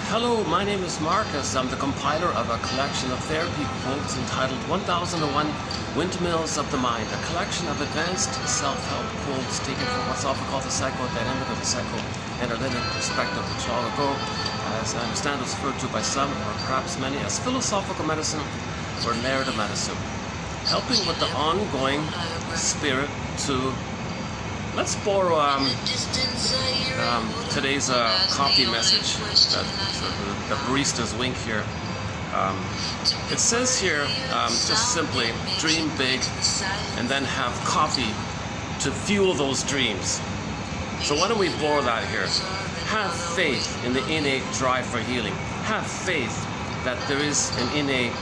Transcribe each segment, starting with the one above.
Hello, my name is Marcus. I'm the compiler of a collection of therapy quotes entitled 1001 Windmills of the Mind, a collection of advanced self-help quotes taken from what's often called the psychodynamic or the psychoanalytic perspective, which long ago, as I understand, was referred to by some, or perhaps many, as philosophical medicine or narrative medicine, helping with the ongoing spirit to... Let's borrow today's coffee message, the barista's wink here. It says here, just simply, dream big and then have coffee to fuel those dreams. So why don't we borrow that here? Have faith in the innate drive for healing. Have faith that there is an innate,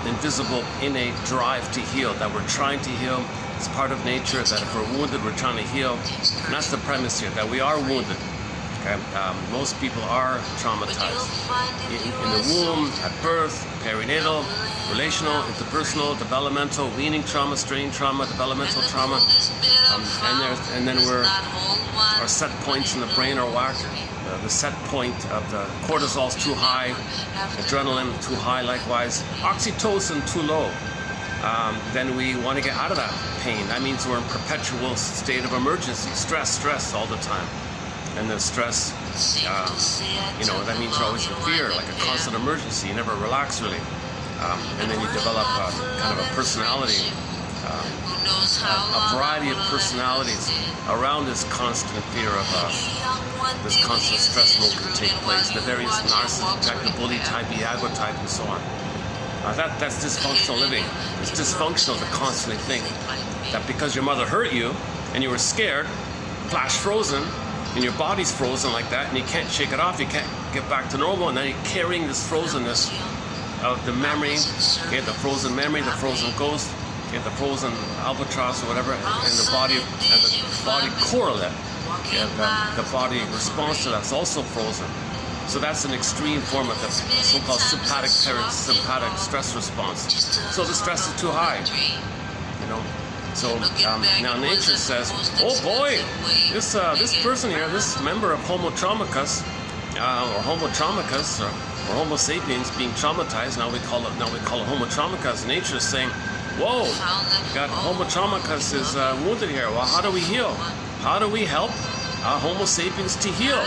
invisible, innate drive to heal, that we're trying to heal. It's part of nature, that if we're wounded, we're trying to heal. And that's the premise here, that we are wounded. Okay? Most people are traumatized. In the womb, at birth, perinatal, relational, interpersonal, developmental, weaning trauma, strain trauma, developmental trauma. And then our set points in the brain are whacked. The set point of the cortisol's too high, adrenaline too high likewise, oxytocin too low. Then we want to get out of that pain. That means we're in perpetual state of emergency, stress all the time. And the stress, that means you're always in fear, like a constant emergency. You never relax really. And then you develop kind of a personality, a variety of personalities around this constant fear of this constant stress mode can take place. The various narcissistic type, the bully type, the ego type, and so on. That's dysfunctional living. It's dysfunctional to constantly think that because your mother hurt you and you were scared, flash frozen, and your body's frozen like that, and you can't shake it off, you can't get back to normal, and then you're carrying this frozenness of the memory, okay, the frozen memory, the frozen ghost, okay, the frozen albatross or whatever, and the body correlate, and the body response to that's also frozen. So that's an extreme form of the so-called sympathetic stress response. So the stress is too high, So now nature says, oh boy, this person here, this member of Homo traumacus, or Homo traumacus, or Homo sapiens being traumatized. Now we call it Homo traumacus. Nature is saying, whoa, got Homo traumacus is wounded here. Well, how do we heal? How do we help Homo sapiens to heal?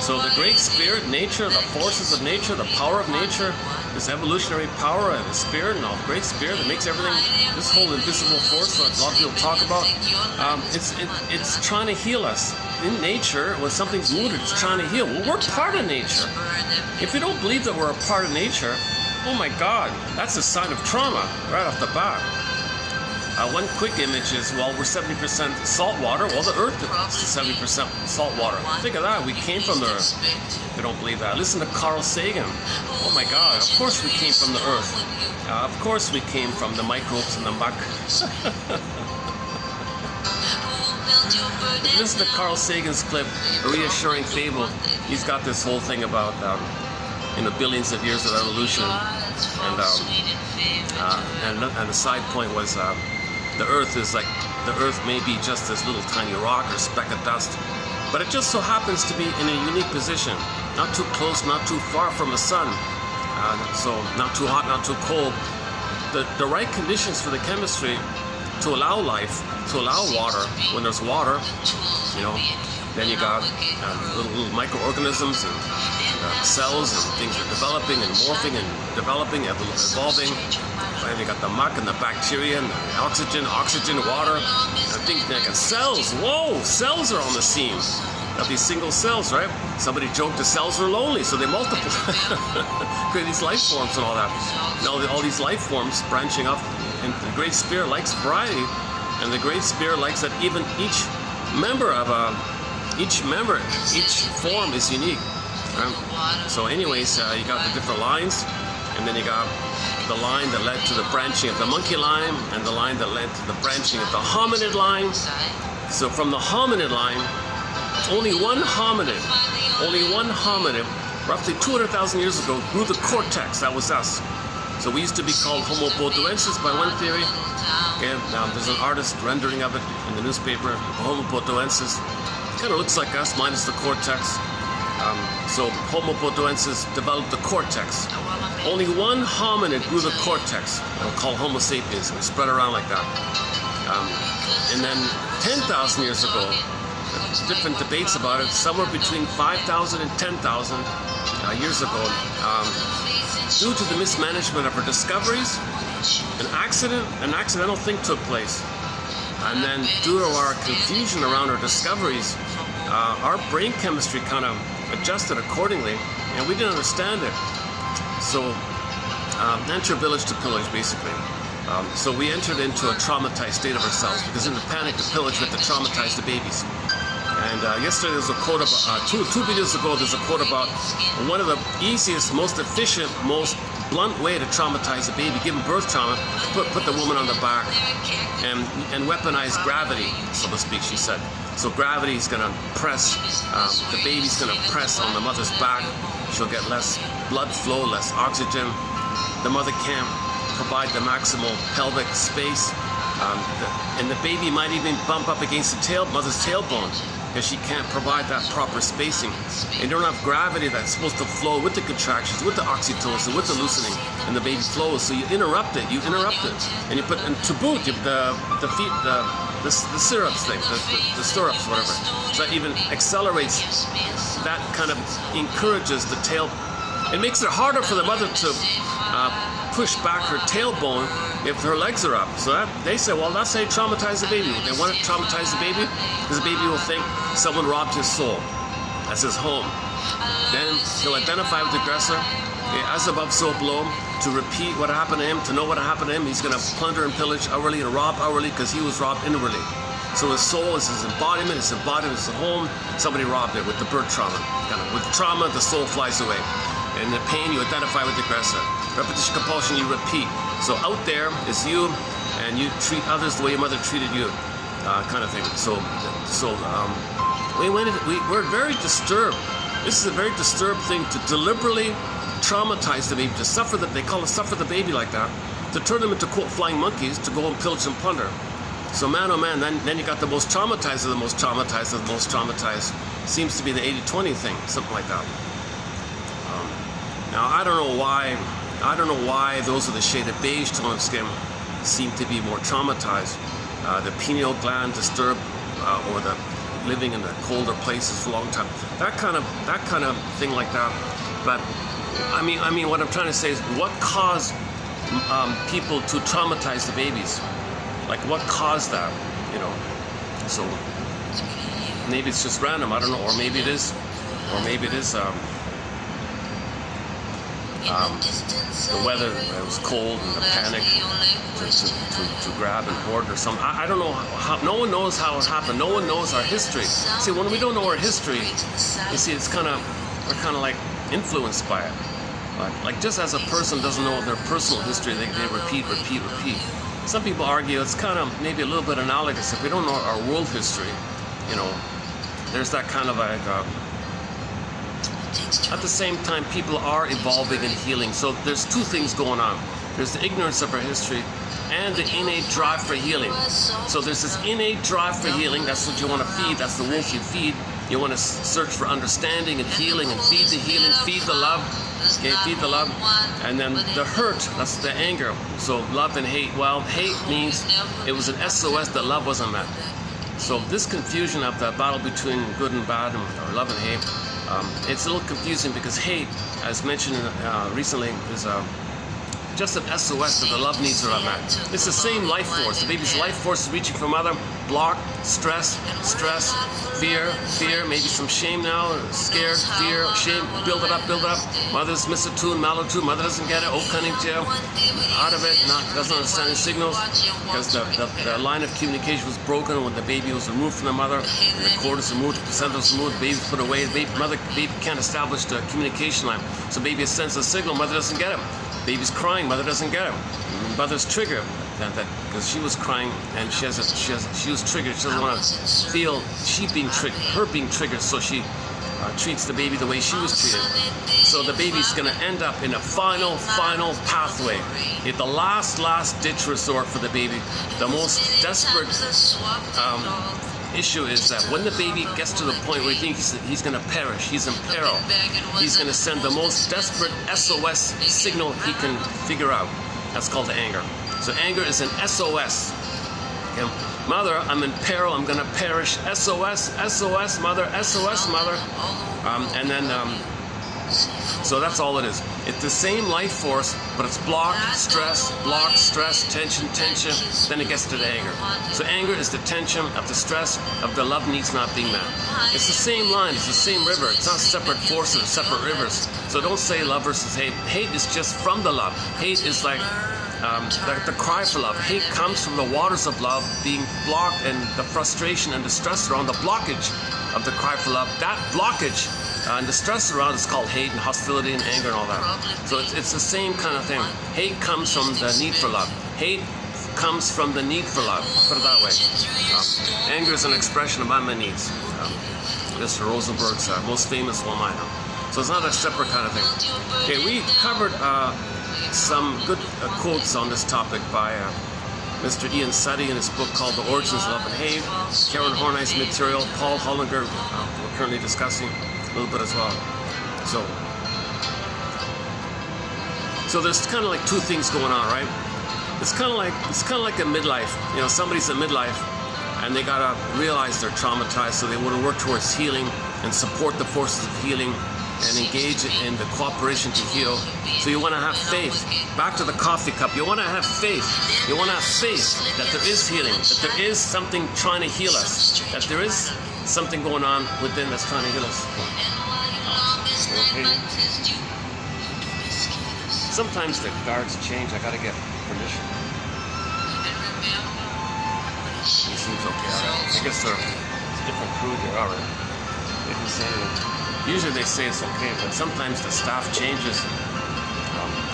So the great spirit, nature, the forces of nature, the power of nature, this evolutionary power and the spirit and all the great spirit that makes everything, this whole invisible force that a lot of people talk about, it's trying to heal us. In nature, when something's wounded, it's trying to heal. Well, we're part of nature. If you don't believe that we're a part of nature, oh my God, that's a sign of trauma right off the bat. One quick image is, well, we're 70% salt water. Well, the Earth is 70% salt water. Think of that. We came from the Earth. If you don't believe that, listen to Carl Sagan. Oh my God, of course we came from the Earth. Of course we came from the microbes and the muck. Listen to Carl Sagan's clip, A Reassuring Fable. He's got this whole thing about billions of years of evolution. And the side point was the Earth may be just this little tiny rock or speck of dust, but it just so happens to be in a unique position, not too close, not too far from the sun, so not too hot, not too cold. The right conditions for the chemistry to allow life, to allow water. When there's water, then you got little microorganisms and cells, and things are developing and morphing and developing, evolving. And you got the muck and the bacteria and the oxygen, water, and things like cells. Whoa, cells are on the scene. That'll be single cells, right? Somebody joked the cells are lonely, so they multiply. Create these life forms and all that. Now all these life forms branching up, and the Great Spirit likes variety, and the Great Spirit likes that even each form is unique. Right? So anyways, you got the different lines, and then you got the line that led to the branching of the monkey line, and the line that led to the branching of the hominid line. So from the hominid line, only one hominid, roughly 200,000 years ago, grew the cortex. That was us. So we used to be called Homo botuensis by one theory. Okay, now there's an artist rendering of it in the newspaper, Homo botuensis. Kind of looks like us, minus the cortex. So Homo bodoensis developed the cortex. Only one hominid grew the cortex, called Homo sapiens. It was spread around like that. And then 10,000 years ago, different debates about it, somewhere between 5,000 and 10,000 years ago, due to the mismanagement of our discoveries, an accidental thing took place. And then due to our confusion around our discoveries, our brain chemistry kind of adjusted accordingly, and we didn't understand it. So, enter village to pillage, basically. So we entered into a traumatized state of ourselves, because in the panic to pillage, we had to traumatize the babies. And yesterday there was a quote about, two videos ago, there's a quote about one of the easiest, most efficient, most blunt way to traumatize a baby, give him birth trauma, put the woman on the back and weaponize gravity, so to speak, she said. So gravity is going to press, the baby's going to press on the mother's back. She'll get less blood flow, less oxygen. The mother can't provide the maximal pelvic space. And the baby might even bump up against the mother's tailbone, because she can't provide that proper spacing. And you don't have gravity that's supposed to flow with the contractions, with the oxytocin, with the loosening, and the baby flows. So you interrupt it. And you put, and to boot, the feet, the syrups thing, the stirrups, whatever. So that even accelerates, that kind of encourages the tail. It makes it harder for the mother to push back her tailbone if her legs are up. So they say, well, that's how you traumatize the baby. They want to traumatize the baby because the baby will think someone robbed his soul. That's his home. Then he'll identify with the aggressor, as above, so below, to repeat what happened to him, to know what happened to him. He's going to plunder and pillage outwardly and rob outwardly because he was robbed inwardly. So his soul is his embodiment, is the home. Somebody robbed it with the birth trauma. With trauma, the soul flies away. And the pain, you identify with the aggressor. Repetition, compulsion, you repeat. So out there is you, and you treat others the way your mother treated you, kind of thing. We're very disturbed. This is a very disturbed thing, to deliberately traumatize the baby, to suffer they call it suffer the baby like that, to turn them into, quote, flying monkeys, to go and pillage and plunder. So man, oh man, then you got the most traumatized of the most traumatized of the most traumatized. Seems to be the 80-20 thing, something like that. Now I don't know why those with the shade of beige tone of skin seem to be more traumatized. The pineal gland disturbed, or the living in the colder places for a long time. That kind of thing like that. But I mean, what I'm trying to say is, what caused people to traumatize the babies? Like, what caused that? You know. So maybe it's just random. I don't know. Or maybe it is. The weather, it was cold, and the panic to grab and hoard or something. I don't know how. No one knows how it happened. No one knows our history. See, when we don't know our history, you see, we're kind of like influenced by it. Like just as a person doesn't know their personal history, they repeat. Some people argue it's kind of maybe a little bit analogous. If we don't know our world history, you know, there's that kind of like. At the same time, people are evolving and healing. So there's two things going on. There's the ignorance of our history and the innate drive for healing. So there's this innate drive for healing. That's what you want to feed. That's the wolf you feed. You want to search for understanding and healing and feed the healing, feed the love. Okay, feed the love. And then the hurt, that's the anger. So love and hate. Well, hate means it was an SOS that love wasn't met. So this confusion of the battle between good and bad, or love and hate, it's a little confusing because hate, as mentioned recently, is just an SOS that the love needs are not met. It's the same life force. The baby's life force is reaching for mother. Block, stress, fear, maybe some shame now, scared, fear, shame, build it up. Mother's misattuned, malattuned, mother doesn't get it, cunning tail, out of it, doesn't understand the signals, because the line of communication was broken when the baby was removed from the mother, and the cord is removed, the placenta is removed, the baby was put away, the baby can't establish the communication line, so baby sends a signal, mother doesn't get it. Baby's crying, mother doesn't get it. Mother's triggered, because she was crying and she was triggered. She doesn't want to feel her being triggered, so she treats the baby the way she was treated. So the baby's going to end up in a final pathway. At the last ditch resort for the baby, the most desperate issue is that when the baby gets to the point where he thinks he's going to perish, he's in peril, he's going to send the most desperate SOS signal he can figure out. That's called anger. So anger is an SOS. Okay? Mother, I'm in peril, I'm going to perish. SOS, SOS, mother, SOS, mother. So that's all it is. It's the same life force, but it's block, stress, tension, tension. Then it gets to the anger. So anger is the tension of the stress of the love needs not being met. It's the same line, it's the same river. It's not separate forces, separate rivers. So don't say love versus hate. Hate is just from the love. Hate is like the cry for love. Hate comes from the waters of love being blocked, and the frustration and the stress around the blockage of the cry for love. That blockage and the stress around is called hate and hostility and anger and all that. So it's the same kind of thing. Hate comes from the need for love. Hate comes from the need for love. Put it that way. Anger is an expression of my needs. Mr. Rosenberg's most famous one I know. So it's not a separate kind of thing. Okay, we covered some good quotes on this topic by Mr. Ian Suddy in his book called The Origins of Love and Hate. Karen Horney's material, Paul Holinger, we're currently discussing a little bit as well. So there's kind of like two things going on, right? It's kind of like a midlife. You know, somebody's in midlife and they gotta realize they're traumatized, so they want to work towards healing and support the forces of healing and engage in the cooperation to heal. So you want to have faith. Back to the coffee cup. You want to have faith. You want to have faith that there is healing, that there is something trying to heal us, that there is something going on within that's trying to heal us. Okay. Sometimes the guards change. I gotta get permission. He seems okay. Alright. I guess they're a different crew here. Alright. They didn't say anything. Usually they say it's okay, but sometimes the staff changes.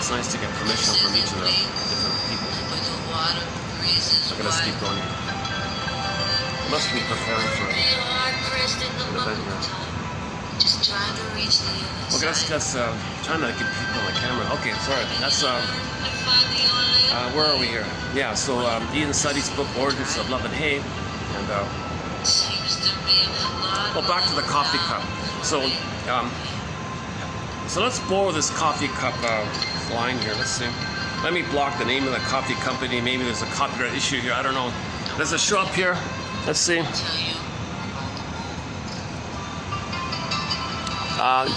It's nice to get permission from each of the different people. Look at us keep going here. Must be preparing for an event here. Okay, that's trying to get people on the camera. Okay, sorry. That's where are we here? Yeah, so Ian Suddy's book, Origins of Love and Hate, and well, back to the coffee cup. So let's borrow this coffee cup line here. Let's see. Let me block the name of the coffee company. Maybe there's a copyright issue here. I don't know. Does it show up here? Let's see.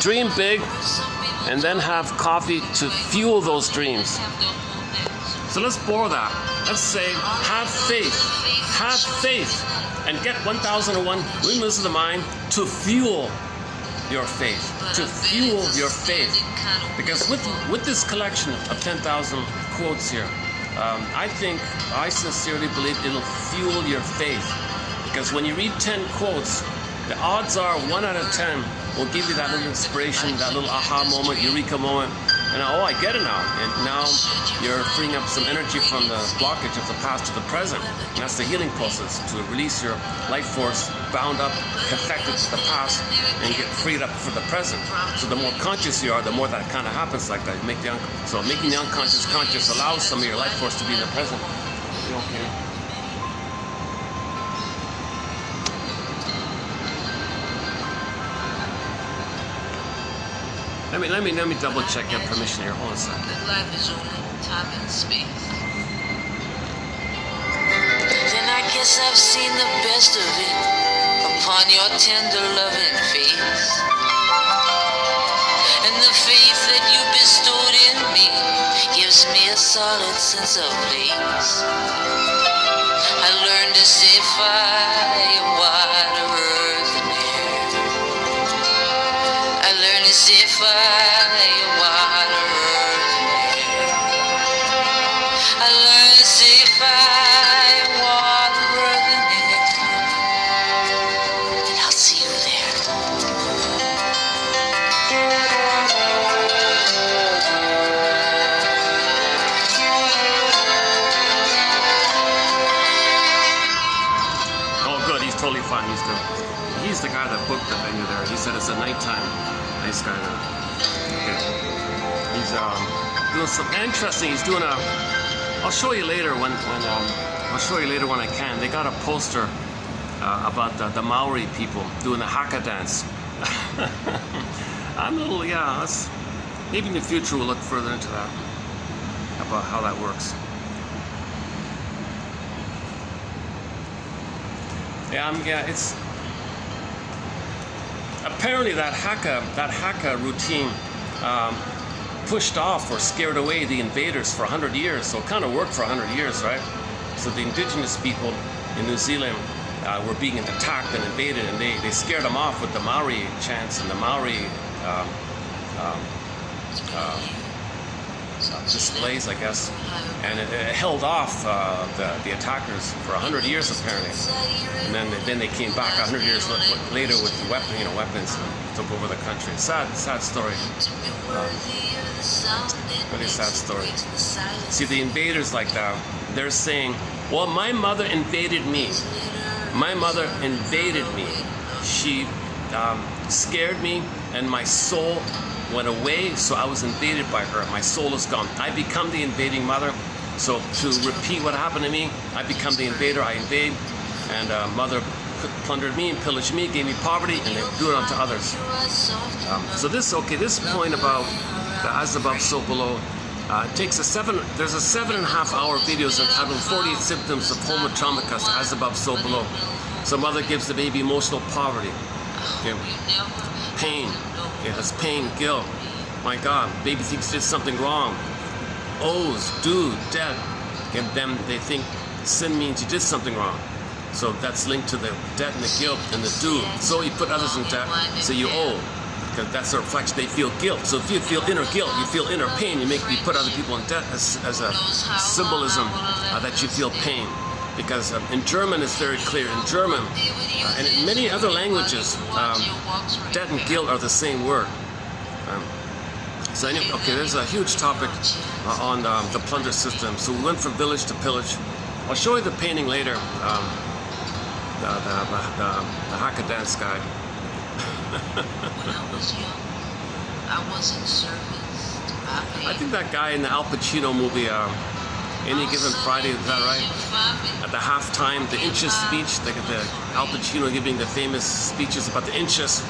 Dream big and then have coffee to fuel those dreams. So let's borrow that. Let's say have faith and get 1001 windmills of the mind to fuel your faith, because with this collection of 10,000 quotes here, I sincerely believe it'll fuel your faith, because when you read 10 quotes, the odds are 1 out of 10 will give you that little inspiration, that little aha moment, eureka moment, and oh, I get it now. And now you're freeing up some energy from the blockage of the past to the present. And that's the healing process, to release your life force bound up, connected to the past, and get freed up for the present. So the more conscious you are, the more that kind of happens like that. So making the unconscious conscious allows some of your life force to be in the present. You okay? Let me double check your permission here. Hold on a second. That life is only time and space. Then I guess I've seen the best of it upon your tender loving face. And the faith that you bestowed in me gives me a solid sense of place. I learned to say fire water, earth and air. I learned to say fire, water, earth, and air. I learned to say fire, water, earth, and air. And I'll see you there. Oh, good. He's totally fine. He's the guy that booked the venue there. He said it's a nighttime. Nice guy now. Okay. He's doing some interesting. He's doing I'll show you later when I can. They got a poster about the Maori people doing the haka dance. I'm a little, maybe in the future we'll look further into that, about how that works. It's apparently that haka routine pushed off or scared away the invaders for 100 years. So it kind of worked for 100 years, right? So the indigenous people in New Zealand were being attacked and invaded, and they scared them off with the Maori chants and the Maori displays, I guess, and it held off the attackers for 100 years apparently, and then they came back 100 years later with weapons and took over the country. Sad story. Really sad story. See, the invaders like that, they're saying, well, my mother invaded me. My mother invaded me. She scared me, and my soul went away, so I was invaded by her. My soul is gone. I become the invading mother. So to repeat what happened to me, I become the invader. I invade, and mother plundered me and pillaged me, gave me poverty, and they do it unto others. So this point about the as above, so below, takes there's a 7.5 hour video entitled 48 Symptoms of Homo Economicus, as above, so below. So mother gives the baby emotional poverty, pain, has pain, guilt. My God, baby thinks did something wrong. Owes, due, debt. And then they think sin means you did something wrong. So that's linked to the debt and the guilt and the due. So you put others in debt, so you owe. Because that's a reflection, they feel guilt. So if you feel inner guilt, you feel inner pain, you put other people in debt as a symbolism that you feel pain. Because in German it's very clear. In German and in many other languages, debt and guilt are the same word. So anyway, there's a huge topic on the plunder system. So we went from village to pillage. I'll show you the painting later. The haka dance guy. When I was young, I was in service to my parents. I think that guy in the Al Pacino movie, Any Given Friday, is that right? At the halftime, the inches speech, the Al Pacino giving the famous speeches about the inches.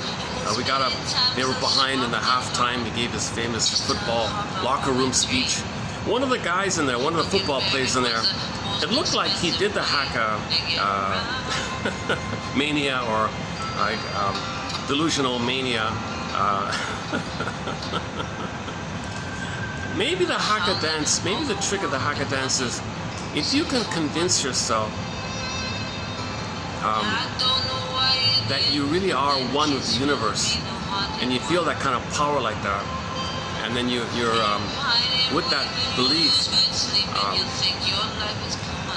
They were behind in the halftime. He gave his famous football locker room speech. One of the guys in there, one of the football players in there, it looked like he did the haka mania or delusional mania. Maybe the haka dance, maybe the trick of the haka dance is if you can convince yourself that you really are one with the universe, and you feel that kind of power like that, and then you're with that belief.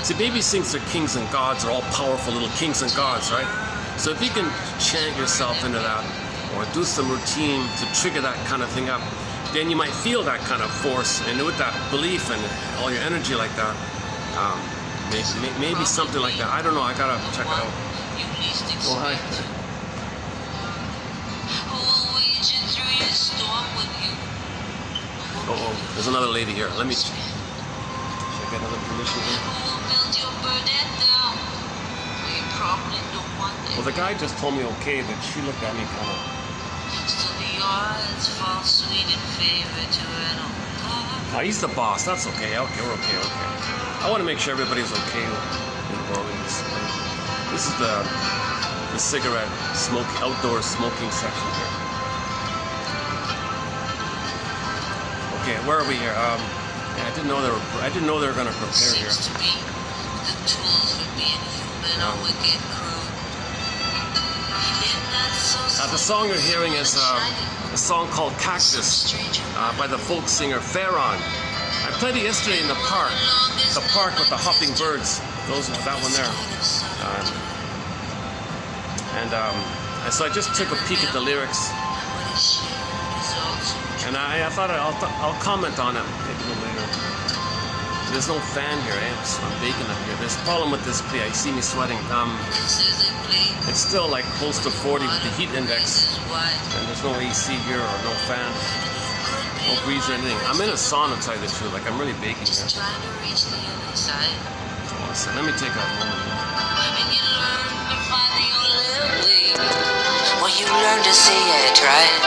See, babies think they're kings and gods, are all powerful little kings and gods, right? So if you can chant yourself into that, or do some routine to trigger that kind of thing up, then you might feel that kind of force, and with that belief and all your energy like that, maybe something like that. I don't know. I gotta check it out. Oh, hi. Oh, there's another lady here. Let me. Should I get another permission here? Well, the guy just told me okay, but she looked at me kind of. Oh, he's the boss. That's okay. Okay, we're okay. I want to make sure everybody's okay in this. This is the cigarette outdoor smoking section here. Okay, where are we here? Yeah, I didn't know they were going to prepare here. The song you're hearing is a song called Cactus by the folk singer Farron. I played it yesterday in the park with the hopping birds. That one there. And so I just took a peek at the lyrics, and I thought I'll comment on it maybe a little later. There's no fan here, I'm baking up here. There's a problem with this play. You see me sweating. It's still like close to 40 with the heat index, and there's no AC here or no fan, no breeze or anything. I'm in a sauna, to tell you the truth. Like, I'm really baking here. So let me take a moment. you learn to say I tried.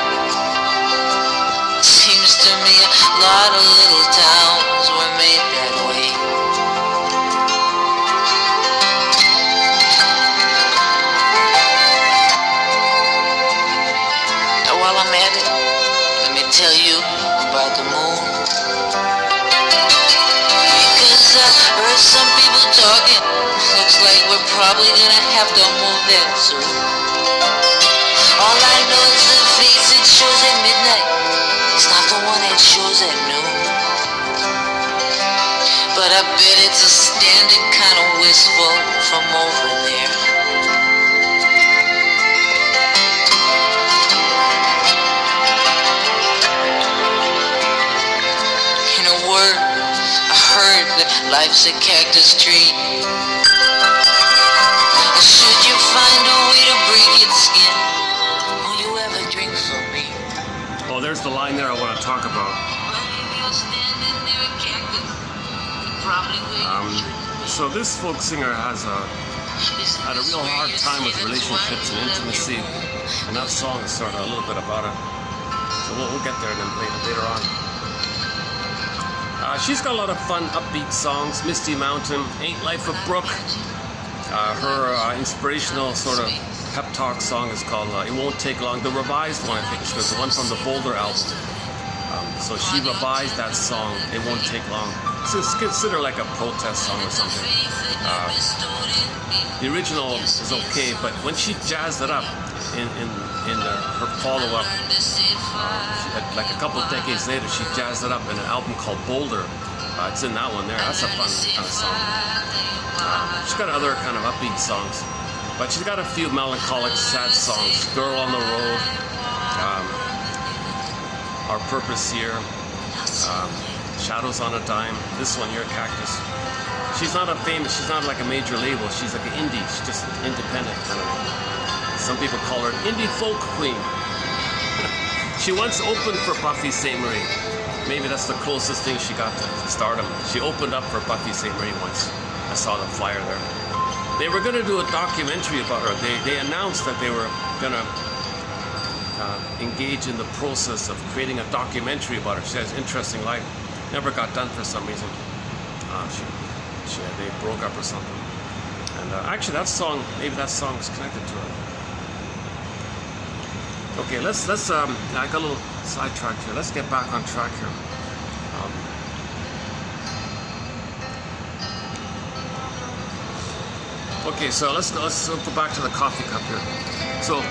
Seems to me a lot of little towns were made that way. Now while I'm at it, let me tell you about the moon. Because I heard some people talking, looks like we're probably gonna have to move there soon. All I know is the face it shows at midnight, it's not the one it shows at noon. But I bet it's a standing kind of wistful from over there. In a word, I heard that life's a cactus tree. And should you find a way to break its skin, will you ever drink from me? Oh, there's the line there I want to talk about. So this folk singer had a real hard time with relationships and intimacy, and that song is sort of a little bit about it. So we'll get there then later on. She's got a lot of fun, upbeat songs. Misty Mountain, Ain't Life a Brook. Her inspirational sort of pep talk song is called It Won't Take Long. The revised one, I think, was the one from the Boulder album. So she revised that song, It Won't Take Long. It's considered like a protest song or something. The original is okay, but when she jazzed it up in her follow-up, like a couple of decades later, she jazzed it up in an album called Boulder. It's in that one there. That's a fun kind of song. She's got other kind of upbeat songs, but she's got a few melancholic, sad songs. Girl on the Road, Our Purpose Here, Shadows on a Dime. This one, Your Cactus. She's not like a major label. She's like an indie. She's just independent kind of thing. Some people call her an indie folk queen. She once opened for Buffy Sainte-Marie. Maybe that's the closest thing she got to stardom. She opened up for Buffy Sainte-Marie once. I saw the flyer there. They were going to do a documentary about her. They announced that they were going to engage in the process of creating a documentary about her. She has an interesting life. Never got done for some reason. They broke up or something. And actually, maybe that song is connected to her. Okay, let's. I got a little sidetracked here. Let's get back on track here. Okay, so let's go back to the coffee cup here. So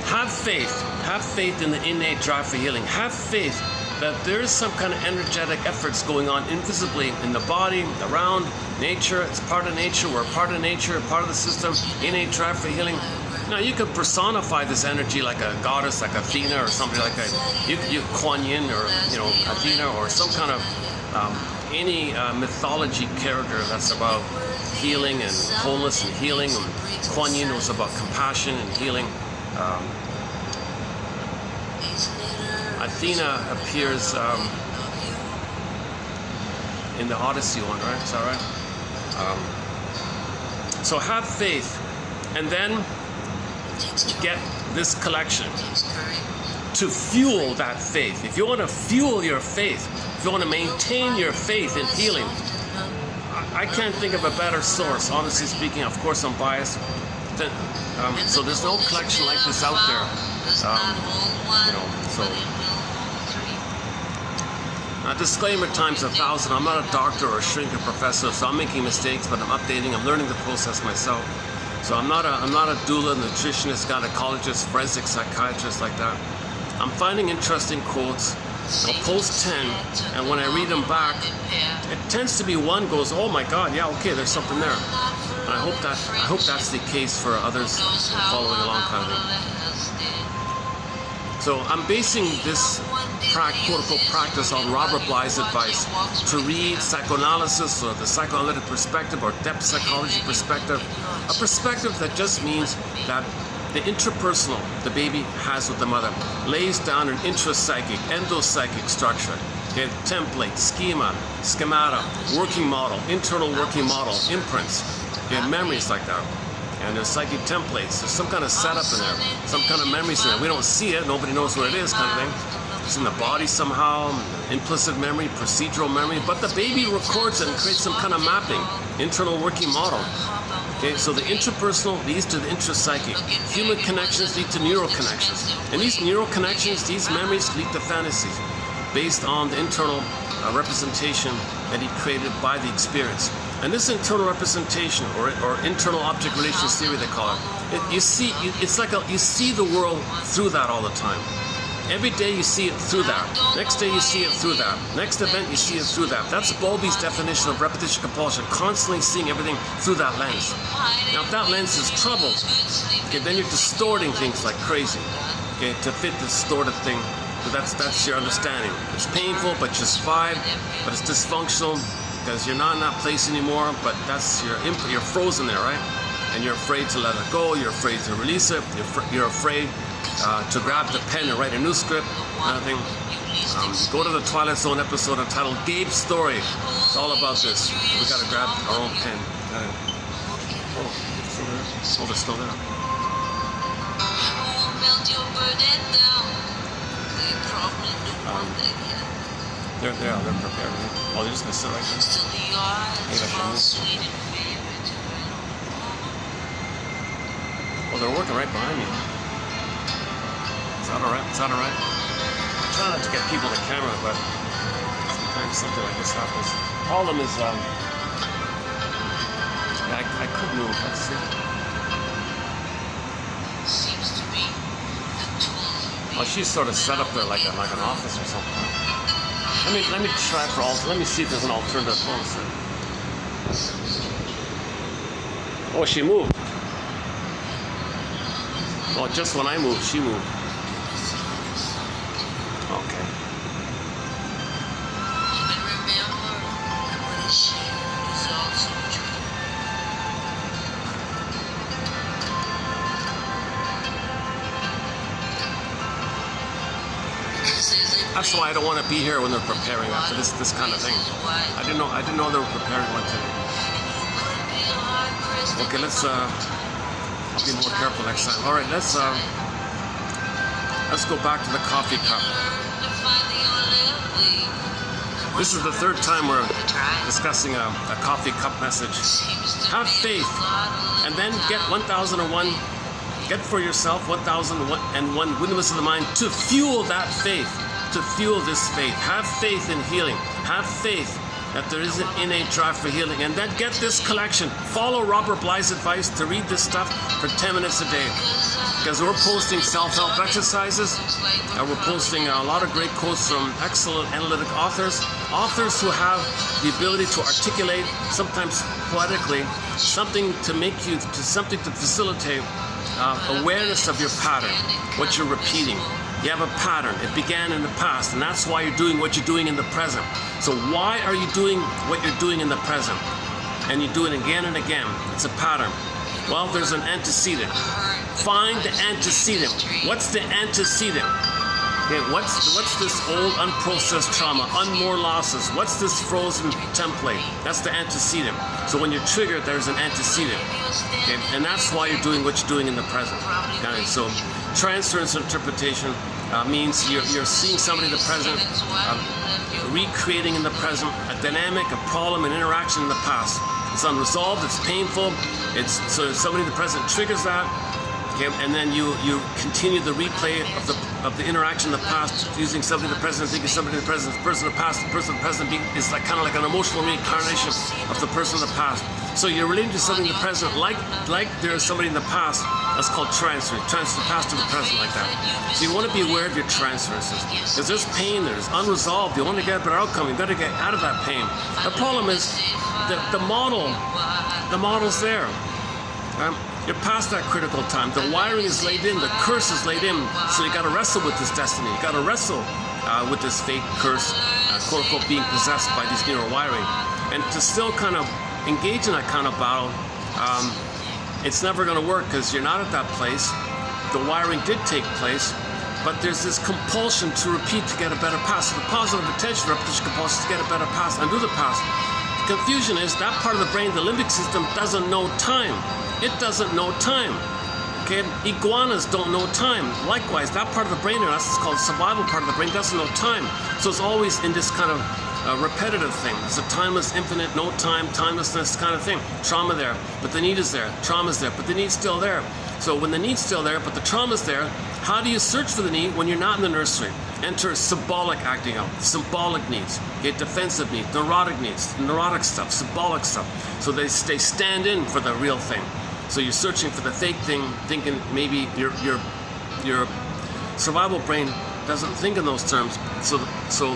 have faith in the innate drive for healing. Have faith that there is some kind of energetic efforts going on invisibly in the body, around nature. It's part of nature. We're part of nature, part of the system. Innate drive for healing. Now you could personify this energy like a goddess, like Athena or somebody like that. You Kuan Yin or Athena or some kind of any mythology character that's about healing and wholeness and healing. And Kuan Yin was about compassion and healing. Athena appears in the Odyssey one, right? Is that right? So have faith, and then get this collection to fuel that faith. If you want to fuel your faith, if you want to maintain your faith in healing, I can't think of a better source, honestly speaking. Of course, I'm biased. So there's no collection like this out there. Disclaimer times 1,000. I'm not a doctor or a shrink or professor, so I'm making mistakes, but I'm updating. I'm learning the process myself. So I'm not a doula, nutritionist, gynecologist, forensic psychiatrist like that. I'm finding interesting quotes. I'll post 10, and when I read them back, it tends to be one goes, oh my God, yeah, okay, there's something there. And I hope that's the case for others following along kind of thing. So I'm basing this quote-unquote practice on Robert Bly's advice to read psychoanalysis or the psychoanalytic perspective or depth psychology perspective, a perspective that just means that the intrapersonal the baby has with the mother lays down an intrapsychic, endopsychic structure. Okay, template, schemata, working model, internal working model, imprints, okay, memories like that. And there's psychic templates. There's some kind of setup in there, some kind of memories in there. We don't see it, nobody knows what it is, kind of thing. It's in the body somehow, implicit memory, procedural memory, but the baby records it and creates some kind of mapping, internal working model. Okay, so the interpersonal leads to the intrapsychic. Human connections lead to neural connections. And these neural connections, these memories lead to fantasies based on the internal representation that he created by the experience. And this internal representation, or internal object relations theory, they call it, you see the world through that all the time. Every day you see it through that. Next day you see it through that. Next event you see it through that. That's Bowlby's definition of repetition compulsion, constantly seeing everything through that lens. Now if that lens is troubled, okay, then you're distorting things like crazy, okay, to fit the distorted thing. So that's your understanding. It's painful, but you survive, but it's dysfunctional because you're not in that place anymore, but that's you're frozen there, right? And you're afraid to let it go, you're afraid to release it, you're afraid to grab the pen and write a new script, kind of thing. Go to the Twilight Zone episode entitled Gabe's Story. It's all about this. We gotta grab our own pen. Oh, they're still there. They're prepared. Oh, they're just gonna sit right there. Maybe I should move. Oh, they're working right behind me. Is that alright? Is that alright? I try not to get people to camera, but sometimes something like this happens. Problem is, yeah, I could move. Let's see. Oh, she's sort of set up there like an office or something. Let me try for let me see if there's an alternative. Oh, she moved. Oh, just when I moved, she moved. Okay. That's why I don't want to be here when they're preparing for this kind of thing. I didn't know they were preparing one today. Okay, let's I'll be more careful next time. All right, let's go back to the coffee cup. This is the third time we're discussing a coffee cup message. Have faith, and then get 1001. Get for yourself 1001 witness of the mind to fuel that faith. To fuel this faith. Have faith in healing. Have faith that there is an innate drive for healing. And then get this collection. Follow Robert Bly's advice to read this stuff for 10 minutes a day. Because we're posting self-help exercises. We're posting a lot of great quotes from excellent analytic authors. Authors who have the ability to articulate, sometimes poetically, something to facilitate awareness of your pattern, what you're repeating. You have a pattern. It began in the past, and that's why you're doing what you're doing in the present. So why are you doing what you're doing in the present? And you do it again and again. It's a pattern. Well, there's an antecedent. Find the antecedent. What's the antecedent? Okay, what's this old unprocessed trauma, unmourned losses? What's this frozen template? That's the antecedent. So when you're triggered, there's an antecedent. Okay, and that's why you're doing what you're doing in the present. Okay, so transference interpretation means you're seeing somebody in the present, recreating in the present a dynamic, a problem, an interaction in the past. It's unresolved, it's painful, so somebody in the present triggers that, okay, and then you continue the replay of the interaction in the past, using somebody in the present, thinking somebody in the present, the person in the past, the person in the present is like kind of like an emotional reincarnation of the person in the past. So you're relating to something in the present like there's somebody in the past. That's called transfer the past to the present, like that. So you want to be aware of your transferences. Because there's pain, there's unresolved. You want to get a better outcome. You've got to get out of that pain. The problem is the model's there. You're past that critical time. The wiring is laid in. The curse is laid in. So you got to wrestle with this destiny. You got to wrestle with this fate, curse, quote unquote, being possessed by these neural wiring. And to still kind of engage in that kind of battle, it's never going to work because you're not at that place. The wiring did take place, but there's this compulsion to repeat to get a better past. So the positive attention repetition compulsion to get a better past, undo the past. confusion is that part of the brain, the limbic system, doesn't know time. It doesn't know time. Okay, iguanas don't know time. Likewise, that part of the brain, that's called survival part of the brain, doesn't know time. So it's always in this kind of repetitive thing. It's a timeless, infinite, no time, timelessness kind of thing. Trauma there, but the need is there. Trauma's there, but the need's still there. So when the need's still there, but the trauma's there, how do you search for the need when you're not in the nursery? Enter symbolic acting out, symbolic needs, okay, defensive needs, neurotic stuff, symbolic stuff. So they stand in for the real thing. So you're searching for the fake thing, thinking maybe your survival brain doesn't think in those terms. So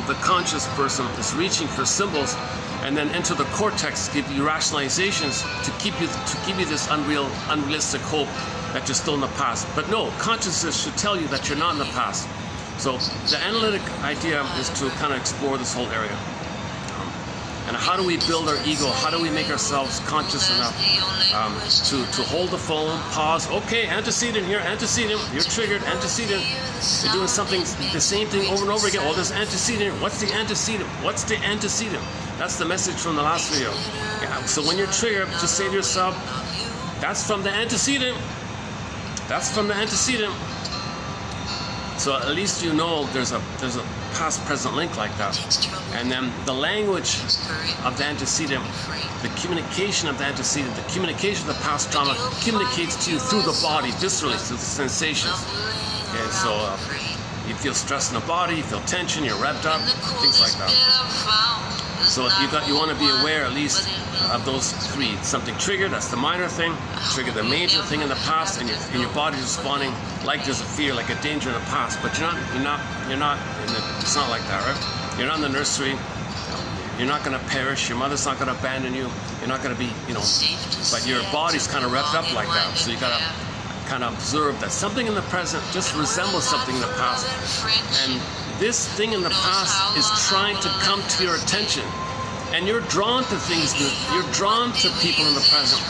the conscious person is reaching for symbols, and then enter the cortex, give you rationalizations to keep you this unrealistic hope that you're still in the past. But no, consciousness should tell you that you're not in the past. So the analytic idea is to kind of explore this whole area. And how do we build our ego? How do we make ourselves conscious enough to hold the phone, pause, okay, antecedent here, antecedent, you're triggered, antecedent, you're doing something, the same thing over and over again. Oh, there's antecedent, what's the antecedent? What's the antecedent? That's the message from the last video. Yeah, so when you're triggered, just say to yourself, that's from the antecedent. That's from the antecedent. So at least you know there's a past-present link like that. And then the language of the antecedent, the communication of the antecedent, the communication of the past trauma communicates to you through the body, viscerally, through the sensations. Okay, so you feel stress in the body, you feel tension, you're revved up, things like that. So you want to be aware at least of those three. Something triggered, that's the minor thing. Trigger the major thing in the past, and your body's responding like there's a fear, like a danger in the past. But you're not it's not like that, right? You're not in the nursery. You're not going to perish. Your mother's not going to abandon you. You're not going to be, but your body's kind of wrapped up like that. So you got to kind of observe that something in the present just resembles something in the past. And this thing in the past is trying to come to your attention. And you're drawn to things, you're drawn to people in the present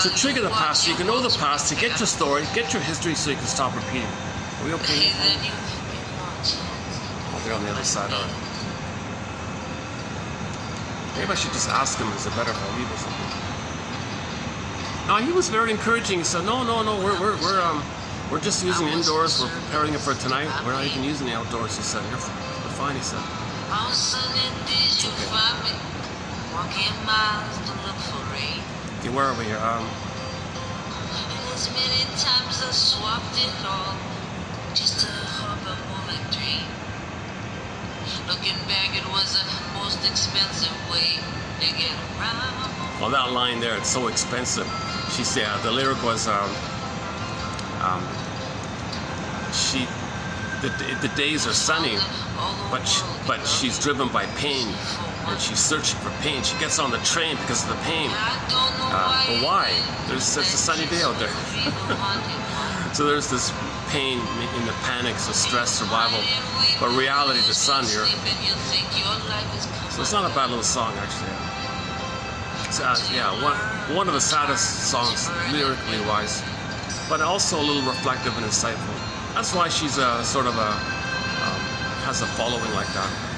to trigger the past, so you can know the past, to get your story, get your history, so you can stop repeating. Are we okay? Oh, they're on the other side, all right. Maybe I should just ask him, is it better if I leave or something? No, he was very encouraging. He said, no, we're just using indoors, we're preparing it for tonight. We're not even using the outdoors, he said. We're fine, he said. Okay. Okay, where are we here? As many times I swapped it all just to hope a moment dream. Looking back, it was the most expensive way to get around. Well, that line there, it's so expensive. She said the lyric was the days are sunny, but she's driven by pain. And she's searching for pain. She gets on the train because of the pain. But why? It's a sunny day out there. So there's this pain in the panics of stress, survival. But reality, the sun here. So it's not a bad little song, actually. It's, one of the saddest songs, lyrically wise. But also a little reflective and insightful. That's why she's has a following like that.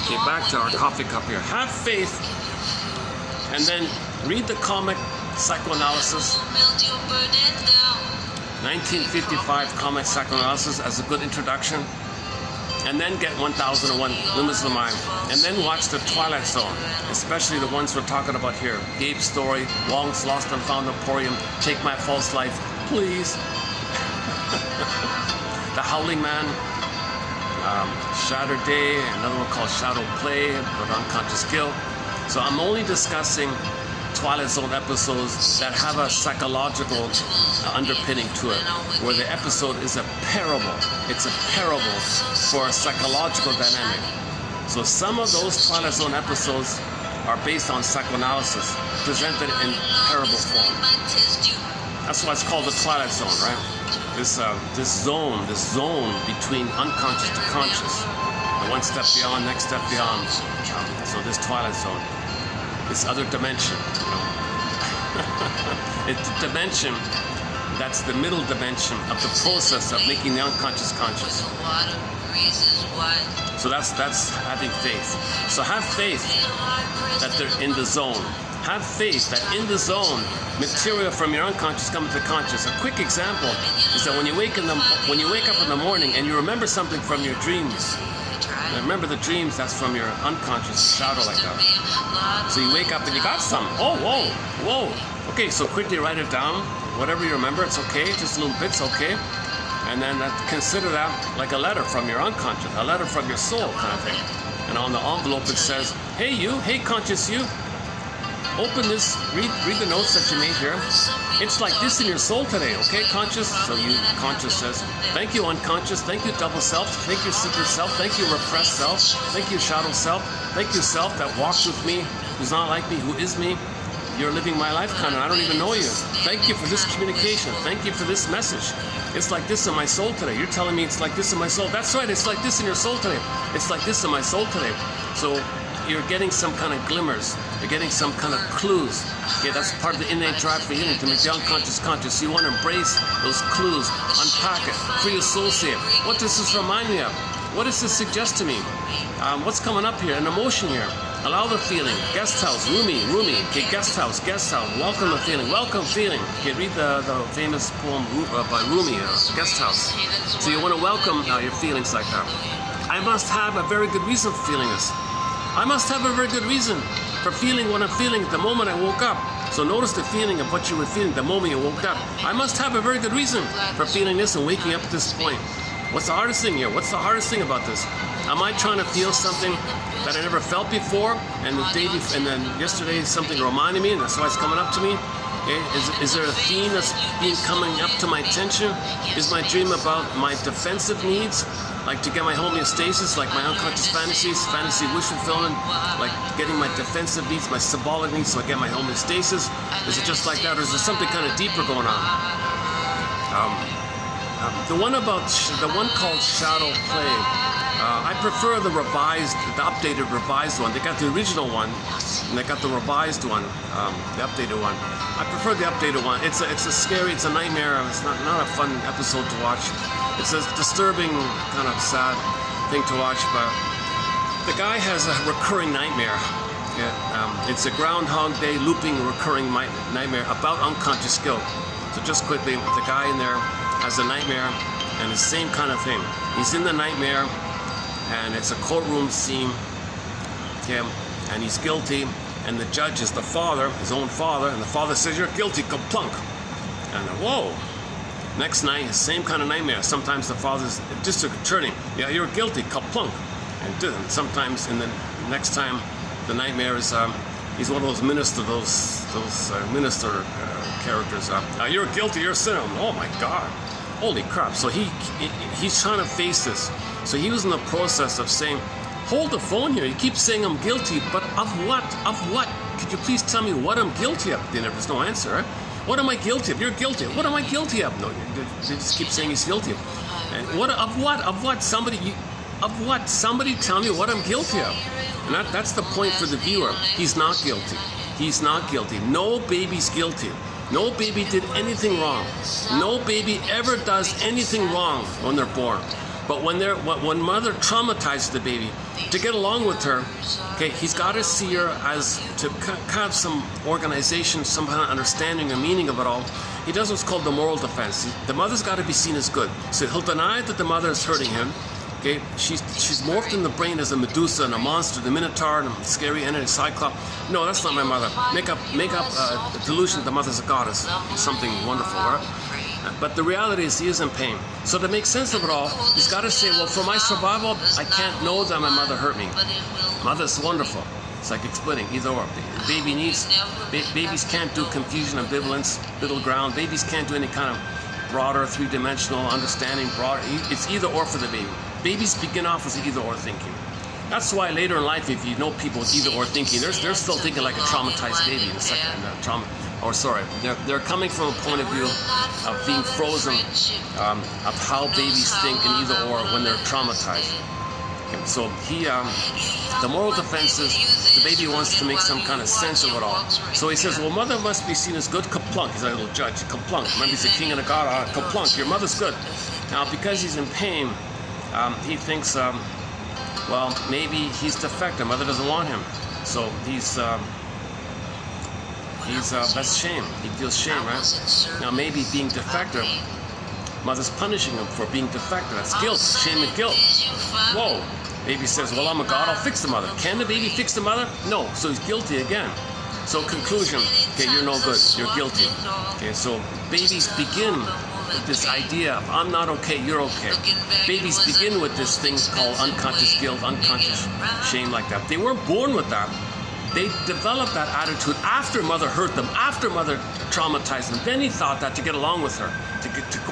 Okay, back to our coffee cup here. Have faith, and then read the comic Psychoanalysis. 1955 comic Psychoanalysis as a good introduction, and then get 1001 Limits of the Mind, and then watch the Twilight Zone, especially the ones we're talking about here. Gabe's Story, Wong's Lost and Found Emporium, Take My False Life, please. The Howling Man. Shattered Day, another one called Shadow Play, but Unconscious Guilt. So I'm only discussing Twilight Zone episodes that have a psychological underpinning to it, where the episode is a parable. It's a parable for a psychological dynamic. So some of those Twilight Zone episodes are based on psychoanalysis, presented in parable form. That's why it's called the Twilight Zone, right? This zone between unconscious to conscious, and one step beyond, next step beyond. So this Twilight Zone, this other dimension, it's a dimension That's the middle dimension of the process of making the unconscious conscious. So that's having faith. So have faith that they're in the zone. Have faith that in the zone, material from your unconscious comes to conscious. A quick example is that when you wake up in the morning and you remember something from your dreams. And remember the dreams, that's from your unconscious shadow like that. So you wake up and you got some. Oh, whoa, whoa. Okay, so quickly write it down. Whatever you remember, it's okay. Just a little bit's okay. And then consider that like a letter from your unconscious, a letter from your soul kind of thing. And on the envelope it says, hey you, hey conscious you, open this, read the notes that you made here. It's like this in your soul today, okay, conscious? So you, conscious says, thank you unconscious, thank you double self, thank you secret self, thank you repressed self, thank you shadow self, thank you self that walks with me, who's not like me, who is me. You're living my life kind of, I don't even know you. Thank you for this communication, thank you for this message. It's like this in my soul today. You're telling me it's like this in my soul. That's right, it's like this in your soul today. It's like this in my soul today. So you're getting some kind of glimmers. You're getting some kind of clues. Okay, that's part of the innate drive for healing, to make the unconscious conscious. So you want to embrace those clues, unpack it, free associate. What does this remind me of? What does this suggest to me? What's coming up here? An emotion here. Allow the feeling. Guest house, roomie. Okay, guest house. Welcome the feeling. Okay, read the famous poem by Rumi, Guest House. So you want to welcome your feelings like that. I must have a very good reason for feeling this. I must have a very good reason for feeling what I'm feeling the moment I woke up. So notice the feeling of what you were feeling the moment you woke up. I must have a very good reason for feeling this and waking up at this point. What's the hardest thing here? What's the hardest thing about this? Am I trying to feel something that I never felt before, and the day before, and then yesterday something reminded me, and that's why it's coming up to me? Okay? Is there a theme that's coming up to my attention? Is my dream about my defensive needs, like to get my homeostasis, like my unconscious fantasies, fantasy wish fulfillment, like getting my defensive needs, my symbolic needs, so I get my homeostasis? Is it just like that, or is there something kind of deeper going on? The one called Shadow Play. I prefer the updated revised one. They got the original one, and they got the revised one, the updated one. I prefer the updated one. It's a scary, it's a nightmare. It's not a fun episode to watch. It's a disturbing, kind of sad thing to watch. But the guy has a recurring nightmare. Yeah, it's a Groundhog Day looping recurring nightmare about unconscious guilt. So just quickly, the guy in there has a nightmare, and the same kind of thing. He's in the nightmare, and it's a courtroom scene, okay, and he's guilty, and the judge is the father, his own father, and the father says, you're guilty, kaplunk. And whoa. Next night, same kind of nightmare. Sometimes the father's district attorney, yeah, you're guilty, kaplunk. And sometimes in the next time, the nightmare is, he's one of those minister characters. You're guilty, you're a sinner. Oh my God. Holy crap. So he's trying to face this. So he was in the process of saying, hold the phone here. You keep saying I'm guilty, but of what? Of what? Could you please tell me what I'm guilty of? Then there's no answer, right? What am I guilty of? You're guilty. What am I guilty of? No, they just keep saying he's guilty. And of what? Somebody tell me what I'm guilty of. And that's the point for the viewer. He's not guilty. He's not guilty. No baby's guilty. No baby did anything wrong. No baby ever does anything wrong when they're born. But when mother traumatizes the baby, to get along with her, okay, he's got to see her as to have some organization, some kind of understanding and meaning of it all. He does what's called the moral defense. The mother's got to be seen as good. So he'll deny that the mother is hurting him. Okay, she's morphed in the brain as a Medusa and a monster, the Minotaur, and a scary entity, Cyclops. No, that's not my mother. Make up a delusion that the mother's a goddess. Something wonderful, right? But the reality is he is in pain. So to make sense of it all, he's got to say, well, for my survival, I can't know that my mother hurt me. Mother's wonderful. It's like explaining either or. Babies can't do confusion, ambivalence, middle ground. Babies can't do any kind of broader, three-dimensional understanding. It's either or for the baby. Babies begin off with either or thinking. That's why later in life, if you know people with either or thinking, they're still thinking like a traumatized baby in the second trauma. Or sorry, they're coming from a point of view of being frozen, of how babies think in either or when they're traumatized. So he, the moral defense is the baby wants to make some kind of sense of it all. So he says, well, mother must be seen as good, kaplunk. He's like a little judge, kaplunk. Remember, he's a king and a god, kaplunk, your mother's good. Now, because he's in pain, he thinks, well, maybe he's defective. Mother doesn't want him. So that's shame. He feels shame, right? Now, maybe being defective, mother's punishing him for being defective. That's guilt, shame and guilt. Whoa. Baby says, well, I'm a god, I'll fix the mother. Can the baby fix the mother? No. So he's guilty again. So conclusion, okay, you're no good. You're guilty. Okay, so babies begin with this idea of I'm not okay, you're okay. Babies begin with this thing called unconscious guilt, unconscious shame like that. They weren't born with that. They developed that attitude after mother hurt them, after mother traumatized them. Then he thought that to get along with her, to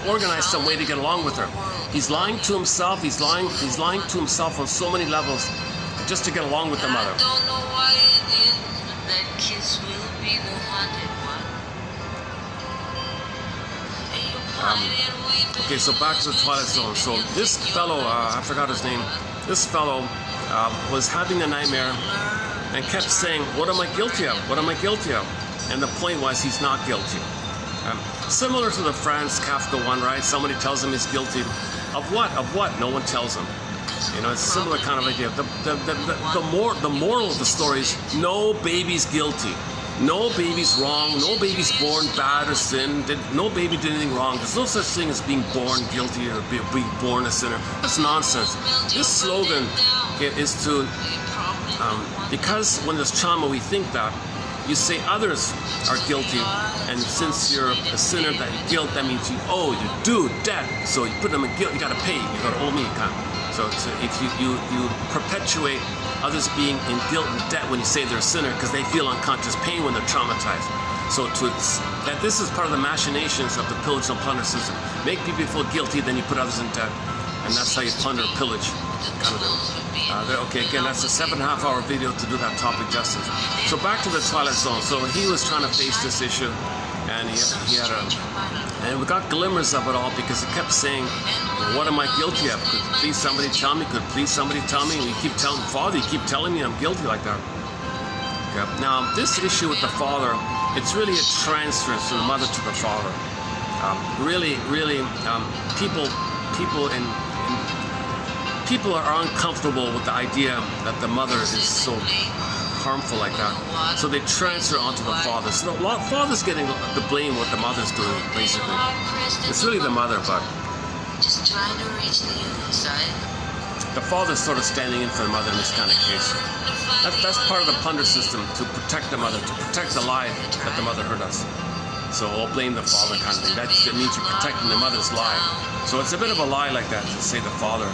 organize some way to get along with her. He's lying to himself. He's lying to himself on so many levels, just to get along with the mother. I don't know why it is, but that kiss will be the haunted one. Okay, so back to the Twilight Zone. So this fellow, I forgot his name. This fellow was having a nightmare and kept saying, what am I guilty of? What am I guilty of? And the point was, he's not guilty. Similar to the Franz Kafka one, right? Somebody tells him he's guilty. Of what? Of what? No one tells him. You know, it's a similar kind of idea. The moral of the story is no baby's guilty. No baby's wrong. No baby's born bad or sin. No baby did anything wrong. There's no such thing as being born guilty or being born a sinner. That's nonsense. This slogan is to, because when there's trauma, we think that. You say others are guilty, and since you're a sinner, that guilt, that means you owe, you do debt. So you put them in guilt, you gotta pay, you gotta owe me, kind of. So if you perpetuate others being in guilt and debt when you say they're a sinner, because they feel unconscious pain when they're traumatized. So that this is part of the machinations of the pillage and plunder system. Make people feel guilty, then you put others in debt, and that's how you plunder or pillage, kind of thing. Okay, again, that's a 7.5-hour video to do that topic justice. So back to the Twilight Zone. So he was trying to face this issue, and and we got glimmers of it all because he kept saying, what am I guilty of? Could please somebody tell me? Could please somebody tell me? And you keep telling Father, you keep telling me I'm guilty like that. Okay. Now, this issue with the father, it's really a transference from the mother to the father. People are uncomfortable with the idea that the mother is so harmful like that, so they transfer onto the father. So the father's getting the blame what the mother's doing, basically. It's really the mother, but just trying to reach the inside. The father's sort of standing in for the mother in this kind of case. That's part of the plunder system, to protect the mother, to protect the lie that the mother hurt us. So I'll blame the father kind of thing. That means you're protecting the mother's lie. So it's a bit of a lie like that to say the father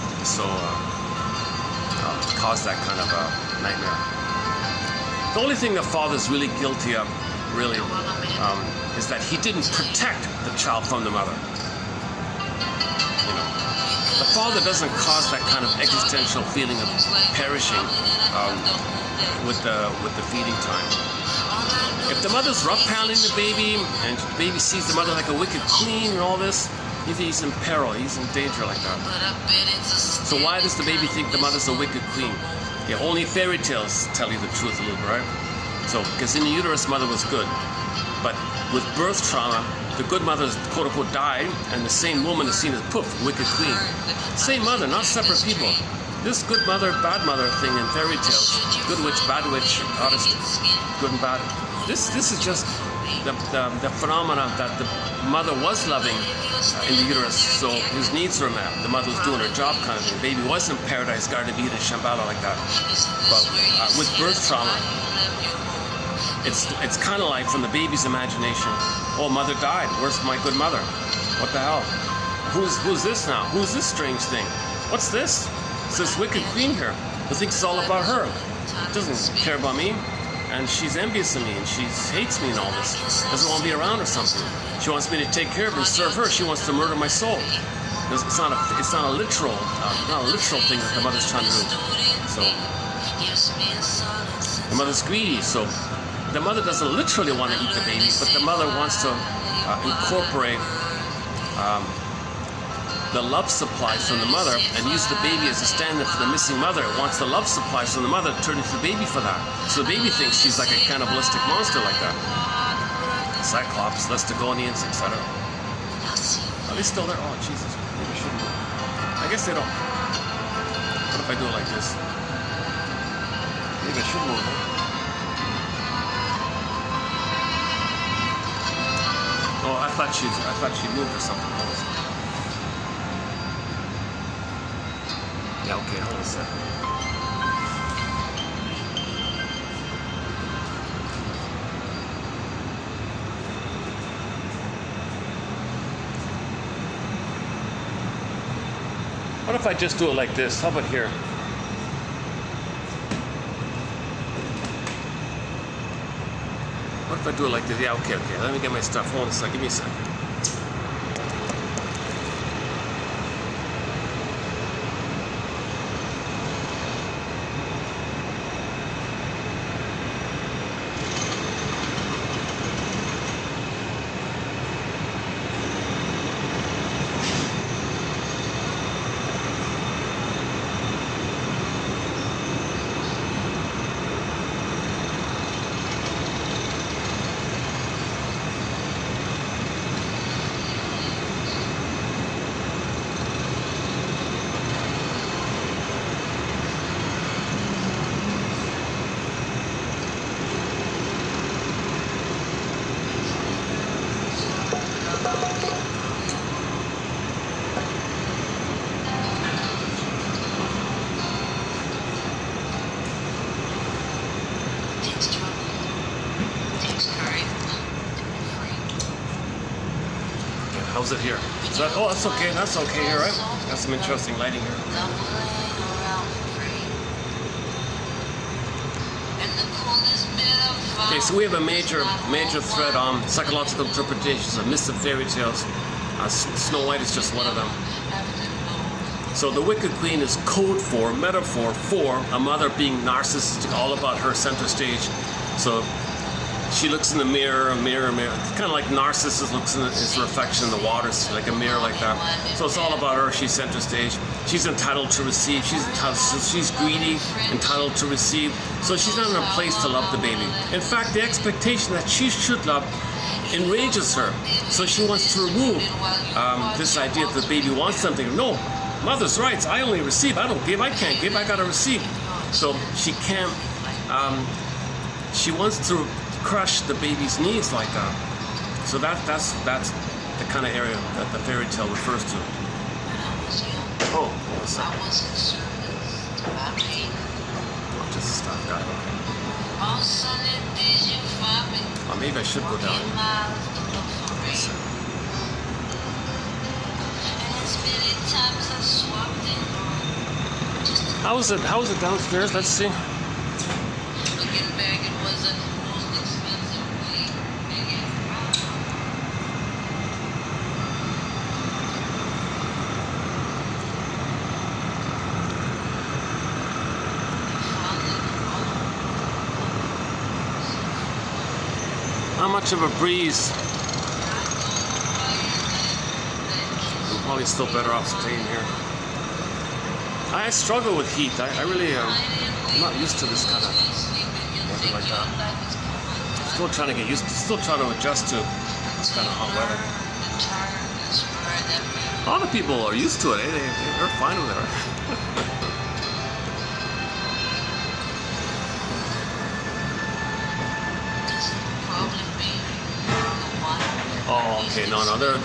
caused that kind of nightmare. The only thing the father's really guilty of, really, is that he didn't protect the child from the mother. You know, the father doesn't cause that kind of existential feeling of perishing with the feeding time. If the mother's rough-handling the baby, and the baby sees the mother like a wicked queen and all this, he's in peril, he's in danger like that. So why does the baby think the mother's a wicked queen? Yeah, only fairy tales tell you the truth a little bit, right? So, because in the uterus, mother was good. But with birth trauma, the good mother, quote-unquote, died, and the same woman is seen as, poof, wicked queen. Same mother, not separate people. This good mother, bad mother thing in fairy tales, good witch, bad witch, artist, good and bad. This is just the phenomena that the mother was loving in the uterus, so his needs were met. The mother was doing her job kind of thing. The baby was in paradise, Garden of Eden, Shambhala like that. But with birth trauma, it's kind of like from the baby's imagination, oh, mother died, where's my good mother? What the hell? Who's this now? Who's this strange thing? What's this? It's this wicked queen here who thinks it's all about her. Doesn't care about me. And she's envious of me, and she hates me and all this. Doesn't want to be around or something. She wants me to take care of her and serve her. She wants to murder my soul. It's not a literal thing that the mother's trying to do. So the mother's greedy. So the mother doesn't literally want to eat the baby, but the mother wants to incorporate the love supplies from the mother and use the baby as a stand-in for the missing mother. It wants the love supplies from the mother to turn into the baby for that. So the baby thinks she's like a cannibalistic monster like that. Cyclops, Lestigonians, etc. Are they still there? Oh, Jesus. Maybe I shouldn't. I guess they don't. What if I do it like this? Maybe I should move, huh? Oh, I thought she moved or something. Hold on a second. Yeah, okay, hold on a second. What if I just do it like this? How about here? What if I do it like this? Yeah, okay. Let me get my stuff. Hold on a second. Give me a second. How's it here? Is that, oh, that's okay. That's okay here, right? Got some interesting lighting here. Okay, so we have a major thread on psychological interpretations of myths and fairy tales. Snow White is just one of them. So the Wicked Queen is code for, metaphor for a mother being narcissistic, all about her center stage. So she looks in the mirror. Kind of like Narcissus looks in his reflection in the waters, like a mirror like that. So it's all about her. She's center stage. She's entitled to receive. She's greedy, entitled to receive. So she's not in a place to love the baby. In fact, the expectation that she should love enrages her. So she wants to remove this idea that the baby wants something. No, mother's rights. I only receive. I don't give. I can't give. I gotta receive. So she can't. She wants to crush the baby's needs like that. So that's the kind of area that the fairy tale refers to. Oh, hold on a second. Oh, just stop, guy. Okay. Oh, maybe I should go down. How is it downstairs? Let's see. Not much of a breeze. I'm probably still better off staying here. I struggle with heat. I really I'm not used to this kind of weather like that. Still trying to get used to, still trying to adjust to this kind of hot weather. A lot of people are used to it. They're fine with it. Oh, okay, no, they're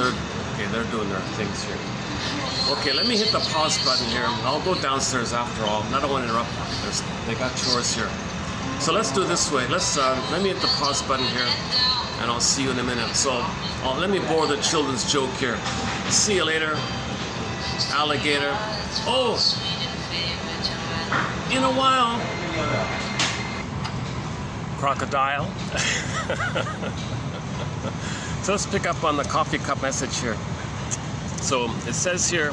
doing their things here. Okay, let me hit the pause button here. I'll go downstairs after all. I don't want to interrupt. They got chores here. So let's do it this way. Let me hit the pause button here, and I'll see you in a minute. So let me bore the children's joke here. See you later, alligator. Oh, in a while. Crocodile. So let's pick up on the coffee cup message here. So it says here,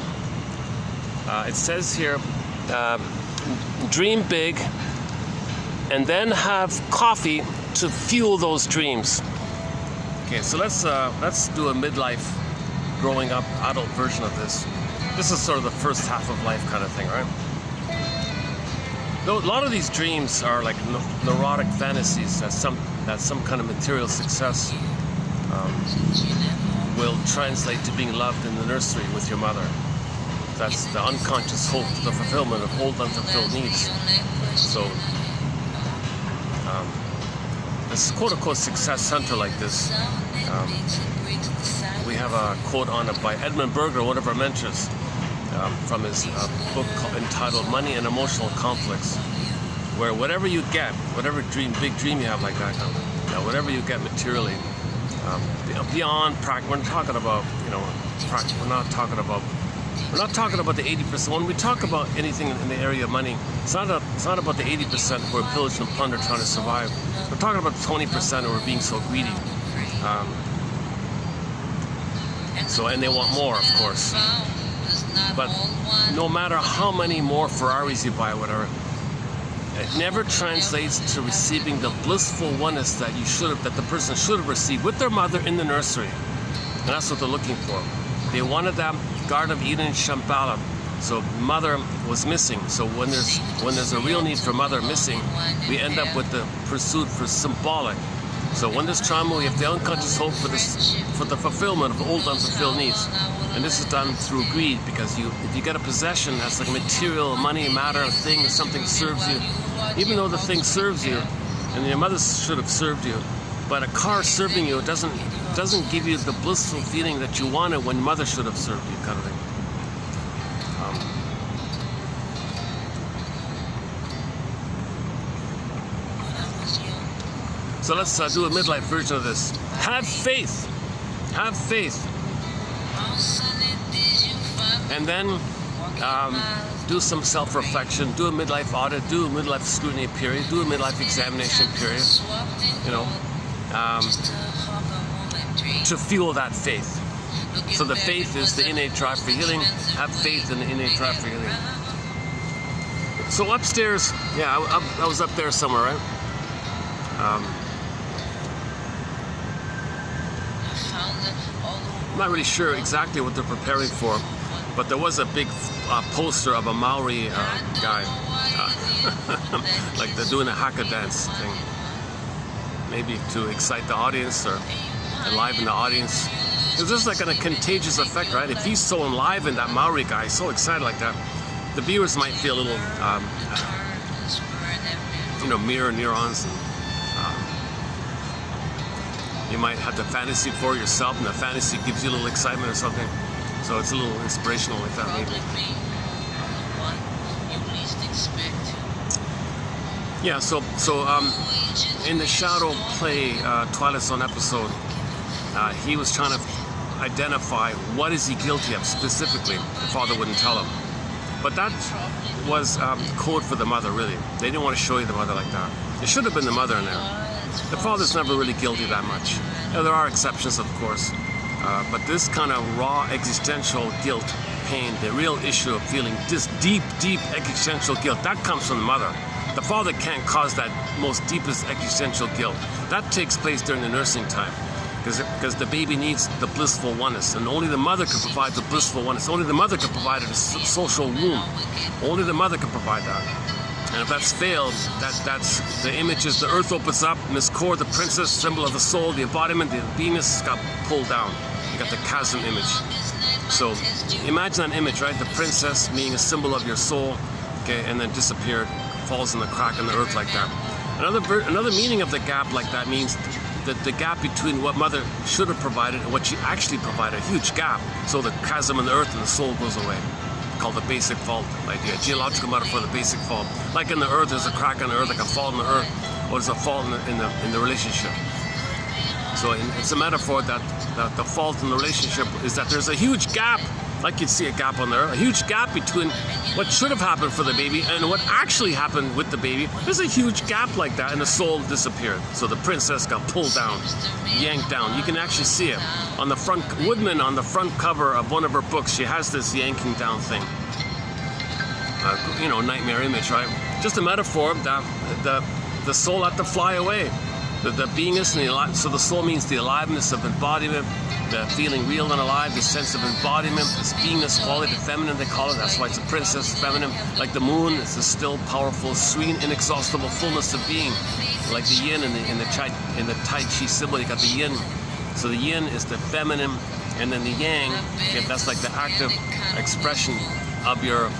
dream big and then have coffee to fuel those dreams. Okay, so let's do a midlife growing up adult version of this. This is sort of the first half of life kind of thing, right? Though a lot of these dreams are like neurotic fantasies that some kind of material success will translate to being loved in the nursery with your mother. That's the unconscious hope for the fulfillment of old unfulfilled needs. So this quote-unquote success center like this, we have a quote on it by Edmund Berger, one of our mentors, from his book entitled Money and Emotional Conflicts, where whatever you get, whatever big dream you have like that, whatever you get materially, beyond practice, we're not talking about, we're not talking about the 80%. When we talk about anything in the area of money, it's not about the 80% who are pillaged and plundered trying to survive. We're talking about the 20% who are being so greedy. And they want more, of course. But no matter how many more Ferraris you buy, whatever, it never translates to receiving the blissful oneness that the person should have received with their mother in the nursery. And that's what they're looking for. They wanted that Garden of Eden Shambhala. So mother was missing. So when there's a real need for mother missing, we end up with the pursuit for symbolic. So when there's trauma, we have the unconscious hope for the fulfillment of old unfulfilled needs. And this is done through greed, because if you get a possession that's like material, money, matter, a thing, or something serves you, even though the thing serves you, and your mother should have served you, but a car serving you doesn't give you the blissful feeling that you wanted when mother should have served you, kind of thing. So let's do a midlife version of this. Have faith. Have faith. And then do some self-reflection, do a midlife audit, do a midlife scrutiny period, do a midlife examination period, to fuel that faith. So the faith is the innate drive for healing. Have faith in the innate drive for healing. So upstairs, I was up there somewhere, right? I'm not really sure exactly what they're preparing for, but there was a big poster of a Maori guy, like they're doing a haka dance thing, maybe to excite the audience or enliven the audience. It's just like a contagious effect, right? If he's so enlivened, that Maori guy, so excited like that, the viewers might feel a little, mirror neurons. And, you might have the fantasy for yourself, and the fantasy gives you a little excitement or something. So it's a little inspirational like that, maybe. Yeah, so in the Shadow Play Twilight Zone episode, he was trying to identify what is he guilty of specifically. The father wouldn't tell him. But that was code for the mother, really. They didn't want to show you the mother like that. It should have been the mother in there. The father's never really guilty that much. There are exceptions, of course, but this kind of raw existential guilt, pain, the real issue of feeling this deep existential guilt, that comes from the mother. The father can't cause that most deepest existential guilt. That takes place during the nursing time, because the baby needs the blissful oneness, and only the mother can provide the blissful oneness. Only the mother can provide a social womb. Only the mother can provide that. And if that's failed, that's the images. The earth opens up, Miss Core, the princess, symbol of the soul, the embodiment, the Venus got pulled down. You got the chasm image. So imagine that image, right? The princess being a symbol of your soul, okay, and then disappeared, falls in the crack in the earth like that. Another meaning of the gap like that means that the gap between what mother should have provided and what she actually provided, a huge gap. So the chasm in the earth and the soul goes away. Called the basic fault idea, geological metaphor, the basic fault. Like in the earth, there's a crack in the earth, like a fault in the earth, or there's a fault in the relationship. So it's a metaphor that the fault in the relationship is that there's a huge gap, like you'd see a gap on the earth, a huge gap between what should have happened for the baby and what actually happened with the baby. There's a huge gap like that, and the soul disappeared. So the princess got pulled down, yanked down. You can actually see it on the front. Woodman, on the front cover of one of her books, she has this yanking down thing. Nightmare image, right? Just a metaphor that the soul had to fly away. the beingness and so the soul means the aliveness of embodiment, the feeling real and alive, the sense of embodiment, this beingness quality, the feminine they call it. That's why it's a princess, feminine. Like the moon, it's a still, powerful, sweet, inexhaustible fullness of being. Like the yin in the Tai Chi symbol, you got the yin. So the yin is the feminine, and then the yang, okay, that's like the active expression of your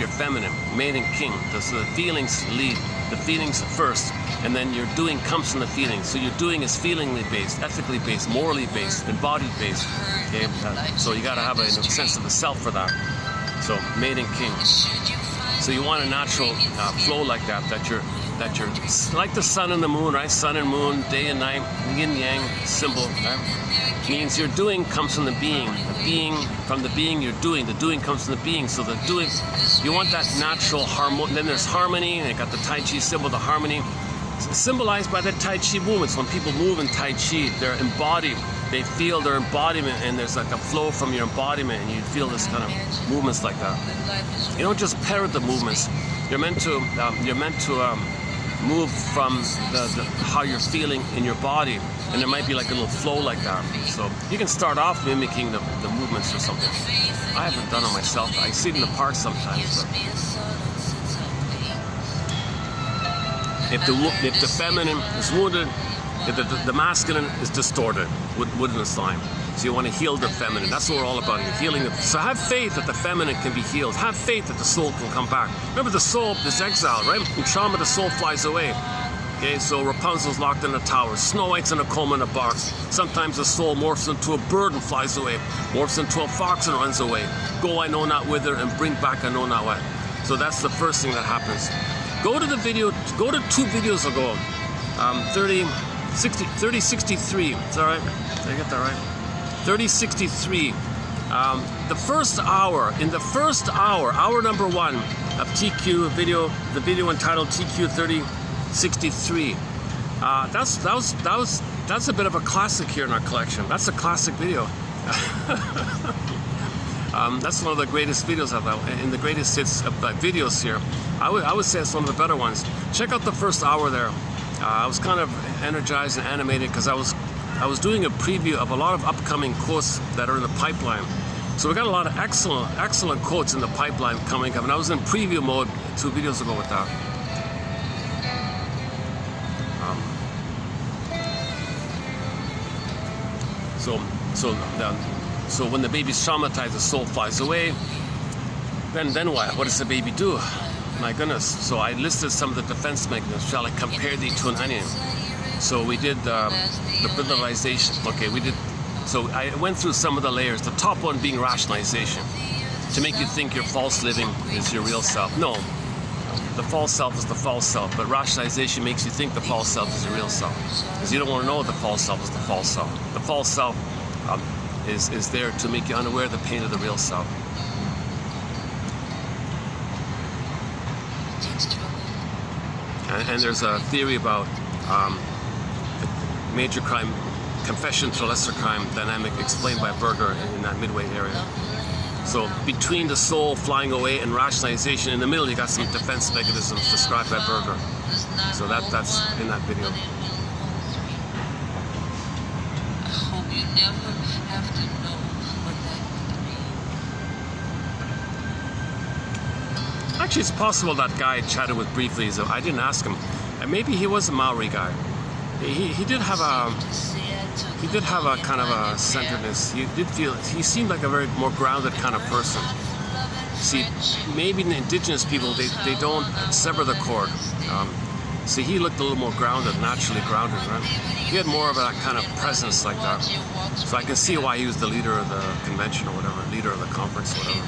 feminine, made in king. So the feelings lead, the feelings first, and then your doing comes from the feelings. So your doing is feelingly based, ethically based, morally based, embodied based. Okay? So you got to have a sense of the self for that. So made in king. So you want a natural flow like that. That you're like the sun and the moon, right? Sun and moon, day and night, yin yang symbol. Right? Means your doing comes from the being. The being from the being you're doing. The doing comes from the being. So the doing, you want that natural harmony. Then there's harmony, and you got the Tai Chi symbol, the harmony. It's symbolized by the Tai Chi movements. When people move in Tai Chi, they're embodied. They feel their embodiment, and there's like a flow from your embodiment, and you feel this kind of movements like that. You don't just parrot the movements. You're meant to move from how you're feeling in your body, and there might be like a little flow like that. So you can start off mimicking the movements or something. I haven't done it myself. I see it in the park sometimes. But if the feminine is wounded, the masculine is distorted, wouldn't assign. So you want to heal the feminine. That's what we're all about here, healing it. So have faith that the feminine can be healed. Have faith that the soul can come back. Remember, the soul is exiled, right? In trauma, the soul flies away. Okay, so Rapunzel's locked in a tower. Snow White's in a coma in a box. Sometimes the soul morphs into a bird and flies away. Morphs into a fox and runs away. Go I know not whither and bring back I know not what. So that's the first thing that happens. Go to the video, go to 2 videos ago. 3063, is that right? Did I get that right? 3063. The first hour, hour number 1 of TQ video, the video entitled TQ 3063. That's a bit of a classic here in our collection. That's a classic video. That's one of the greatest videos in the greatest hits of videos here. I would say it's one of the better ones. Check out the first hour there. I was kind of energized and animated because I was doing a preview of a lot of upcoming quotes that are in the pipeline. So we got a lot of excellent quotes in the pipeline coming up, and I was in preview mode 2 videos ago with that. So when the baby's traumatized, the soul flies away. Then what? What does the baby do? My goodness. So I listed some of the defense mechanisms. Shall I compare thee to an onion? So we did the brutalization. Okay, we did. So I went through some of the layers. The top one being rationalization, to make you think your false living is your real self. No, the false self is the false self, but rationalization makes you think the false self is your real self, because you don't want to know the false self is the false self. The false self is there to make you unaware of the pain of the real self. And there's a theory about the major crime confession to lesser crime dynamic explained by Berger in that midway area. So between the soul flying away and rationalization, in the middle you got some defense mechanisms described by Berger. So that's in that video. I hope you never have to know what that means. Actually, it's possible that guy I chatted with briefly, so I didn't ask him. And maybe he was a Maori guy. He did have a kind of a centeredness. He seemed like a very more grounded kind of person. See, maybe the indigenous people, they don't sever the cord. See, he looked a little more grounded, naturally grounded, right? He had more of that kind of presence like that. So I can see why he was the leader of the convention or whatever, leader of the conference or whatever.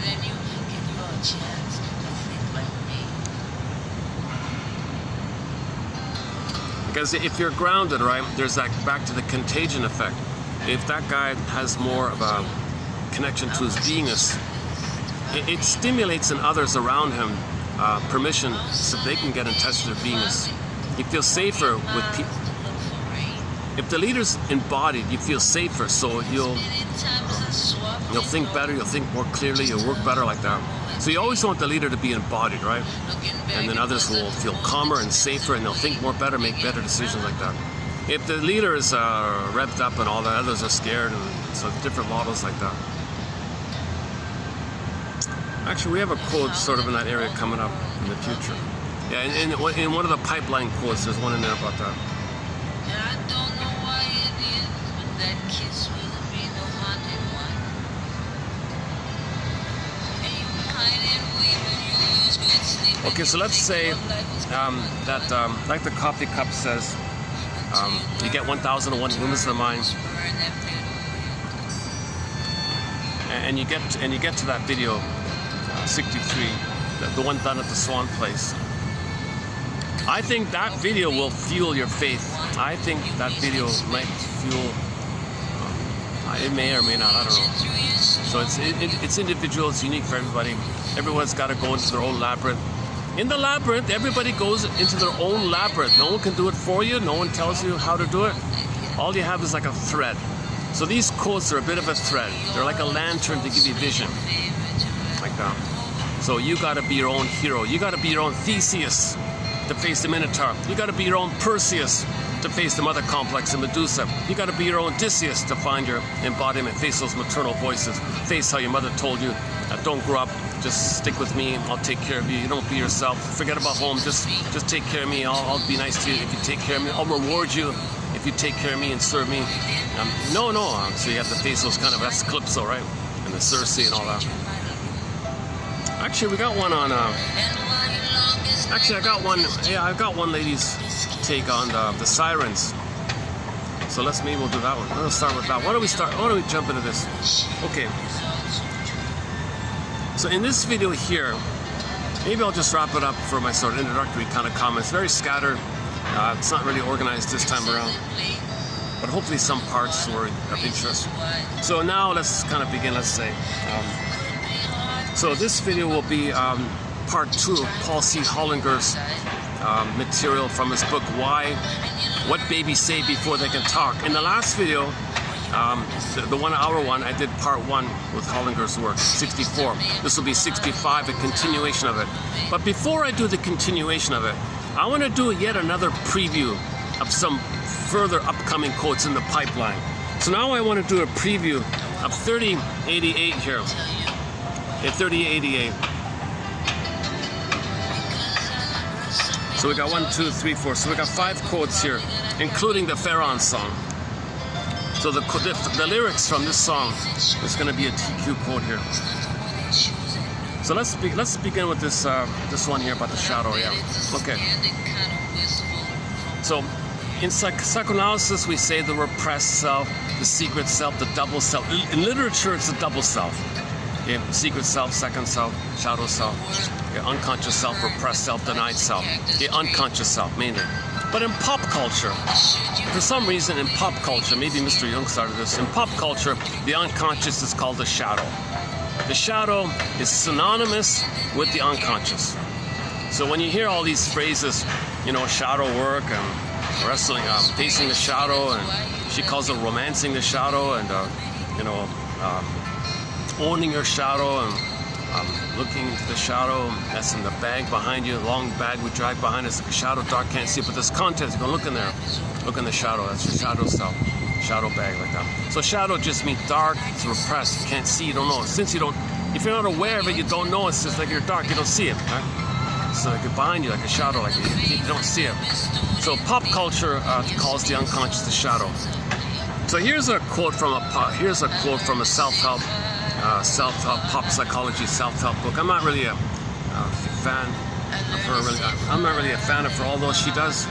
Because if you're grounded, right, there's that back to the contagion effect. If that guy has more of a connection to his beingness, it stimulates in others around him permission so they can get in touch with their beingness. He feels safer with people. If the leader's embodied, you feel safer, so you'll think better, you'll think more clearly, you'll work better like that. So you always want the leader to be embodied, right? And then others will feel calmer and safer, and they'll think more better, make better decisions like that. If the leader is revved up and all that, others are scared, and so different models like that. Actually, we have a quote sort of in that area coming up in the future. Yeah, in one of the pipeline quotes, there's one in there about that. Okay, so let's say that, like the coffee cup says, you get 1,001 movements of the mind, and you get to that video 63, the one done at the Swan Place. I think that video will fuel your faith. I think that video might fuel. It may or may not. I don't know. So it's individual. It's unique for everybody. Everyone's got to go into their own labyrinth. In the labyrinth, everybody goes into their own labyrinth. No one can do it for you. No one tells you how to do it. All you have is like a thread. So these quotes are a bit of a thread. They're like a lantern to give you vision. Like that. So you got to be your own hero. You got to be your own Theseus to face the Minotaur. You got to be your own Perseus to face the mother complex and Medusa. You got to be your own Odysseus to find your embodiment, face those maternal voices, face how your mother told you, don't grow up, just stick with me, I'll take care of you. You don't be yourself. Forget about home, just take care of me. I'll be nice to you if you take care of me. I'll reward you if you take care of me and serve me. No. So you have to face those kind of, that's Calypso, right? And the Circe and all that. Actually, we got one on, actually I got one lady's take on the sirens. So maybe we'll do that one. Let's start with that. Why don't we jump into this? Okay. So in this video here, maybe I'll just wrap it up for my sort of introductory kind of comments. Very scattered. It's not really organized this time around, but hopefully some parts were of interest. So now let's kind of begin, let's say. So this video will be part 2 of Paul C. Hollinger's material from his book, What Babies Say Before They Can Talk. In the last video, the 1 hour one, I did part 1 with Hollinger's work, 64. This will be 65, a continuation of it. But before I do the continuation of it, I want to do yet another preview of some further upcoming quotes in the pipeline. So now I want to do a preview of 3088 here. Yeah, 3088. So we got 1, 2, 3, 4. So we got 5 quotes here, including the Pharaon song. So the lyrics from this song is going to be a TQ quote here. So let's begin with this one here about the shadow. Yeah. Okay. So in psychoanalysis, we say the repressed self, the secret self, the double self. In literature, it's the double self. Yeah, secret self, second self, shadow self, yeah, unconscious self, repressed self, denied self, yeah, unconscious self mainly. But in pop culture, for some reason in pop culture, maybe Mr. Jung started this, in pop culture, the unconscious is called the shadow. The shadow is synonymous with the unconscious. So when you hear all these phrases, shadow work and wrestling, facing the shadow, and she calls it romancing the shadow, and owning your shadow, and looking into the shadow. That's in the bag behind you, long bag we drag behind us, like a shadow, dark, can't see it, but there's content. You go look in there, look in the shadow. That's your shadow self, shadow bag, like that. So shadow just means dark, it's repressed, you can't see, you don't know. Since if you're not aware of it, you don't know. It's just like you're dark, you don't see it, right? So like behind you, like a shadow, like you don't see it. So pop culture calls the unconscious the shadow. So here's a quote from a self-help pop psychology self-help book. I'm not really a fan of her. I'm not really a fan of her, although she does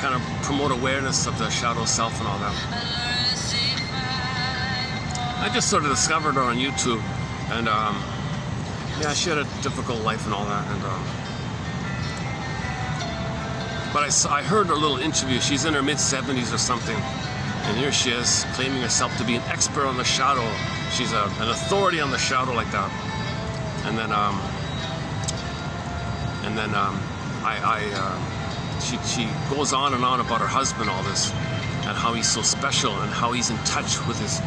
kind of promote awareness of the shadow self and all that. I just sort of discovered her on YouTube, and yeah, she had a difficult life and all that. And but I heard her little interview. She's in her mid-70s or something, and here she is claiming herself to be an expert on the shadow. She's an authority on the shadow, like that. And then she goes on and on about her husband, all this. and how he's so special and how he's in touch with his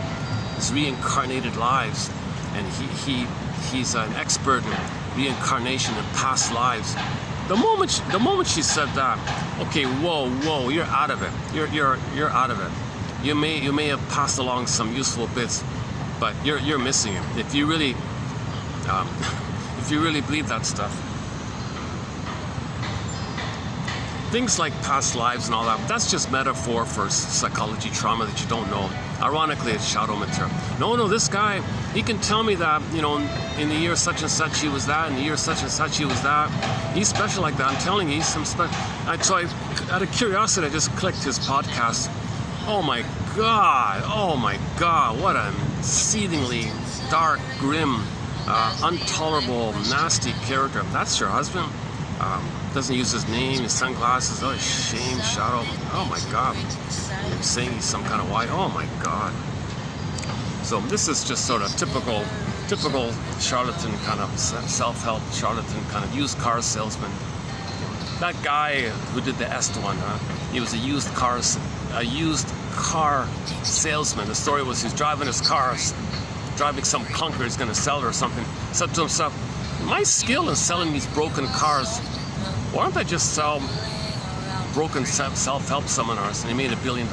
reincarnated lives, and he's an expert in reincarnation and past lives. The moment she said that, okay, whoa, you're out of it. You're out of it. You may have passed along some useful bits, but you're missing it. If you really believe that stuff. Things like past lives and all that, that's just metaphor for psychology trauma that you don't know. Ironically, it's shadow material. No, this guy, he can tell me that, you know, in the year such and such he was that, in the year such and such he was that. He's special like that. I'm telling you, he's some special. So out of curiosity, I just clicked his podcast. Oh my God, what a seethingly dark, grim, intolerable, nasty character. That's your husband? Doesn't use his name, his sunglasses. Oh, shame, shadow. Oh my God. You're saying he's some kind of white. Oh my God. So this is just sort of typical charlatan kind of self-help charlatan kind of used car salesman. That guy who did the Est one, he was a used car salesman. The story was he's driving his car, driving some clunker he's going to sell it or something. Said to himself, my skill in selling these broken cars, why don't I just sell broken self-help seminars? And he made $1 billion.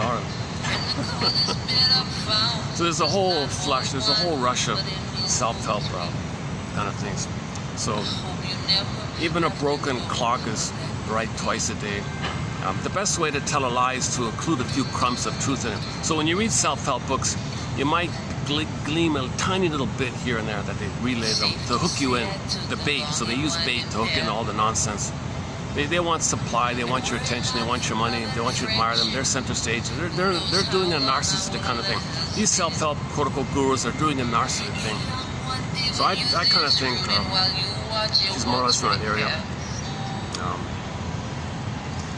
So there's a whole flush, there's a whole rush of self-help kind of things. So even a broken clock is right twice a day. The best way to tell a lie is to include a few crumbs of truth in it. So when you read self-help books, you might gleam a tiny little bit here and there that they relay them to hook you in, the bait. So they use bait to hook in all the nonsense. They want supply, they want your attention, they want your money, they want you to admire them. They're center stage. They're doing a narcissistic kind of thing. These self-help protocol gurus are doing a narcissistic thing. So I kind of think he's more or less in that area.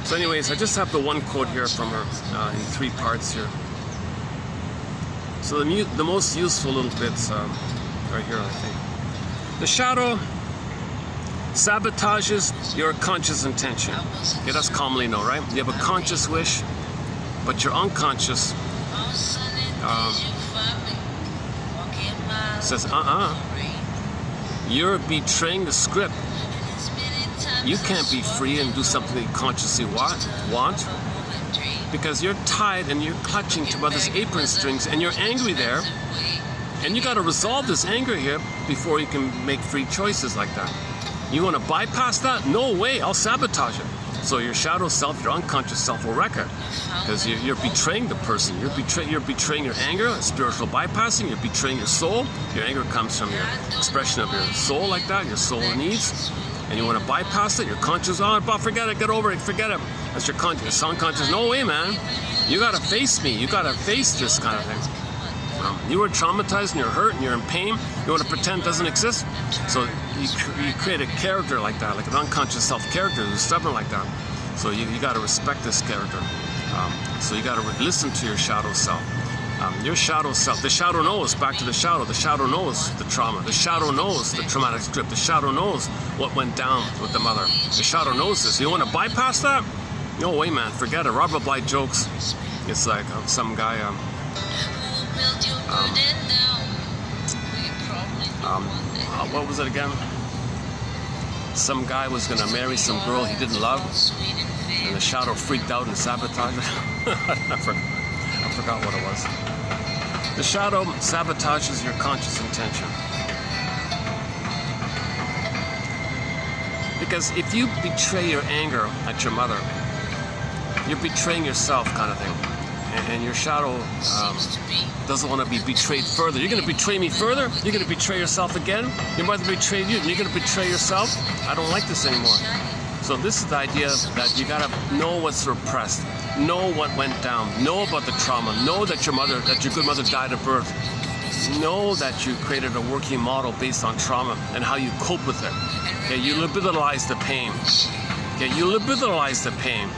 So anyways, I just have the one quote here from her in 3 parts here. So the most useful little bits right here, I think. The shadow sabotages your conscious intention. Okay, that's commonly known, right? You have a conscious wish, but your unconscious says, you're betraying the script. You can't be free and do something that you consciously want because you're tied and you're clutching to mother's apron strings and you're angry there, and you got to resolve this anger here before you can make free choices like that. You want to bypass that? No way, I'll sabotage it. So your shadow self, your unconscious self will wreck it because you're betraying the person. You're betraying your anger, spiritual bypassing. You're betraying your soul. Your anger comes from your expression of your soul like that, your soul needs. And you want to bypass it, your conscious, forget it, get over it, forget it. That's your conscious, unconscious. No way, man. You got to face me. You got to face this kind of thing. You were traumatized and you're hurt and you're in pain. You want to pretend it doesn't exist? So you create a character like that, like an unconscious self character who's stubborn like that. So you got to respect this character. So you got to listen to your shadow self. Your shadow self, the shadow knows, back to the shadow knows the trauma, the shadow knows the traumatic script, the shadow knows what went down with the mother, the shadow knows this. You want to bypass that? No way, man, forget it. Robert Bly jokes, it's like some guy, what was it again? Some guy was going to marry some girl he didn't love, and the shadow freaked out and sabotaged it. I forgot what it was. The shadow sabotages your conscious intention. Because if you betray your anger at your mother, you're betraying yourself kind of thing. And your shadow doesn't want to be betrayed further. You're going to betray me further? You're going to betray yourself again? Your mother betrayed you, and you're going to betray yourself? I don't like this anymore. So this is the idea that you got to know what's repressed. Know what went down. Know about the trauma. Know that your good mother died at birth. Know that you created a working model based on trauma and how you cope with it. Okay, you liberalize the pain. Okay, you liberalize the pain.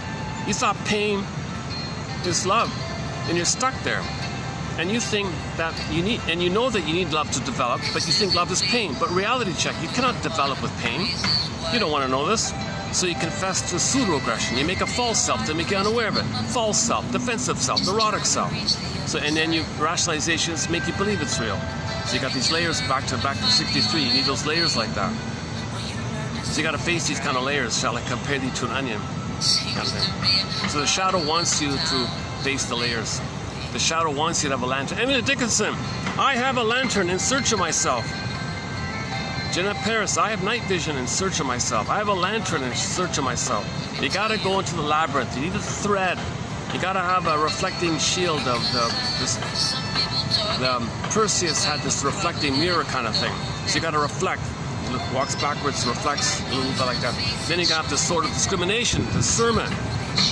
You thought pain is love, and you're stuck there. And you think that you know that you need love to develop, but you think love is pain. But reality check, you cannot develop with pain. You don't want to know this. So you confess to pseudo-aggression. You make a false self to make you unaware of it. False self, defensive self, neurotic self. So, and then your rationalizations make you believe it's real. So you got these layers back to 63. You need those layers like that. So you got to face these kind of layers. Shall I compare thee to an onion? Kind of thing. So the shadow wants you to face the layers. The shadow wants you to have a lantern. Emily Dickinson, I have a lantern in search of myself. Jenna Paris, I have night vision in search of myself. I have a lantern in search of myself. You got to go into the labyrinth. You need a thread. You got to have a reflecting shield of Perseus had this reflecting mirror kind of thing. So you got to reflect. Walks backwards, reflects, a little bit like that. Then you got the sword of discrimination, discernment.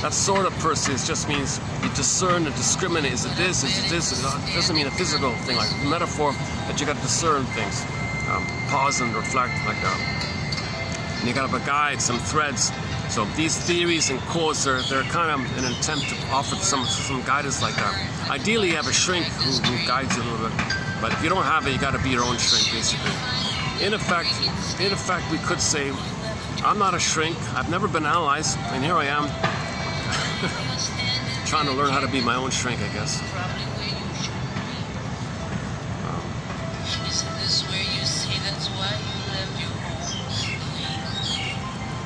That sword of Perseus just means you discern and discriminate. Is it this? Is it this? It doesn't mean a physical thing, like a metaphor that you got to discern things. Pause and reflect like that. And you got to have a guide, some threads. So these theories and quotes they're kind of an attempt to offer some guidance like that. Ideally, you have a shrink who guides you a little bit. But if you don't have it, you got to be your own shrink, basically. In effect, we could say, I'm not a shrink. I've never been analyzed, and here I am, trying to learn how to be my own shrink, I guess.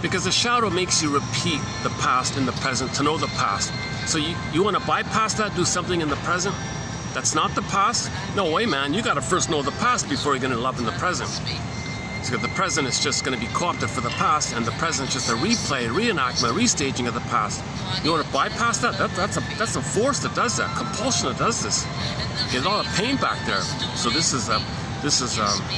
Because the shadow makes you repeat the past in the present to know the past. So you want to bypass that, do something in the present that's not the past? No way, man. You got to first know the past before you're going to love in the present. So the present is just going to be co-opted for the past, and the present is just a replay, reenactment, restaging of the past. You want to bypass that? That's a force that does that, compulsion that does this. There's a lot of pain back there. So this is the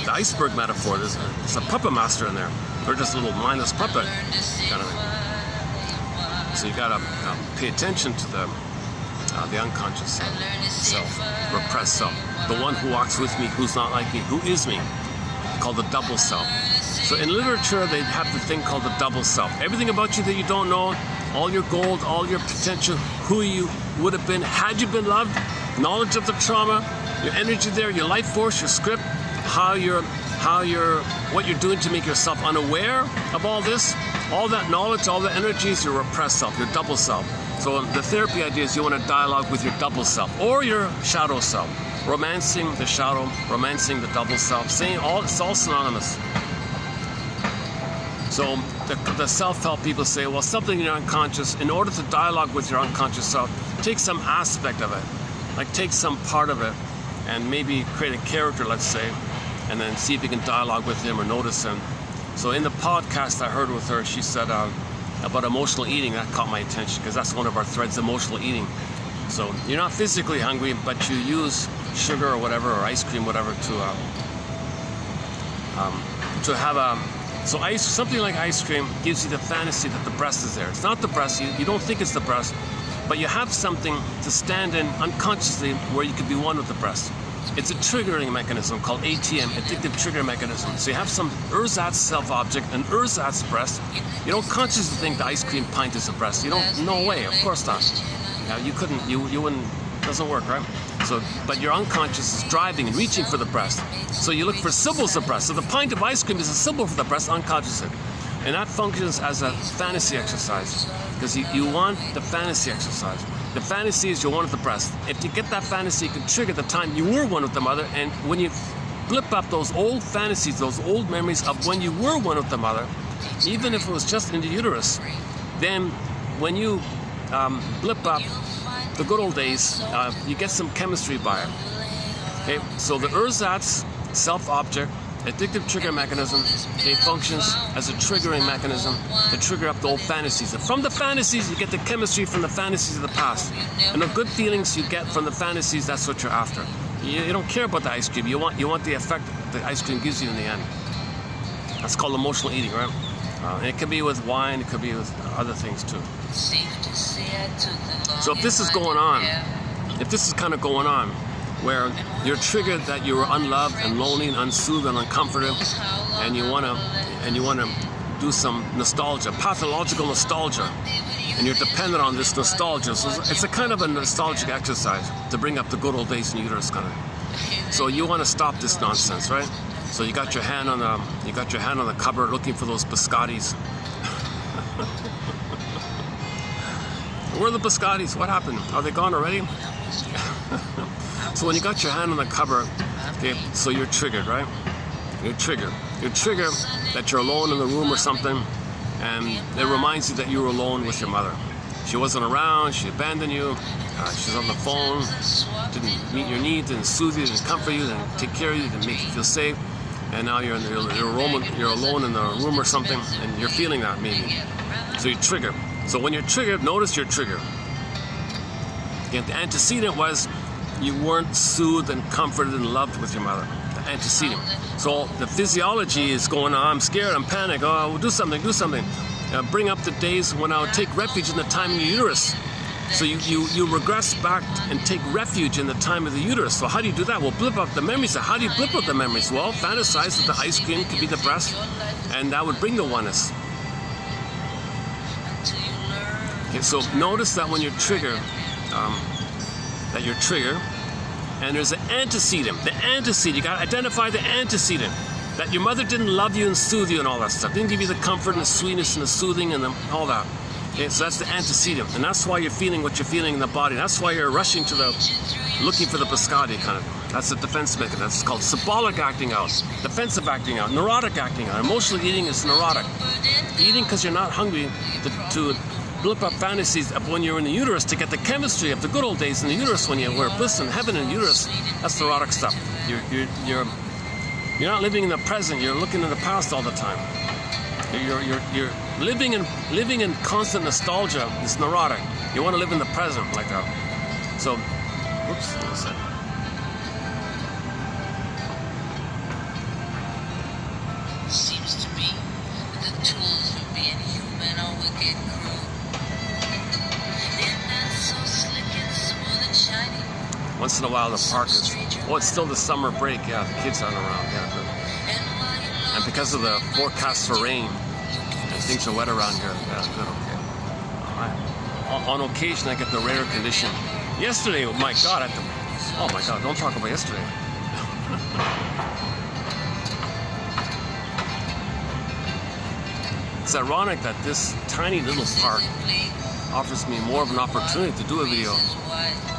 iceberg metaphor. There's a puppet master in there. They're just a little mindless puppet kind of thing. So you got to pay attention to the unconscious self, repressed self, the one who walks with me, who's not like me, who is me, called the double self. So in literature, they have the thing called the double self. Everything about you that you don't know, all your gold, all your potential, who you would have been had you been loved, knowledge of the trauma, your energy there, your life force, your script, what you're doing to make yourself unaware of all this, all that knowledge, all the energy is your repressed self, your double self. So the therapy idea is you want to dialogue with your double self or your shadow self, romancing the shadow, romancing the double self, saying it's all synonymous. So the self-help people say, well, something in your unconscious, in order to dialogue with your unconscious self, take some aspect of it, like take some part of it, and maybe create a character, let's say, and then see if you can dialogue with him or notice him. So in the podcast I heard with her, she said about emotional eating. That caught my attention because that's one of our threads, emotional eating. So you're not physically hungry, but you use sugar or whatever, or ice cream, whatever, to have something like ice cream gives you the fantasy that the breast is there. It's not the breast. You don't think it's the breast, but you have something to stand in unconsciously where you could be one with the breast. It's a triggering mechanism called ATM, addictive trigger mechanism. So you have some ersatz self-object, an ersatz breast. You don't consciously think the ice cream pint is a breast. You don't, no way, of course not. You couldn't, you wouldn't, it doesn't work, right? So, but your unconscious is driving and reaching for the breast. So you look for symbols of breast. So the pint of ice cream is a symbol for the breast unconsciously. And that functions as a fantasy exercise because you want the fantasy exercise. The fantasy is you're one with the breast. If you get that fantasy, you can trigger the time you were one with the mother, and when you blip up those old fantasies, those old memories of when you were one with the mother, even if it was just in the uterus, then when you blip up the good old days, you get some chemistry by it. Okay, so the ersatz self-object, addictive trigger mechanism, it functions as a triggering mechanism to trigger up the old fantasies. And from the fantasies, you get the chemistry from the fantasies of the past. And the good feelings you get from the fantasies, that's what you're after. You don't care about the ice cream. You want the effect the ice cream gives you in the end. That's called emotional eating, right? And it could be with wine, it could be with other things too. So if this is going on, if this is kind of going on, where you're triggered that you were unloved and lonely and unsoothed and uncomforted, and you wanna do some nostalgia, pathological nostalgia, and you're dependent on this nostalgia. So it's a kind of a nostalgic exercise to bring up the good old days in uterus, kind of. So you want to stop this nonsense, right? So you got your hand on the cupboard looking for those biscottis. Where are the biscottis? What happened? Are they gone already? So when you got your hand on the cover, okay, so you're triggered, right? You're triggered. You're triggered that you're alone in the room or something, and it reminds you that you were alone with your mother. She wasn't around, she abandoned you, she's on the phone, didn't meet your needs, didn't soothe you, didn't comfort you, didn't take care of you, didn't make you feel safe, and now you're alone in the room or something, and you're feeling that maybe. So you're triggered. So when you're triggered, notice you're triggered. Again, the antecedent was you weren't soothed and comforted and loved with your mother. The antecedent. So the physiology is going, oh, I'm scared, I'm panicked, oh, well, do something. Bring up the days when I would take refuge in the time of the uterus. So you regress back and take refuge in the time of the uterus. So how do you do that? Well, blip up the memories. So how do you blip up the memories? Well, fantasize that the ice cream could be the breast, and that would bring the oneness. Okay, so notice that when you're triggered, and there's an antecedent. The antecedent, you gotta identify the antecedent. That your mother didn't love you and soothe you and all that stuff. Didn't give you the comfort and the sweetness and the soothing and all that. Okay, so that's the antecedent. And that's why you're feeling what you're feeling in the body. That's why you're rushing to looking for the biscotti kind of. That's the defense mechanism. That's called symbolic acting out, defensive acting out, neurotic acting out. Emotional eating is neurotic. Eating because you're not hungry to blip up fantasies of when you're in the uterus to get the chemistry of the good old days in the uterus when you were bliss in heaven in the uterus. That's neurotic stuff. You're not living in the present. You're looking in the past all the time. You're living in constant nostalgia. It's neurotic. You want to live in the present like that. So, whoops, what was that? Seems to me the tools for being human are wicked cruel. They're not so slick and smooth and shiny. Once in a while, the park is. Oh, it's still the summer break. Yeah, the kids aren't around. Yeah, good. And because of the forecast for rain, and things are wet around here. Yeah, good. Okay. All right. On occasion, I get the rare condition. Yesterday, my God, oh my God, don't talk about yesterday. It's ironic that this tiny little park offers me more of an opportunity to do a video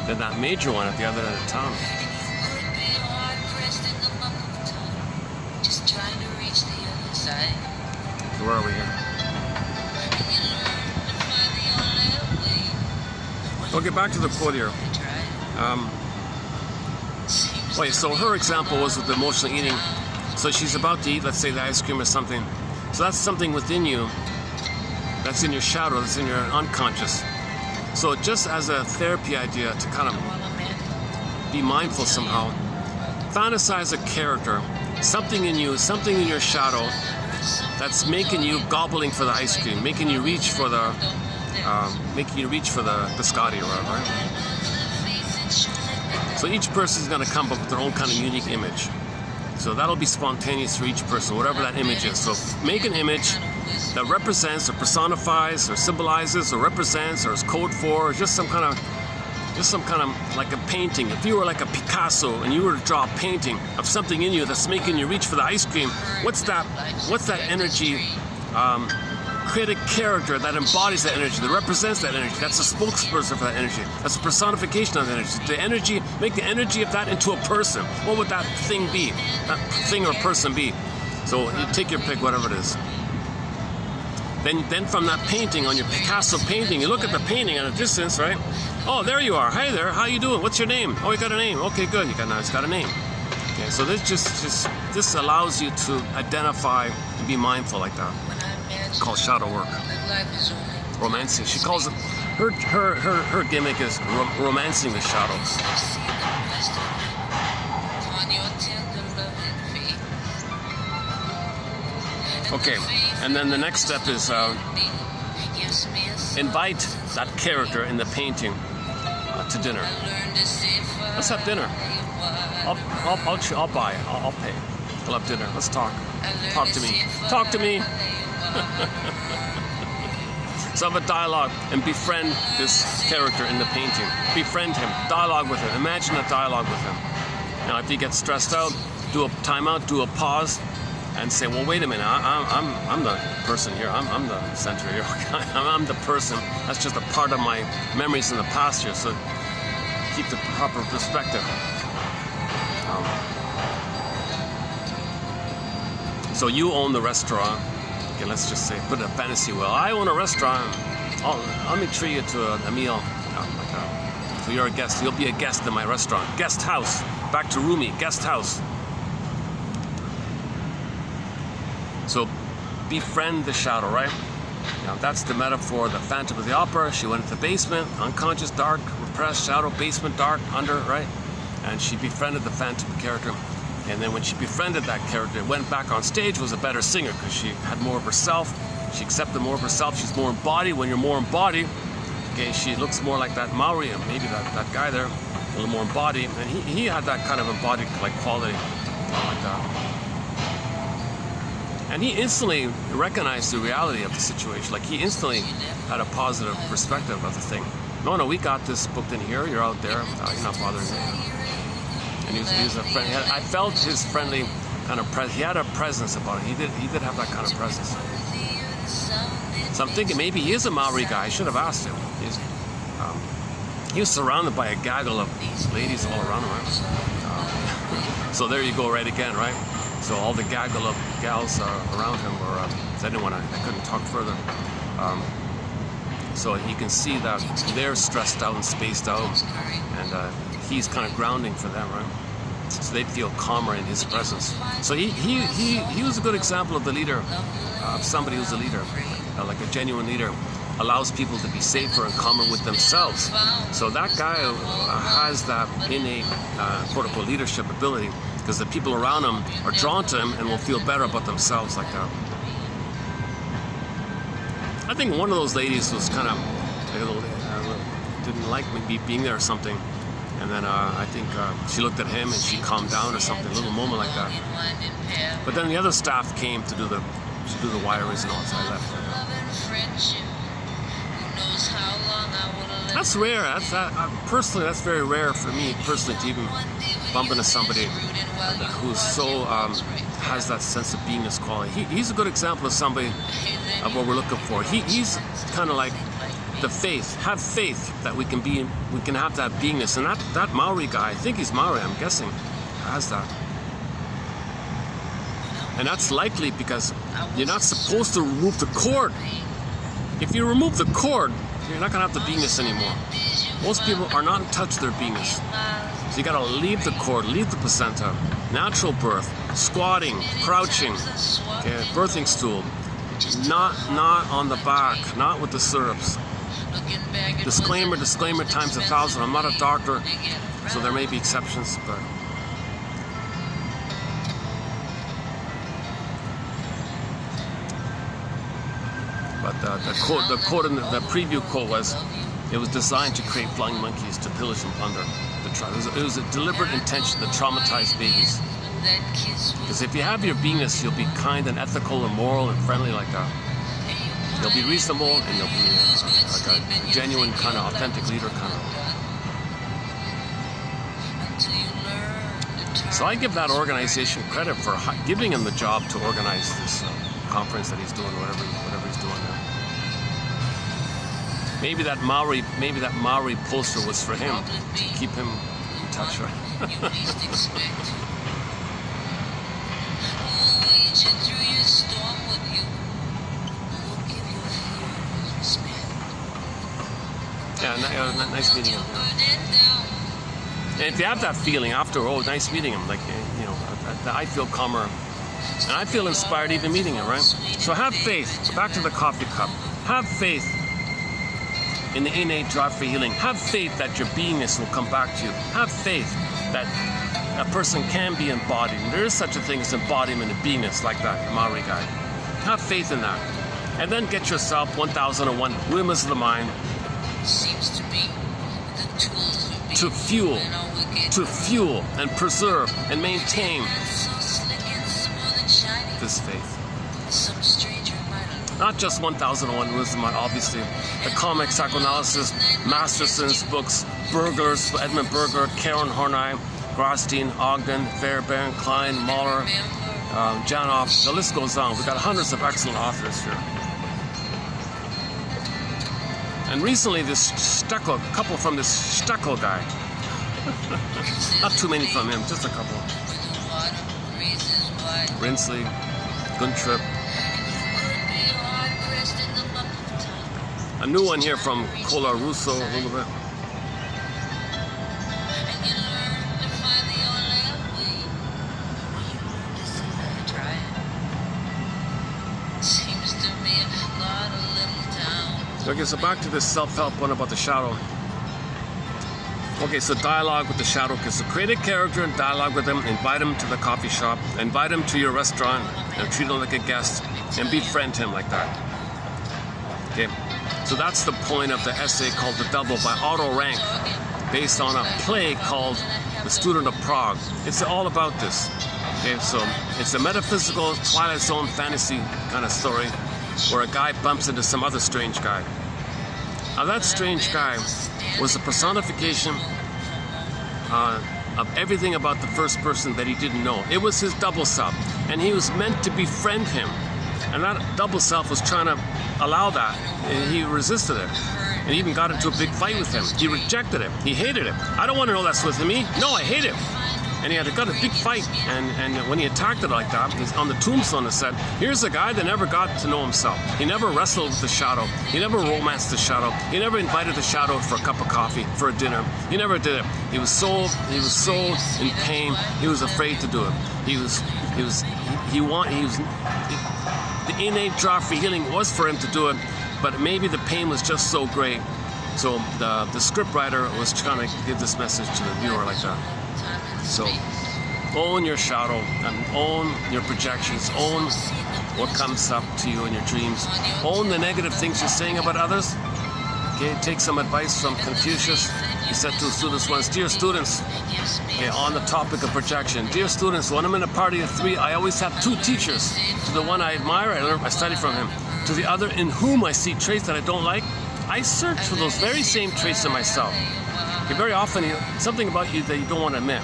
than that major one at the other end of town. So where are we here? We'll get back to the quote here. Wait, so her example was with the emotional eating. So she's about to eat, let's say, the ice cream or something. So that's something within you, that's in your shadow, that's in your unconscious. So just as a therapy idea to kind of be mindful somehow, fantasize a character, something in you, something in your shadow that's making you gobbling for the ice cream, making you reach for the biscotti or whatever. So each person is going to come up with their own kind of unique image. So that'll be spontaneous for each person, whatever that image is. So make an image that represents or personifies or symbolizes or represents or is code for, or just some kind of like a painting. If you were like a Picasso and you were to draw a painting of something in you that's making you reach for the ice cream, what's that energy? Create a character that embodies that energy, that represents that energy. That's a spokesperson for that energy. That's a personification of the energy. The energy, make the energy of that into a person. What would that thing be? That thing or person be? So you take your pick, whatever it is. Then from that painting, on your Picasso painting, you look at the painting at a distance, right? Oh, there you are. Hi there. How you doing? What's your name? Oh, you got a name. Okay, good. Now it's got a name. Okay, so this allows you to identify and be mindful like that. It's called shadow work. Romancing. She calls it, her gimmick is romancing the shadows. Okay, and then the next step is invite that character in the painting to dinner. Let's have dinner. I'll buy. I'll pay. We'll have dinner. Let's talk. Talk to me. Talk to me. So have a dialogue and befriend this character in the painting. Befriend him. Dialogue with him. Imagine a dialogue with him. Now, if you get stressed out, do a timeout, do a pause, and say, well, wait a minute, I'm the person here. I'm the center here. I'm the person. That's just a part of my memories in the past here. So keep the proper perspective. So you own the restaurant. Okay, let's just say, put it in a fantasy world. I own a restaurant. Let me treat you to a meal. So you're a guest. You'll be a guest in my restaurant. Guest house. Back to Rumi. Guest house. So befriend the shadow, right? Now that's the metaphor, the Phantom of the Opera. She went into the basement, unconscious, dark, repressed, shadow, basement, dark, under, right? And she befriended the Phantom character. And then when she befriended that character, went back on stage, was a better singer because she had more of herself. She accepted more of herself. She's more embodied. When you're more embodied, okay, she looks more like that Maori, maybe that guy there, a little more embodied. And he had that kind of embodied like quality, like that. And he instantly recognized the reality of the situation. Like he instantly had a positive perspective of the thing. No, we got this booked in here. You're out there. You're not bothering me. And he was a friend. I felt his friendly kind of presence. He had a presence about him. He did have that kind of presence. So I'm thinking maybe he is a Maori guy. I should have asked him. He was surrounded by a gaggle of ladies all around him. Right? So there you go, right again, right? So all the gaggle of gals around him were. I couldn't talk further. So you can see that they're stressed out and spaced out, and he's kind of grounding for them, right? So they feel calmer in his presence. So he was a good example of the leader, of somebody who's a leader, like a genuine leader, allows people to be safer and calmer with themselves. So that guy has that innate, quote-unquote, leadership ability, because the people around him are drawn to him and will feel better about themselves like that. I think one of those ladies was kind of didn't like me being there or something, and then I think she looked at him and she calmed down or something, a little moment like that. But then the other staff came to do the wirings and all, so I left. That's rare. Personally, that's very rare for me personally to even bump into somebody who's so has that sense of beingness quality. He's a good example of somebody of what we're looking for. He's kind of like the faith. Have faith that we can have that beingness. And that Maori guy, I think he's Maori, I'm guessing, has that. And that's likely because you're not supposed to remove the cord. If you remove the cord, you're not gonna have the beingness anymore. Most people are not in touch with their beingness. So you gotta leave the cord, leave the placenta. Natural birth, squatting, crouching, okay, birthing stool. Not on the back, not with the syrups. Disclaimer times 1,000. I'm not a doctor, so there may be exceptions, but the quote in the preview quote was, it was designed to create flying monkeys to pillage and plunder the tribe. It was a deliberate intention to traumatize babies. Because if you have your beingness, you'll be kind and ethical and moral and friendly like that. You'll be reasonable and you'll be like a genuine kind of authentic leader kind of. So I give that organization credit for giving him the job to organize this conference that he's doing, whatever he's doing now. Maybe that Maori poster was for him to keep him in touch. Yeah, nice meeting him. Yeah. And if you have that feeling after, nice meeting him, like, I feel calmer. And I feel inspired even meeting him, right? So have faith. Back to the coffee cup. Have faith in the innate drive for healing. Have faith that your beingness will come back to you. Have faith that a person can be embodied. And there is such a thing as embodiment of beingness, like that Maori guy. Have faith in that. And then get yourself 1001 Windmills of the mind. Seems to me the tools to fuel and preserve and maintain this faith. Not just 1001 Wisdom, obviously. The comic psychoanalysis, Masterson's books, Burglars, Edmund Burger, Karen Horney, Grosstein, Ogden, Fairbairn, Klein, Mahler, Janoff. The list goes on. We've got hundreds of excellent authors here. And recently, this Steckel, couple from this Steckel guy. Not too many from him, just a couple. Rinsley, Guntrip. A new one here from Cola Russo a little bit. Okay, so back to this self-help one about the shadow. Okay, so dialogue with the shadow. So create a character and dialogue with them, invite him to the coffee shop, invite him to your restaurant, and treat him like a guest, and befriend him like that. Okay, so that's the point of the essay called The Double by Otto Rank, based on a play called The Student of Prague. It's all about this. Okay, so it's a metaphysical Twilight Zone fantasy kind of story, where a guy bumps into some other strange guy. Now that strange guy was a personification of everything about the first person that he didn't know. It was his double self, and he was meant to befriend him. And that double self was trying to allow that, and he resisted it. And even got into a big fight with him. He rejected it. He hated it. I don't want to know that's with me. No, I hate it. And he had got a big fight, and when he attacked it like that, on the tombstone it said, here's a guy that never got to know himself. He never wrestled with the shadow. He never romanced the shadow. He never invited the shadow for a cup of coffee, for a dinner. He never did it. He was so in pain. He was afraid to do it. The innate drive for healing was for him to do it, but maybe the pain was just so great. So the scriptwriter was trying to give this message to the viewer like that. So, own your shadow and own your projections. Own what comes up to you in your dreams. Own the negative things you're saying about others. Okay, take some advice from Confucius. He said to his students once, dear students, okay, on the topic of projection, dear students, when I'm in a party of 3, I always have 2 teachers. To the one I admire, I study from him. To the other in whom I see traits that I don't like, I search for those very same traits in myself. Okay, very often, something about you that you don't want to admit.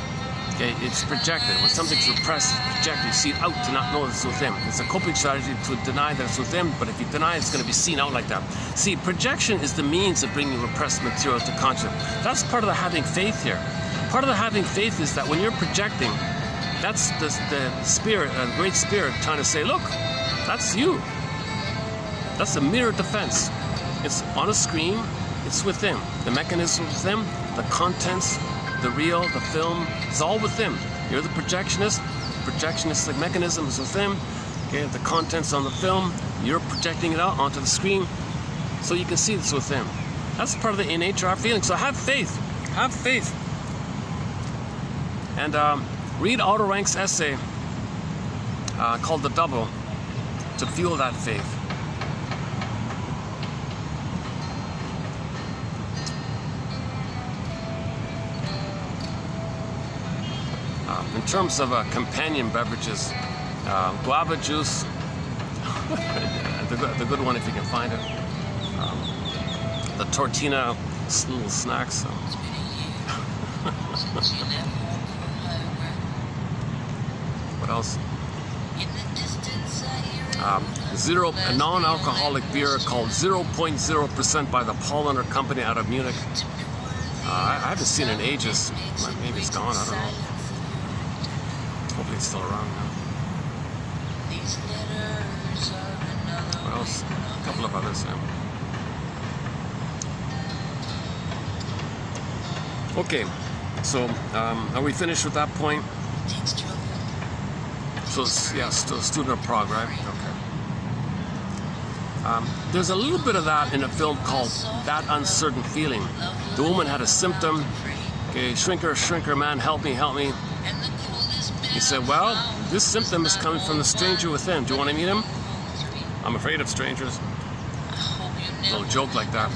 Okay, it's projected. When something's repressed, projected, you see it out to not know it's within. It's a coping strategy to deny that it's within, but if you deny it, it's going to be seen out like that. See, projection is the means of bringing repressed material to conscious. That's part of the having faith here. Part of the having faith is that when you're projecting, that's the spirit, a great spirit trying to say, look, that's you. That's a mirror defense. It's on a screen, it's within. The mechanism is within, the contents, the reel, the film, it's all within. You're the projectionist. The projectionistic mechanism is within. Okay, the contents on the film, you're projecting it out onto the screen so you can see it's within. That's part of the innate drive feeling. So have faith. Have faith. And read Otto Rank's essay called The Double to fuel that faith. In terms of companion beverages, guava juice, the good one if you can find it. The tortina little snacks. What else? A non-alcoholic beer called 0.0% by the Holinger Company out of Munich. I haven't seen it in ages. Maybe it's gone, I don't know. Hopefully it's still around now. What else? A couple of others, yeah. Okay, so are we finished with that point? So, yeah, Student of Prague, right? Okay. There's a little bit of that in a film called That Uncertain Feeling. The woman had a symptom. Okay, shrinker, man, help me. He said, well, this symptom is coming from the stranger within. Do you want to meet him? I'm afraid of strangers. A little joke like that.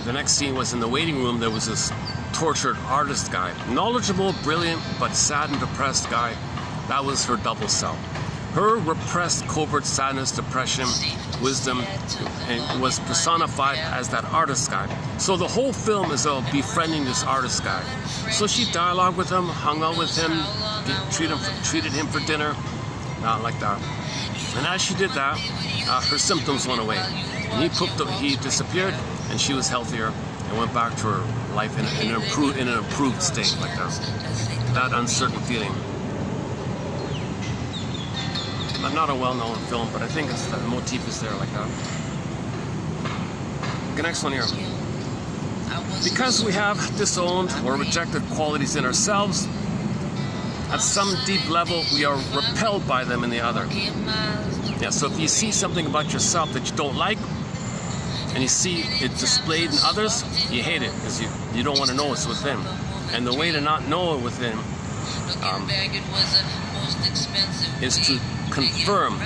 The next scene was in the waiting room. There was this tortured artist guy. Knowledgeable, brilliant, but sad and depressed guy. That was her double self. Her repressed covert sadness, depression, wisdom, and was personified as that artist guy. So the whole film is about befriending this artist guy. So she dialogued with him, hung out with him, treated him for dinner, like that. And as she did that, her symptoms went away. And he disappeared, and she was healthier and went back to her life in an improved state, like that. That uncertain feeling. Not a well-known film, but I think the motif is there, like that. The next one here. Because we have disowned or rejected qualities in ourselves, at some deep level, we are repelled by them in the other. Yeah, so if you see something about yourself that you don't like, and you see it displayed in others, you hate it because you don't want to know it's within. And the way to not know it within is to confirm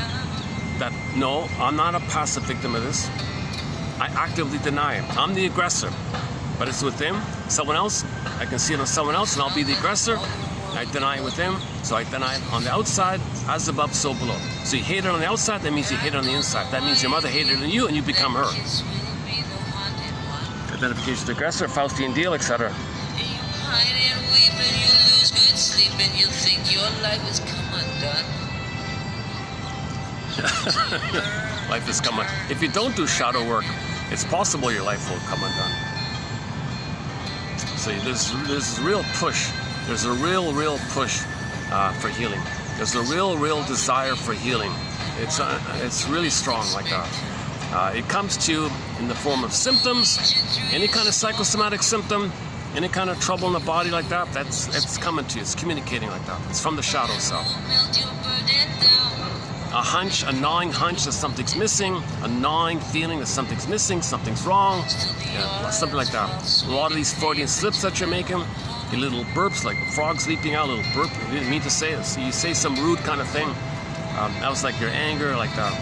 that, no, I'm not a passive victim of this. I actively deny it. I'm the aggressor, but it's within someone else. I can see it on someone else, and I'll be the aggressor. I deny it with him, so I deny it on the outside, as above, so below. So you hate it on the outside, that means you hate it on the inside. That means your mother hated it on you, and you become her. Identification of the aggressor, Faustian deal, etc. Life is coming. If you don't do shadow work, it's possible your life will come undone. So there's a real push. There's a real push for healing. There's a real desire for healing. It's really strong, like that. It comes to you in the form of symptoms, any kind of psychosomatic symptom, any kind of trouble in the body like that. It's coming to you. It's communicating like that. It's from the shadow self. A hunch, a gnawing hunch that something's missing, a gnawing feeling that something's missing, something's wrong, yeah, something like that. A lot of these Freudian slips that you're making, your little burps, like frogs leaping out, a little burp, you didn't mean to say it, so you say some rude kind of thing, that was like your anger, like that.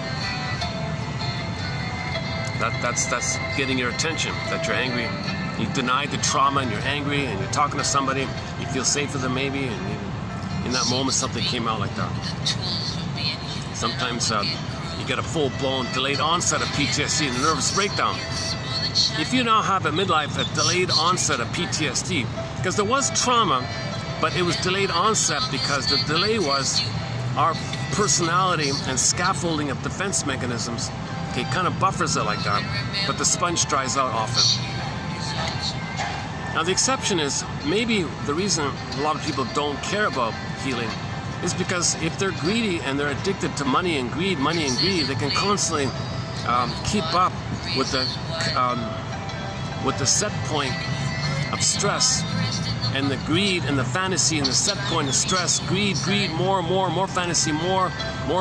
That's getting your attention, that you're angry. You denied the trauma and you're angry and you're talking to somebody, you feel safe with them maybe, and in that moment something came out like that. Sometimes you get a full-blown delayed onset of PTSD and a nervous breakdown. If you now have a midlife, a delayed onset of PTSD, because there was trauma, but it was delayed onset because the delay was our personality and scaffolding of defense mechanisms. Okay, kind of buffers it like that, but the sponge dries out often. Now the exception is, maybe the reason a lot of people don't care about healing is because if they're greedy and they're addicted to money and greed, they can constantly keep up with the set point of stress and the greed and the fantasy and the set point of stress, greed, more fantasy, more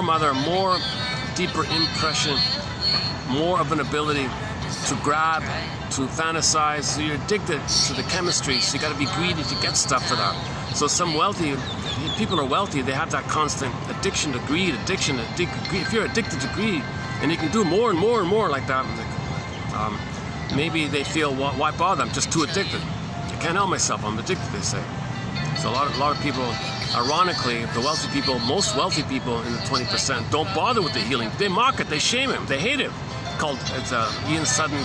mother, more deeper impression, more of an ability to grab, to fantasize. So you're addicted to the chemistry, so you got to be greedy to get stuff for that. So some wealthy people are wealthy, they have that constant addiction to greed, if you're addicted to greed and you can do more and more like that, maybe they feel, why bother, I'm just too addicted, I can't help myself, I'm addicted, they say. So a lot of people, ironically, the wealthy people, most wealthy people in the 20% don't bother with the healing. They mock it, they shame him, they hate it. Ian Suddy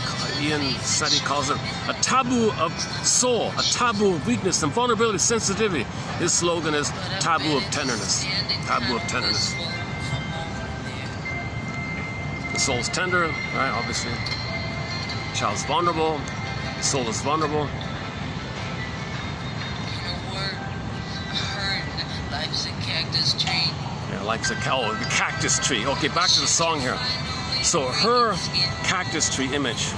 calls it a taboo of soul, a taboo of weakness and vulnerability, sensitivity. His slogan is taboo of tenderness. Taboo of tenderness. The soul's tender, right? Obviously. The child's vulnerable. The soul is vulnerable. Life's a cactus tree. Yeah, life's a cactus tree. Okay, back to the song here. So her cactus tree image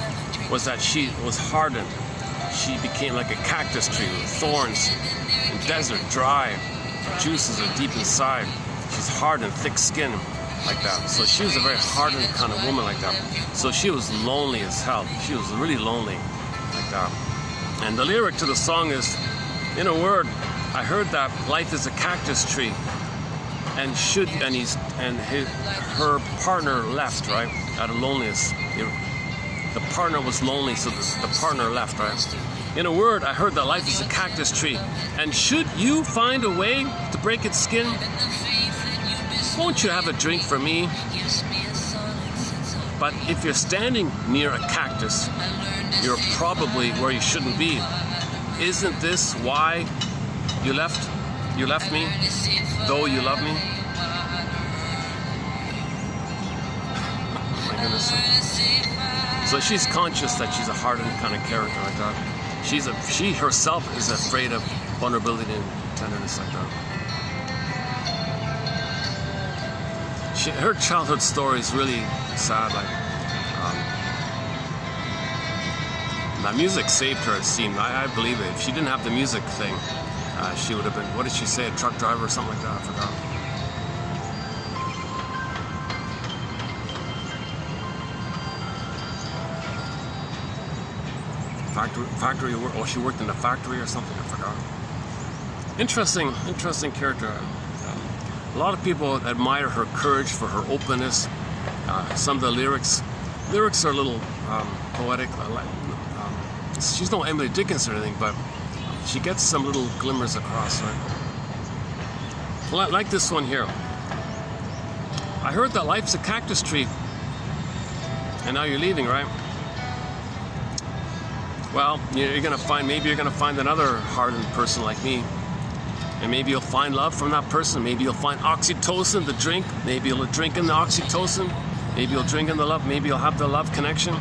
was that she was hardened. She became like a cactus tree with thorns and desert, dry. Her juices are deep inside. She's hardened, thick skin, like that. So she was a very hardened kind of woman like that. So she was lonely as hell. She was really lonely, like that. And the lyric to the song is, in a word, I heard that life is a cactus tree. And her partner left, right, out of loneliness. The partner was lonely, so the partner left, right? In a word, I heard that life is a cactus tree. And should you find a way to break its skin, won't you have a drink for me? But if you're standing near a cactus, you're probably where you shouldn't be. Isn't this why you left me, though you love me? goodness. So she's conscious that she's a hardened kind of character like that. She herself is afraid of vulnerability and tenderness like that. Her childhood story is really sad. Like, the music saved her, it seemed. I believe it. If she didn't have the music thing, she would have been, what did she say, a truck driver or something like that? I forgot. Factory work. Oh, she worked in a factory or something. I forgot. Interesting character. A lot of people admire her courage for her openness. Some of the lyrics are a little poetic. She's no Emily Dickinson or anything, but she gets some little glimmers across, right? Well, like this one here. I heard that life's a cactus tree, and now you're leaving, right? Well, maybe you're gonna find another hardened person like me, and maybe you'll find love from that person. Maybe you'll find oxytocin, the drink. Maybe you'll drink in the oxytocin. Maybe you'll drink in the love. Maybe you'll have the love connection.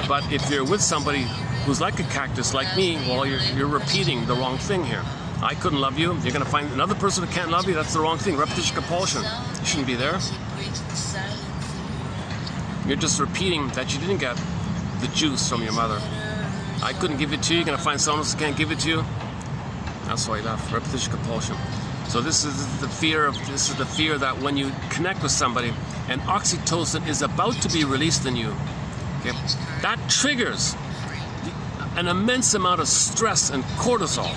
But if you're with somebody who's like a cactus, like me, well, you're repeating the wrong thing here. I couldn't love you. You're gonna find another person who can't love you. That's the wrong thing. Repetition compulsion. You shouldn't be there. You're just repeating that you didn't get the juice from your mother. I couldn't give it to you. You're gonna find someone else who can't give it to you. That's why you left. Repetition compulsion. So this is the fear that when you connect with somebody and oxytocin is about to be released in you, okay, that triggers an immense amount of stress and cortisol.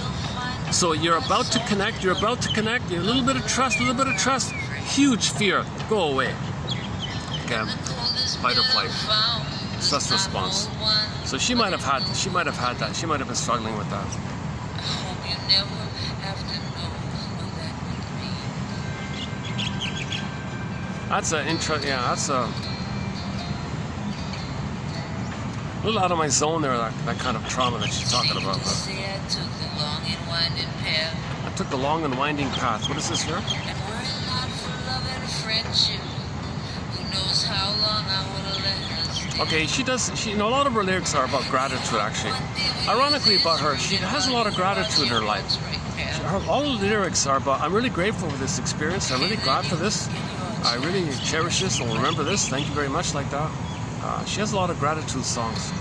So you're about to connect, you're a little bit of trust, huge fear, go away. Okay, fight or flight, stress response. So she might have had that, she might have been struggling with that. That's a little out of my zone there, that kind of trauma that she's talking about. I took the long and winding path. What is this here? Okay, a lot of her lyrics are about gratitude, actually. Ironically about her, she has a lot of gratitude in her life. All the lyrics are about, I'm really grateful for this experience, I'm really glad for this, I really cherish this, I'll remember this, thank you very much, like that. She has a lot of gratitude songs.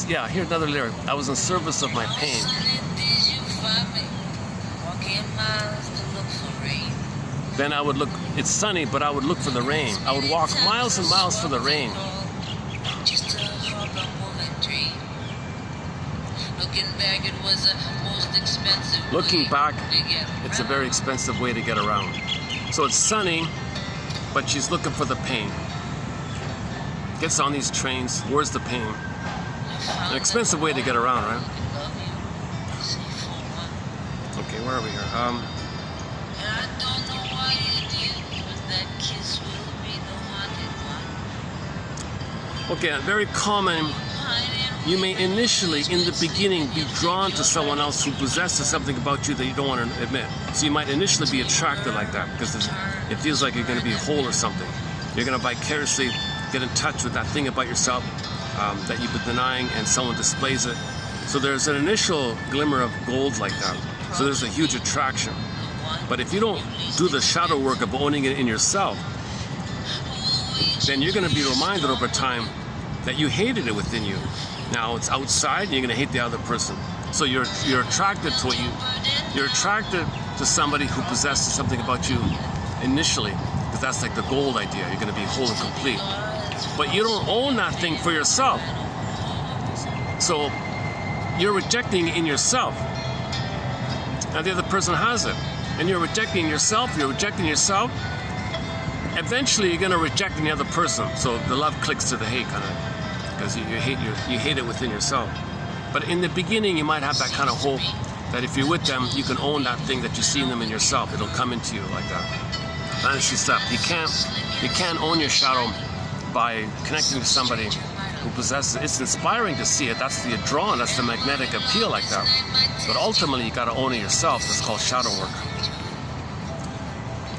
Yeah, here's another lyric. I was in service of my pain. Then I would look, it's sunny, but I would look for the rain. I would walk miles and miles for the rain. Looking back, it's a very expensive way to get around. So it's sunny, but she's looking for the pain. Gets on these trains, where's the pain? An expensive way to get around, right? Okay, where are we here? Okay, very common. You may initially, in the beginning, be drawn to someone else who possesses something about you that you don't want to admit. So you might initially be attracted like that because it feels like you're going to be whole or something. You're going to vicariously get in touch with that thing about yourself that you've been denying, and someone displays it. So there's an initial glimmer of gold like that. So there's a huge attraction. But if you don't do the shadow work of owning it in yourself, then you're going to be reminded over time that you hated it within you. Now it's outside, and you're going to hate the other person. So you're attracted to you're attracted to somebody who possesses something about you initially, because that's like the gold idea. You're going to be whole and complete. But you don't own that thing for yourself. So you're rejecting it in yourself. Now the other person has it. And you're rejecting yourself, eventually you're going to reject the other person. So the love clicks to the hate kind of, because you hate it within yourself. But in the beginning you might have that kind of hope that if you're with them, you can own that thing that you see in them in yourself. It'll come into you like that. Fantasy stuff. You can't own your shadow by connecting to somebody who possesses it. It's inspiring to see it. That's the drawn, that's the magnetic appeal like that. But ultimately, you got to own it yourself. It's called shadow work.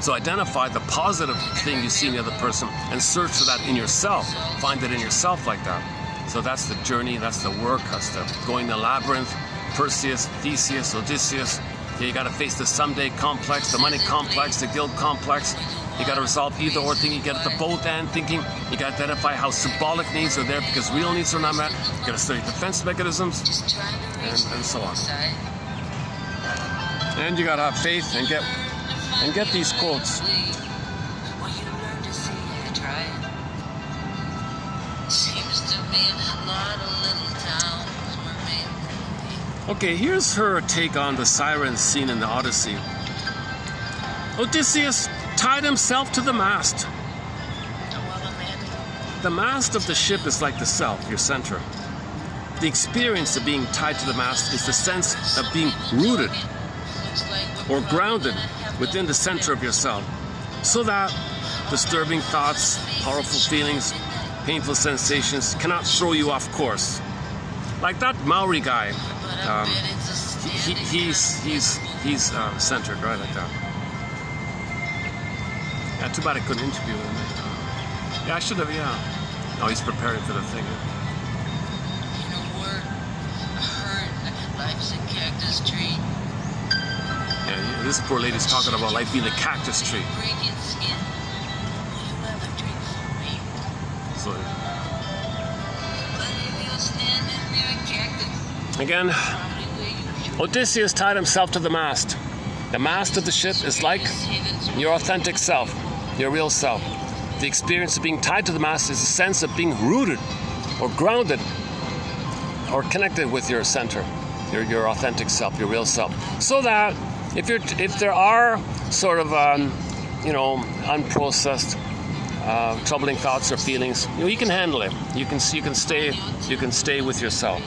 So identify the positive thing you see in the other person and search for that in yourself. Find it in yourself like that. So that's the journey, that's the work, that's the going the labyrinth, Perseus, Theseus, Odysseus. You got to face the someday complex, the money complex, the guilt complex. You got to resolve either or thinking. You get at the both end thinking. You got to identify how symbolic needs are there because real needs are not met. You got to study defense mechanisms and so on. And you got to have faith and get these quotes. Okay, here's her take on the siren scene in the Odyssey. Odysseus tied himself to the mast. The mast of the ship is like the self, your center. The experience of being tied to the mast is the sense of being rooted or grounded within the center of yourself, so that disturbing thoughts, powerful feelings, painful sensations cannot throw you off course. Like that Maori guy, he's centered, right, like that. Yeah, too bad I couldn't interview him. Yeah, I should have, yeah. Oh, he's preparing for the thing. In a word, I heard life's a cactus tree. Yeah, this poor lady's talking about life being a cactus tree. So, again, Odysseus tied himself to the mast. The mast of the ship is like your authentic self, your real self. The experience of being tied to the mast is a sense of being rooted or grounded or connected with your center, your authentic self, your real self. So that if there are sort of unprocessed troubling thoughts or feelings, you can handle it. You can stay with yourself.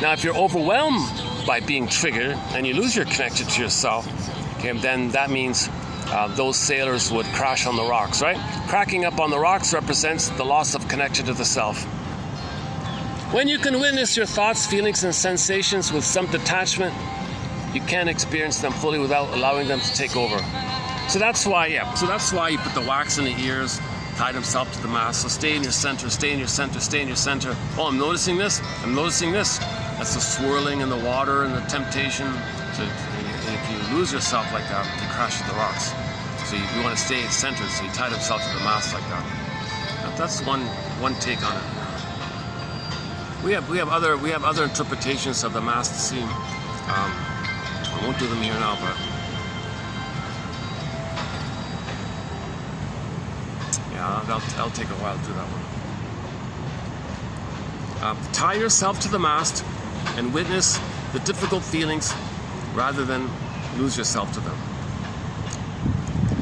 Now, if you're overwhelmed by being triggered and you lose your connection to yourself, okay, then that means those sailors would crash on the rocks, right? Cracking up on the rocks represents the loss of connection to the self. When you can witness your thoughts, feelings, and sensations with some detachment, you can experience them fully without allowing them to take over. So that's why you put the wax in the ears, tied himself to the mast. So stay in your center, stay in your center, stay in your center. Oh, I'm noticing this. That's the swirling in the water and the temptation. And if you lose yourself like that, you crash at the rocks. So you want to stay centered. So he tied himself to the mast like that. That's one take on it. We have other interpretations of the mast scene. I won't do them here now, but yeah, that'll take a while to do that one. Tie yourself to the mast and witness the difficult feelings rather than lose yourself to them.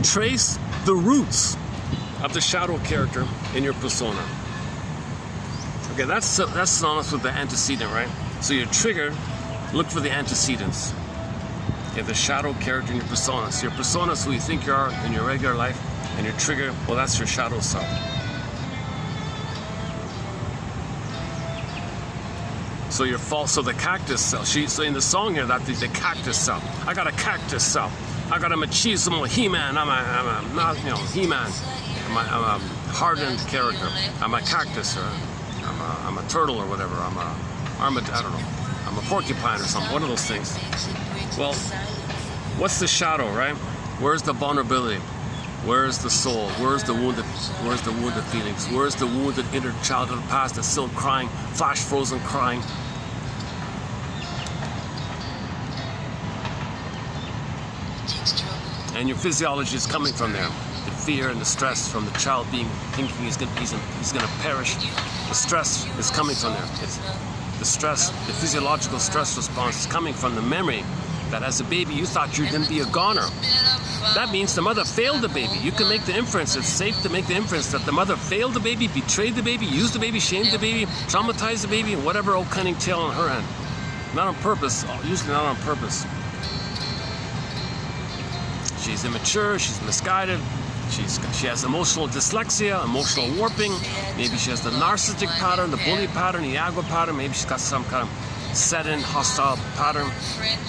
Trace the roots of the shadow character in your persona. Okay, that's synonymous with the antecedent, right? So you're triggered, look for the antecedents. You have the shadow character in your persona. So your persona is who you think you are in your regular life, and your trigger, well, that's your shadow self. So your false, so the cactus self. So in the song here, that the cactus self. I got a cactus self. I got a machismo He-Man. I'm a He-Man. I'm a hardened character. I'm a cactus, or I'm a turtle, or whatever. I don't know. I'm a porcupine or something. One of those things. Well, what's the shadow, right? Where's the vulnerability? Where's the soul? Where's the wounded feelings? Where's the wounded inner child of the past that's still crying, flash frozen crying? And your physiology is coming from there. The fear and the stress from the child thinking he's gonna perish. The stress is coming from there. It's the stress, the physiological stress response is coming from the memory that as a baby you thought you were going to be a goner. That means the mother failed the baby. You can make the inference, it's safe to make the inference that the mother failed the baby, betrayed the baby, used the baby, shamed the baby, traumatized the baby, and whatever old cunning tale on her end. Not on purpose, usually not on purpose. She's immature, she's misguided, She has emotional dyslexia, emotional warping. Maybe she has the narcissistic pattern, the bully pattern, the aggro pattern. Maybe she's got some kind of set-in hostile pattern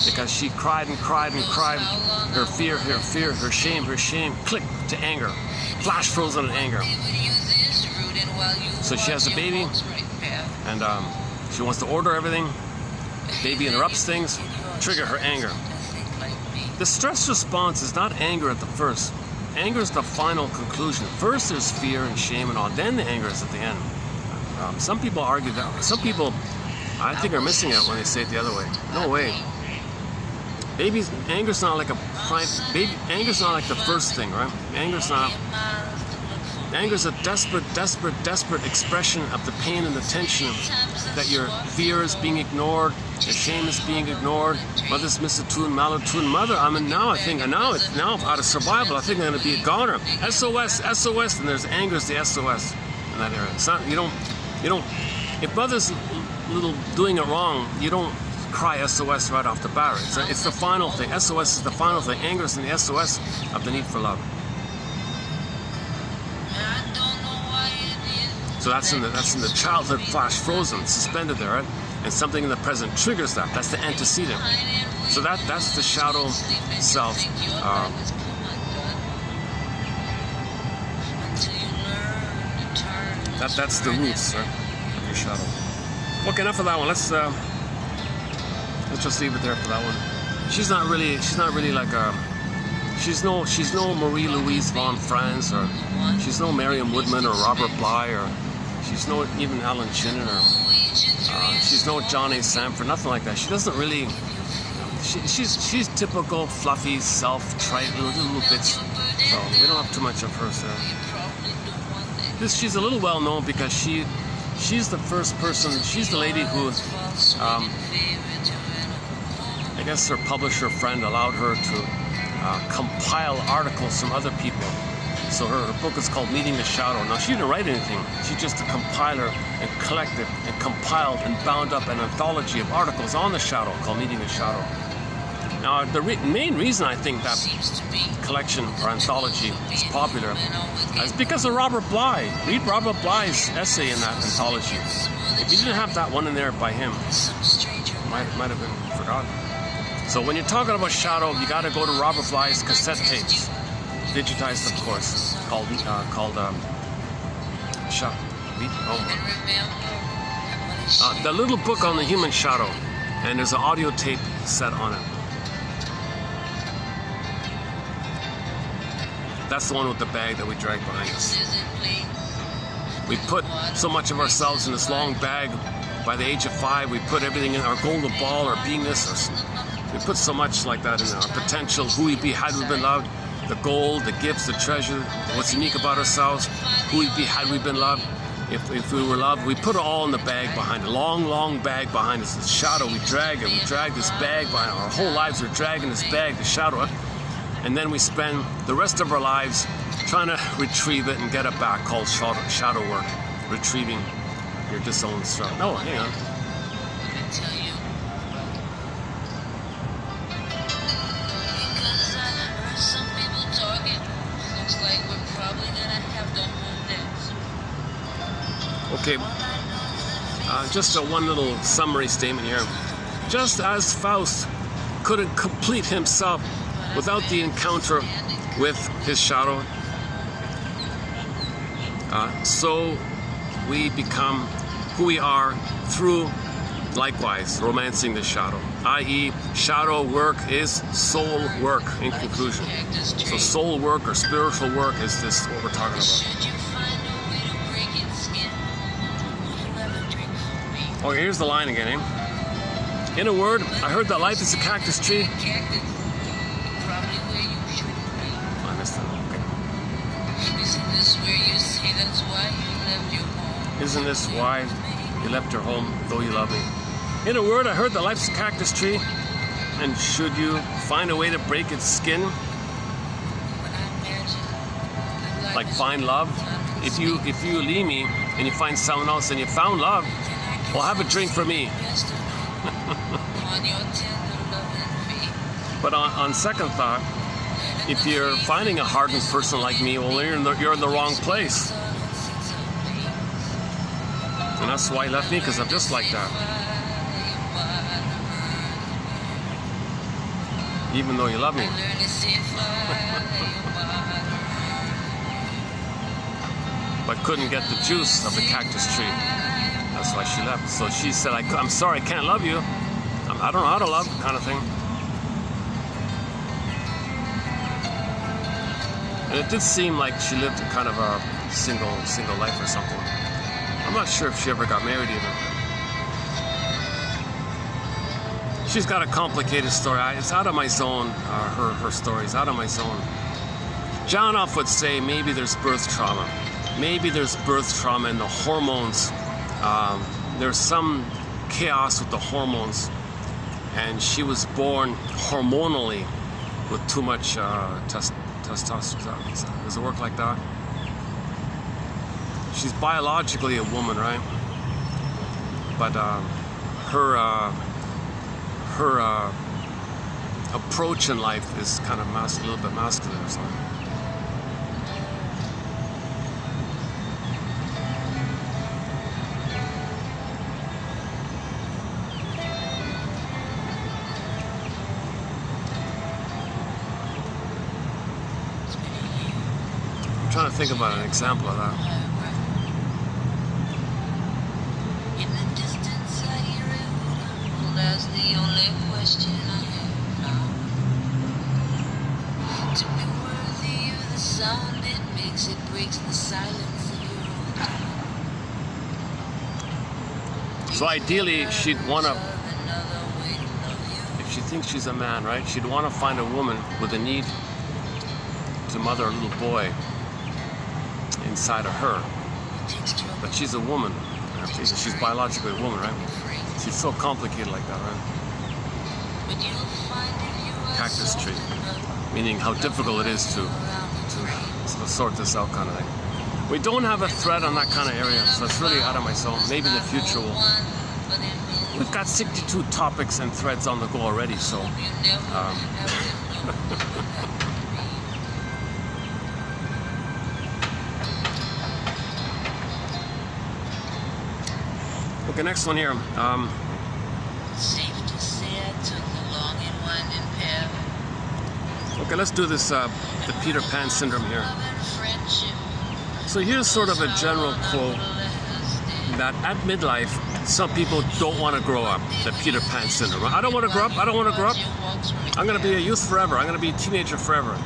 because she cried and cried and cried. Her fear, her shame, click to anger. Flash frozen in anger. So she has a baby, and she wants to order everything. Baby interrupts things, trigger her anger. The stress response is not anger at the first. Anger is the final conclusion. First there's fear and shame and all, then the anger is at the end. Some people argue that. Some people, I think, are missing it when they say it the other way. No way. Anger's not like anger's not like the first thing, right? Anger's a desperate expression of the pain and the tension that your fear is being ignored, your shame is being ignored, mother's misattuned, malattuned. Mother, now out of survival, I think I'm going to be a goner. SOS, and there's anger is the SOS in that area. It's not, you don't, if mother's doing it wrong, you don't cry SOS right off the bat. It's the final thing. SOS is the final thing. Anger is in the SOS of the need for love. So that's in the childhood flash frozen, suspended there, right? And something in the present triggers that. That's the antecedent. So that's the shadow self. That's the roots, right, of your shadow. Okay, enough of that one. Let's just leave it there for that one. She's not really like she's no Marie Louise von Franz, or she's no Mariam Woodman or Robert Bly, or she's no even Alan Chinnan, or she's no John A. Sanford, nothing like that. She doesn't really. She's typical fluffy self-trite little bits. So we don't have too much of her. So she's a little well known because she's the first person. She's the lady who. I guess her publisher friend allowed her to compile articles from other people. So her book is called Meeting the Shadow. Now, she didn't write anything. She's just a compiler and collected and compiled and bound up an anthology of articles on the shadow called Meeting the Shadow. Now, the main reason I think that collection or anthology is popular is because of Robert Bly. Read Robert Bly's essay in that anthology. If you didn't have that one in there by him, it might have been forgotten. So when you're talking about shadow, you got to go to Robert Bly's cassette tapes, digitized, of course, called the little book on the human shadow, and there's an audio tape set on it. That's the one with the bag that we drag behind us. We put so much of ourselves in this long bag. By the age of 5, we put everything in our golden ball, our beingness. We put so much like that in our potential, who we'd be had we been loved, the gold, the gifts, the treasure, what's unique about ourselves, who we'd be had we been loved, if we were loved. We put it all in the bag behind, a long bag behind us. The shadow, we drag it. We drag this bag behind. Our whole lives are dragging this bag, the shadow. And then we spend the rest of our lives trying to retrieve it and get it back, called shadow work, retrieving your disowned self. No, hang on. Okay, just one little summary statement here. Just as Faust couldn't complete himself without the encounter with his shadow, so we become who we are through, likewise, romancing the shadow. I.e., shadow work is soul work, in conclusion. So soul work or spiritual work is this what we're talking about. Oh, here's the line again, eh? In a word, I heard that life is a cactus tree. Oh, I missed that. Okay. Isn't this why you left your home, though you love me? In a word, I heard that life's a cactus tree, and should you find a way to break its skin, like find love, if you leave me and you find someone else and you found love, well, have a drink for me. But on second thought, if you're finding a hardened person like me, well, you're in the wrong place. And that's why he left me, because I'm just like that. Even though you love me. But couldn't get the juice of the cactus tree. That's why she left. So she said, I'm sorry, I can't love you. I don't know how to love, kind of thing. And it did seem like she lived a kind of a single life or something. I'm not sure if she ever got married even. She's got a complicated story. It's out of my zone. Her story's out of my zone. John Off would say maybe there's birth trauma. Maybe there's birth trauma in the hormones. There's some chaos with the hormones. And she was born hormonally with too much testosterone. Does it work like that? She's biologically a woman, right? But her approach in life is kind of a little bit masculine or something. I'm trying to think about an example of that. In the distance I hear it. Well, that's the only question I have. To be worthy of the sound it makes, it breaks the silence of your own. So ideally, she'd want to, if she thinks she's a man, right, she'd want to find a woman with a need to mother a little boy inside of her. But she's a woman. She's biologically a woman, right? She's so complicated like that, right? Cactus tree. Meaning how difficult it is to sort this out, kind of thing. We don't have a thread on that kind of area, so it's really out of my zone. Maybe in the future we've got 62 topics and threads on the go already, so okay, next one here. Okay, let's do this, the Peter Pan syndrome here. So here's sort of a general quote that at midlife, some people don't want to grow up, the Peter Pan syndrome. I don't want to grow up, I don't want to grow up. I'm going to be a youth forever, I'm going to be a teenager forever.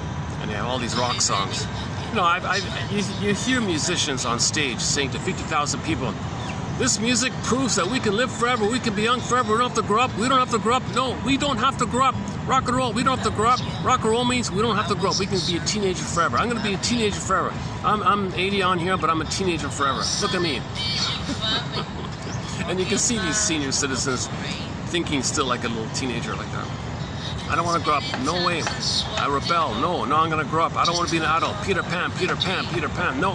And they have all these rock songs. You know, you hear musicians on stage saying to 50,000 people, this music proves that we can live forever, we can be young forever, we don't have to grow up, we don't have to grow up. No, we don't have to grow up. Rock and roll, we don't have to grow up. Rock and roll means we don't have to grow up. We can be a teenager forever. I'm going to be a teenager forever. I'm 80 on here, but I'm a teenager forever. Look at me. And you can see these senior citizens thinking still like a little teenager like that. I don't want to grow up. No way. I rebel. No, I'm going to grow up. I don't want to be an adult. Peter Pan, Peter Pan, Peter Pan. No.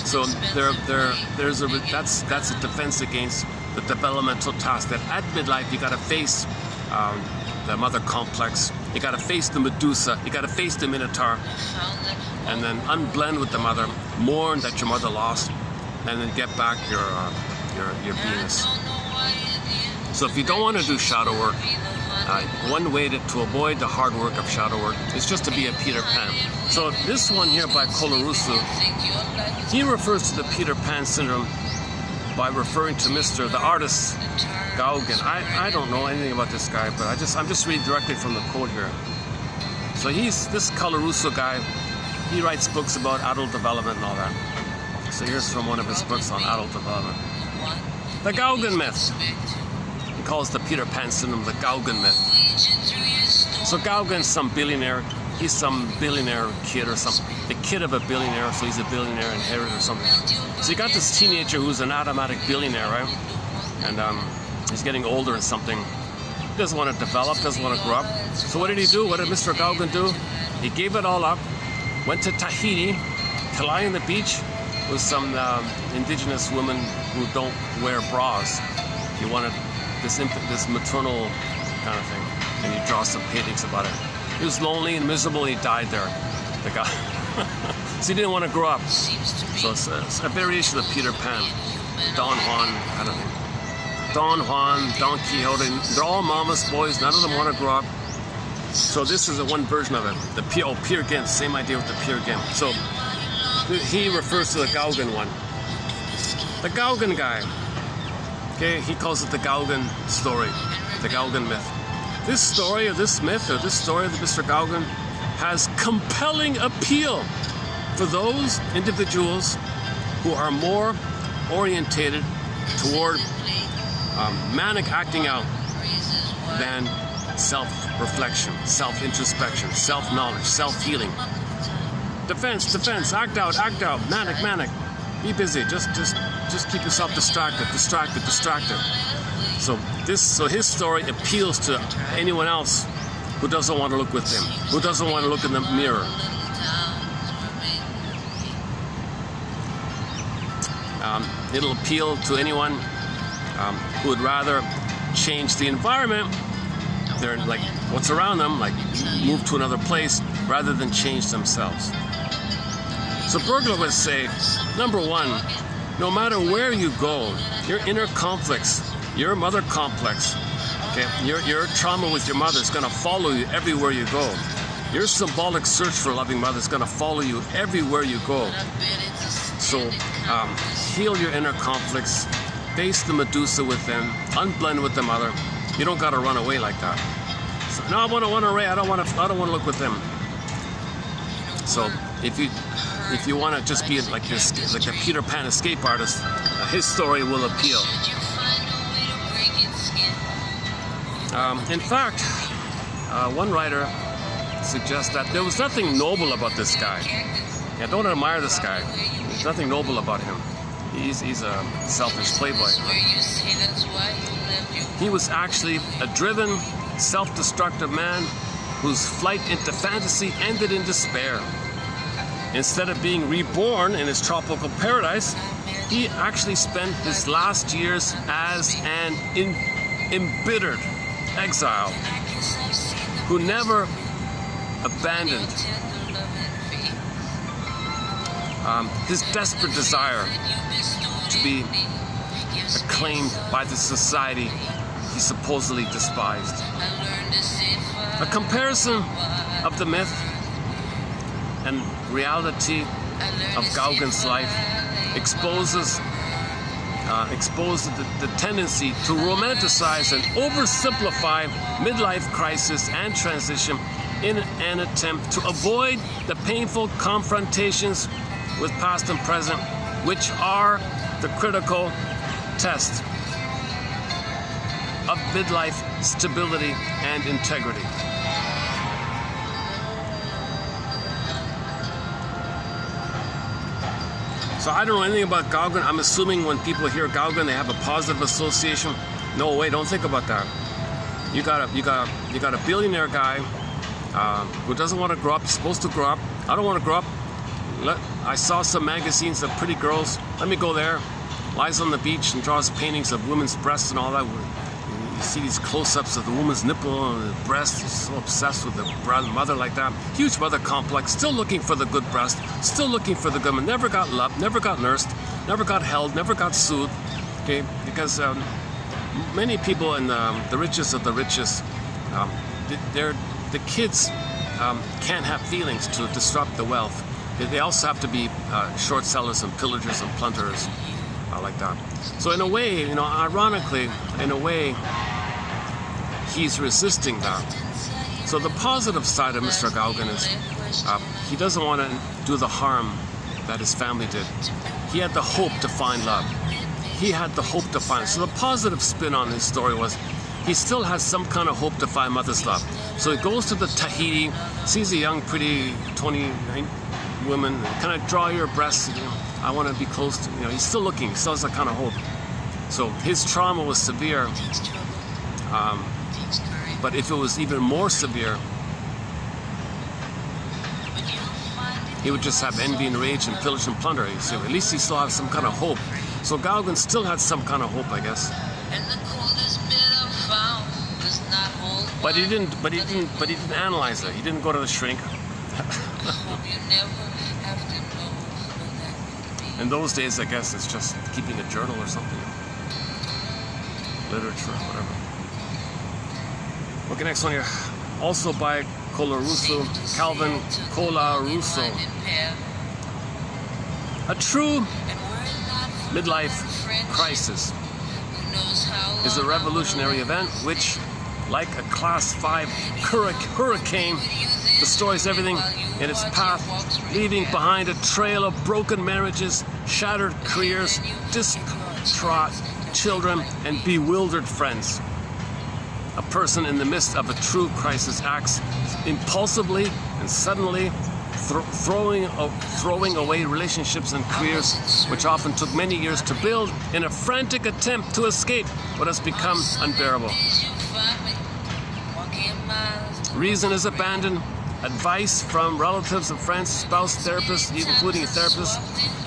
So that's a defense against the developmental task that at midlife you got to face the mother complex. You got to face the Medusa. You got to face the Minotaur, and then unblend with the mother, mourn that your mother lost, and then get back your beingness. So if you don't want to do shadow work, one way to avoid the hard work of shadow work is just to be a Peter Pan. So this one here by Colarusso, he refers to the Peter Pan syndrome by referring to the artist Gauguin. I don't know anything about this guy, but I'm just reading directly from the quote here. So this Colarusso guy, he writes books about adult development and all that. So here's from one of his books on adult development. The Gauguin myth. He calls the Peter Pan syndrome the Gauguin myth. So Gauguin's some billionaire. He's some billionaire kid or something. The kid of a billionaire, so he's a billionaire inheritor or something. So you got this teenager who's an automatic billionaire, right? And he's getting older and something. He doesn't want to develop, doesn't want to grow up. So what did he do? What did Mr. Gauguin do? He gave it all up, went to Tahiti, to lie on the beach with some indigenous women who don't wear bras. He wanted this maternal kind of thing. and he draws some paintings about it. He was lonely and miserable, and he died there, the guy. So he didn't want to grow up. So it's a variation of Peter Pan, Don Juan, kind of thing. Don Juan, Don Quixote, they're all mama's boys, none of them want to grow up. So this is one version of it. The Peer Gynt, same idea with the Peer Gynt. So he refers to the Gauguin one. The Gauguin guy, okay, he calls it the Gauguin story, the Gauguin myth. This story, or this myth, or this story of Mr. Gauguin has compelling appeal for those individuals who are more orientated toward manic acting out than self-reflection, self-introspection, self-knowledge, self-healing. Defense, act out, manic. Be busy, just keep yourself distracted. So his story appeals to anyone else who doesn't want to look with him, who doesn't want to look in the mirror. It'll appeal to anyone who would rather change the environment, they're like what's around them, like move to another place rather than change themselves. So Bergler would say, number one, no matter where you go, your inner conflicts, your mother complex, okay, your trauma with your mother is going to follow you everywhere you go. Your symbolic search for a loving mother is going to follow you everywhere you go. So heal your inner conflicts, face the Medusa within, unblend with the mother. You don't got to run away like that. So, no, I want to run away. I don't want to look with them. So if you want to just be like this, like a Peter Pan escape artist, his story will appeal. In fact, one writer suggests that there was nothing noble about this guy. I don't admire this guy. There's nothing noble about him. He's a selfish playboy. He was actually a driven, self-destructive man whose flight into fantasy ended in despair. Instead of being reborn in his tropical paradise, he actually spent his last years as an embittered exile who never abandoned his desperate desire to be acclaimed by the society he supposedly despised. A comparison of the myth and reality of Gauguin's life exposes the tendency to romanticize and oversimplify midlife crisis and transition in an attempt to avoid the painful confrontations with past and present, which are the critical test of midlife stability and integrity. So I don't know anything about Gauguin. I'm assuming when people hear Gauguin, they have a positive association. No way, don't think about that. You got a billionaire guy who doesn't want to grow up. He's supposed to grow up. I don't want to grow up. I saw some magazines of pretty girls. Let me go there. Lies on the beach and draws paintings of women's breasts and all that. You see these close-ups of the woman's nipple and the breast. He's so obsessed with the mother like that. Huge mother complex. Still looking for the good breast. Still looking for the good one. Never got loved. Never got nursed. Never got held. Never got soothed. Okay, because many people in the richest of the richest, the kids can't have feelings to disrupt the wealth. They also have to be short sellers and pillagers and plunderers like that. So in a way, ironically, in a way, he's resisting that. So the positive side of Mr. Gauguin is he doesn't want to do the harm that his family did. He had the hope to find love. He had the hope to find it. So the positive spin on his story was he still has some kind of hope to find mother's love. So he goes to the Tahiti, sees a young, pretty 29 woman, can I draw your breasts? I want to be close to, he's still looking, he still has that kind of hope. So his trauma was severe, but if it was even more severe, he would just have envy and rage and pillage and plunder. So at least he still has some kind of hope. So Gauguin still had some kind of hope, I guess. But he didn't analyze it. He didn't go to the shrink. In those days, I guess it's just keeping a journal or something. Literature, whatever. Okay, next one here. Also by Calvin Colarusso. A true midlife crisis is a revolutionary event which, like a class 5 hurricane, destroys everything in its path, leaving behind a trail of broken marriages, shattered careers, distraught children, and bewildered friends. A person in the midst of a true crisis acts impulsively and suddenly, throwing away relationships and careers which often took many years to build in a frantic attempt to escape what has become unbearable. Reason is abandoned. Advice from relatives and friends, spouse, therapists, including a therapist,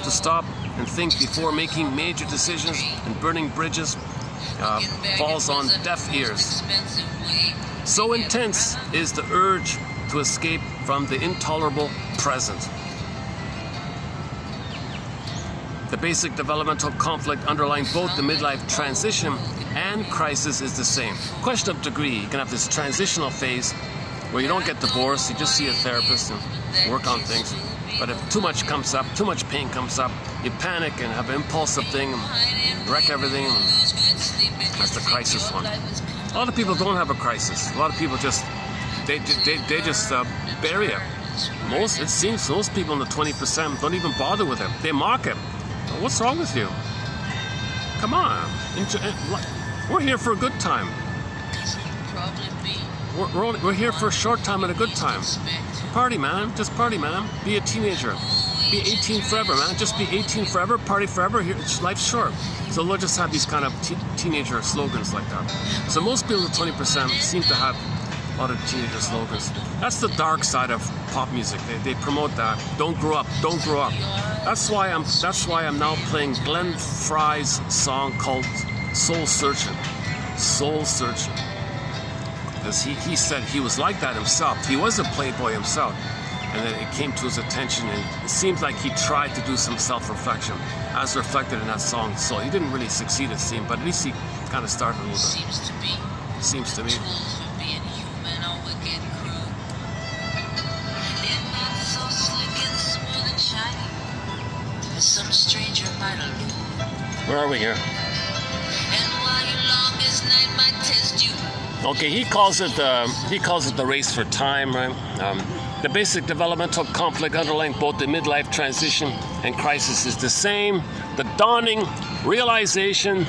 to stop and think before making major decisions and burning bridges falls on deaf ears. So intense is the urge to escape from the intolerable present. The basic developmental conflict underlying both the midlife transition and crisis is the same. Question of degree. You can have this transitional phase where you don't get divorced, you just see a therapist and work on things. But if too much comes up, too much pain comes up, you panic and have an impulsive thing and wreck everything. That's the crisis one. A lot of people don't have a crisis. A lot of people just, they just bury it. It seems most people in the 20% don't even bother with it. They mock it. What's wrong with you? Come on. We're here for a good time. We're here for a short time and a good time. Party, man. Just party, man. Be a teenager. Be 18 forever, man. Just be 18 forever. Party forever. Life's short. So we'll just have these kind of teenager slogans like that. So most people, the 20%, seem to have a lot of teenager slogans. That's the dark side of pop music. They promote that. Don't grow up. Don't grow up. That's why I'm now playing Glenn Fry's song called Soul Searching. Soul Searching. Because he said he was like that himself. He was a playboy himself. And then it came to his attention, and it seems like he tried to do some self-reflection, as reflected in that song. So he didn't really succeed, it seemed, but at least he kind of started a little bit. Seems to me. Some stranger might allude. Where are we here? And while your longest night might test you. Okay, he calls it the race for time, right? The basic developmental conflict underlying both the midlife transition and crisis is the same. The dawning realization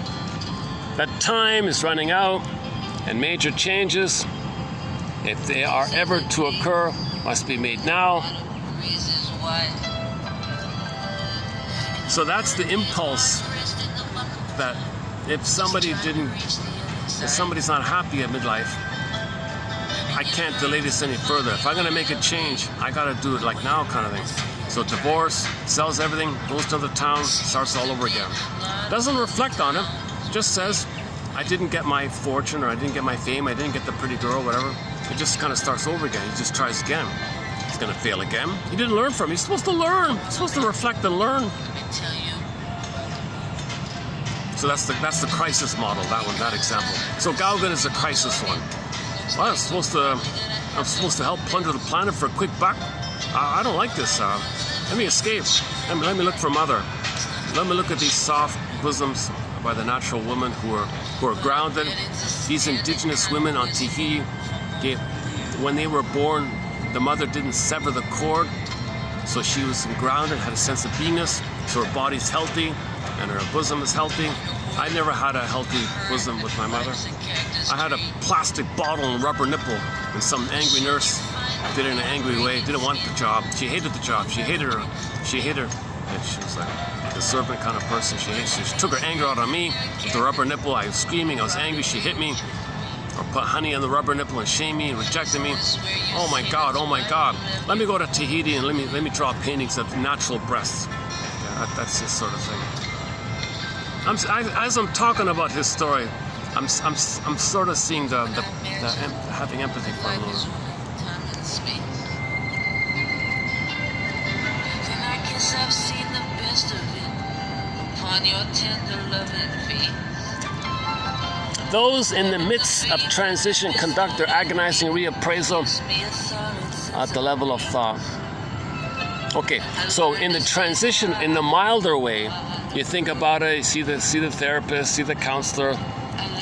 that time is running out and major changes, if they are ever to occur, must be made now. So that's the impulse that if somebody's not happy at midlife, I can't delay this any further. If I'm gonna make a change, I gotta do it like now kind of thing. So divorce, sells everything, goes to the town, starts all over again. Doesn't reflect on it, just says, I didn't get my fortune, or I didn't get my fame, I didn't get the pretty girl, whatever. It just kind of starts over again. He just tries again. He's gonna fail again. He didn't learn from it. He's supposed to learn. He's supposed to reflect and learn. So that's the crisis model, that example. So Gauguin is a crisis one. Well, I'm supposed to help plunder the planet for a quick buck. I don't like this. Let me escape. Let me look for mother. Let me look at these soft bosoms by the natural women who are grounded. These indigenous women on Tahiti, when they were born, the mother didn't sever the cord, so she was grounded, had a sense of beingness, so her body's healthy and her bosom is healthy. I never had a healthy bosom with my mother. I had a plastic bottle and rubber nipple, and some angry nurse did it in an angry way, didn't want the job. She hated the job. She hated her. And she was like a servant kind of person. She took her anger out on me with the rubber nipple. I was screaming. I was angry. She hit me, or put honey on the rubber nipple and shamed me and rejected me. Oh my God, oh my God. Let me go to Tahiti and let me draw paintings of natural breasts. Yeah, that's this sort of thing. As I'm talking about his story, I'm sort of seeing the having empathy for a little. Time and space. Then I guess I've seen the best of it upon your tender loving face. Those in the midst of transition conduct their agonizing reappraisal at the level of thought. Okay, so in the transition, in the milder way, you think about it, you see the therapist, see the counselor.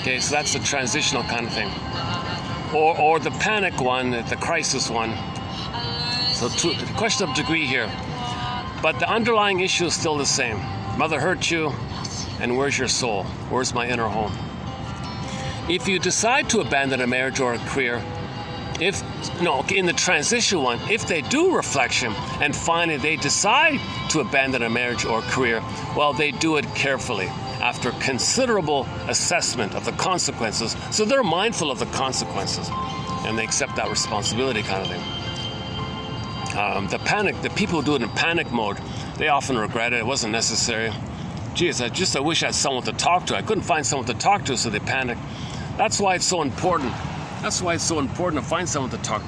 Okay, so that's the transitional kind of thing. Or the panic one, the crisis one. So question of degree here. But the underlying issue is still the same. Mother hurt you, and where's your soul? Where's my inner home? If you decide to abandon a marriage or a career, in the transition one, if they do reflection and finally they decide to abandon a marriage or career, well, they do it carefully after considerable assessment of the consequences. So they're mindful of the consequences and they accept that responsibility kind of thing. The people who do it in panic mode, they often regret it. It wasn't necessary. Geez, I wish I had someone to talk to. I couldn't find someone to talk to, so they panic. That's why it's so important. That's why it's so important to find someone to talk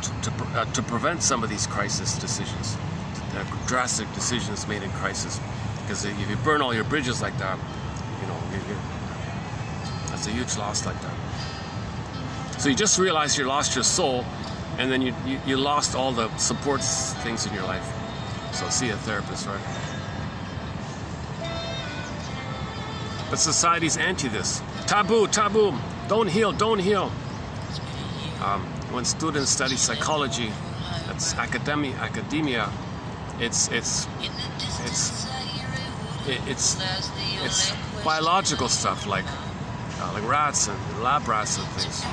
to prevent some of these crisis decisions, drastic decisions made in crisis. Because if you burn all your bridges like that, that's a huge loss like that. So you just realize you lost your soul, and then you lost all the support things in your life. So see a therapist, right? But society's anti this. Taboo. Don't heal. When students study psychology, that's academia. It's biological stuff like rats and lab rats and things.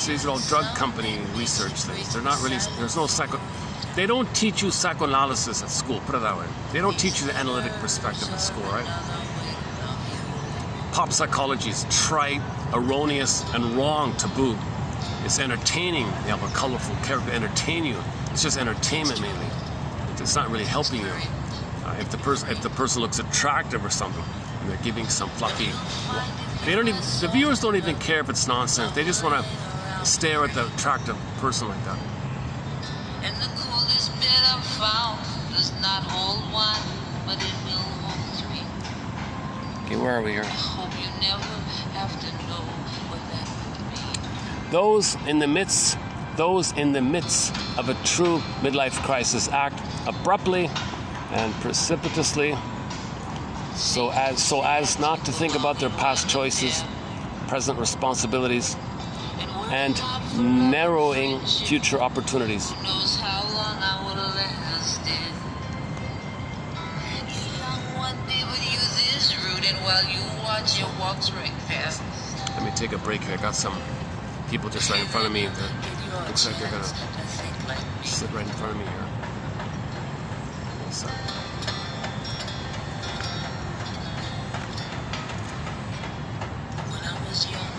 These are all drug company research things. They're not really. There's no They don't teach you psychoanalysis at school. Put it that way. They don't teach you the analytic perspective at school, right? Pop psychology is trite, erroneous, and wrong, taboo. It's entertaining. They have a colorful character to entertain you. It's just entertainment mainly. It's not really helping you. If the person looks attractive or something, and they're giving some fluffy, the viewers don't even care if it's nonsense. They just want to stare at the attractive person like that. And the coolest bed I've found does not hold one, but it will hold three. Okay, where are we here? I hope you never have to know what that would be. Those in the midst of a true midlife crisis act abruptly and precipitously so as not to think about their past choices, present responsibilities, and narrowing future opportunities. Who knows how long I would have lasted? You long one day with you this route, and while you watch your walks right past. Let me take a break here. I got some people just right in front of me that looks like they're gonna sit right in front of me here. So.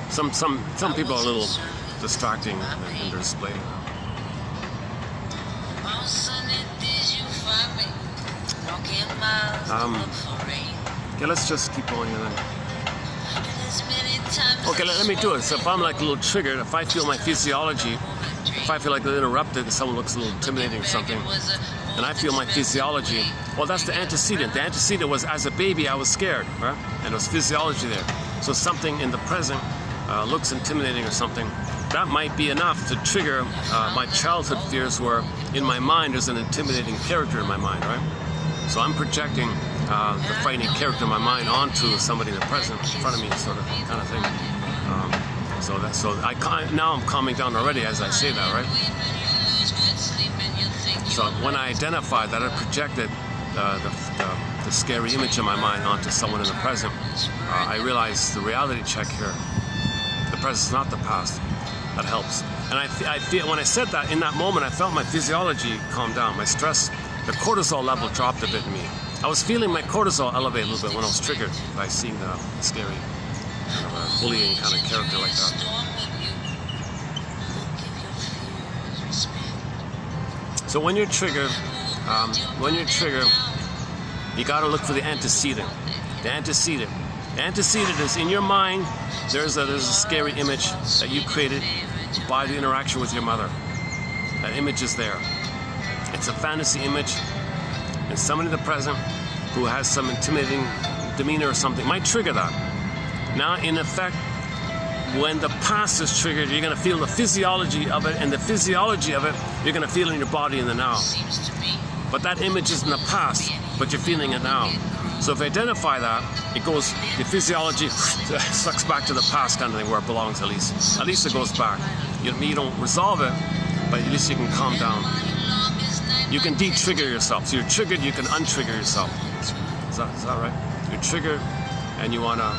Some people are a little distracting in their display. Okay, let's just keep going and then. Okay, let me do it. So if I'm like a little triggered, if I feel my physiology, if I feel like they're interrupted and someone looks a little intimidating or something, and I feel my physiology, well, that's the antecedent. The antecedent was as a baby I was scared, right? And it was physiology there. So something in the present looks intimidating or something, that might be enough to trigger my childhood fears where in my mind there's an intimidating character in my mind, right? So I'm projecting the frightening character in my mind onto somebody in the present in front of me, sort of kind of thing. Now I'm calming down already as I say that, right? So when I identified that I projected the scary image in my mind onto someone in the present, I realized the reality check here. The present is not the past. That helps. And I feel when I said that, in that moment, I felt my physiology calm down. My stress, the cortisol level dropped a bit in me. I was feeling my cortisol elevate a little bit when I was triggered by seeing the scary, kind of a bullying kind of character like that. So when you're triggered, you got to look for the antecedent. The antecedent. Antecedent is in your mind. There's a scary image that you created by the interaction with your mother. That image is there. It's a fantasy image, and somebody in the present who has some intimidating demeanor or something might trigger that. Now, in effect, when the past is triggered, you're going to feel the physiology of it, and the physiology of it, you're going to feel in your body in the now. But that image is in the past, but you're feeling it now. So if you identify that, it goes, the physiology sucks back to the past kind of thing, where it belongs at least. At least it goes back. You don't resolve it, but at least you can calm down. You can de-trigger yourself. So you're triggered, you can untrigger yourself. Is that right? You're triggered, and you wanna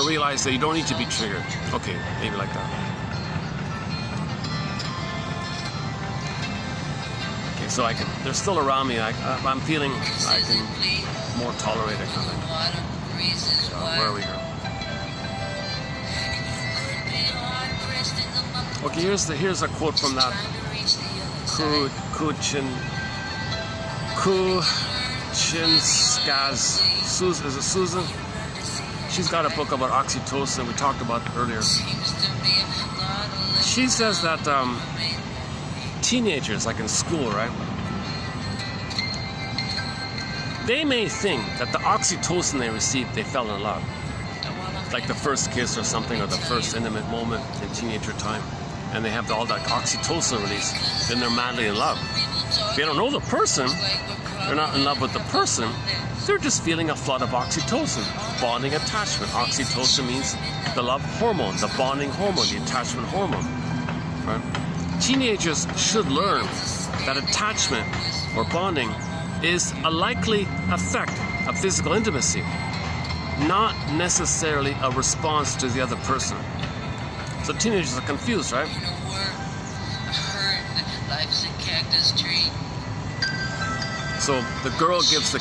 realize that you don't need to be triggered. Okay, maybe like that. Okay, so they're still around me. I'm feeling I can more tolerate it kind of thing. Where are we here? Okay, here's a quote from that Kuchinska's. Is it Susan? She's got a book about oxytocin we talked about earlier. She says that teenagers, like in school, right? They may think that the oxytocin they received, they fell in love. Like the first kiss or something, or the first intimate moment in teenager time. And they have all that oxytocin release, then they're madly in love. They don't know the person, they're not in love with the person, they're just feeling a flood of oxytocin, bonding attachment. Oxytocin means the love hormone, the bonding hormone, the attachment hormone. Right? Teenagers should learn that attachment or bonding is a likely effect of physical intimacy, not necessarily a response to the other person. So teenagers are confused, right? So the girl gives the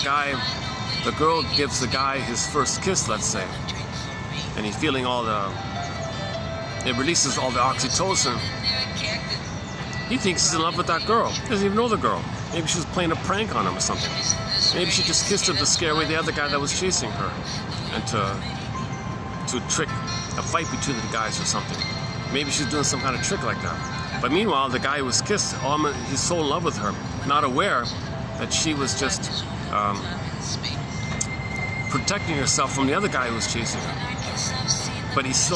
guy his first kiss, let's say, and he's feeling it releases all the oxytocin. He thinks he's in love with that girl. He doesn't even know the girl. Maybe she was playing a prank on him or something. Maybe she just kissed him to scare away the other guy that was chasing her, and to trick a fight between the guys or something. Maybe she's doing some kind of trick like that. But meanwhile, the guy who was kissed, he's so in love with her, not aware that she was just protecting herself from the other guy who was chasing her. But he's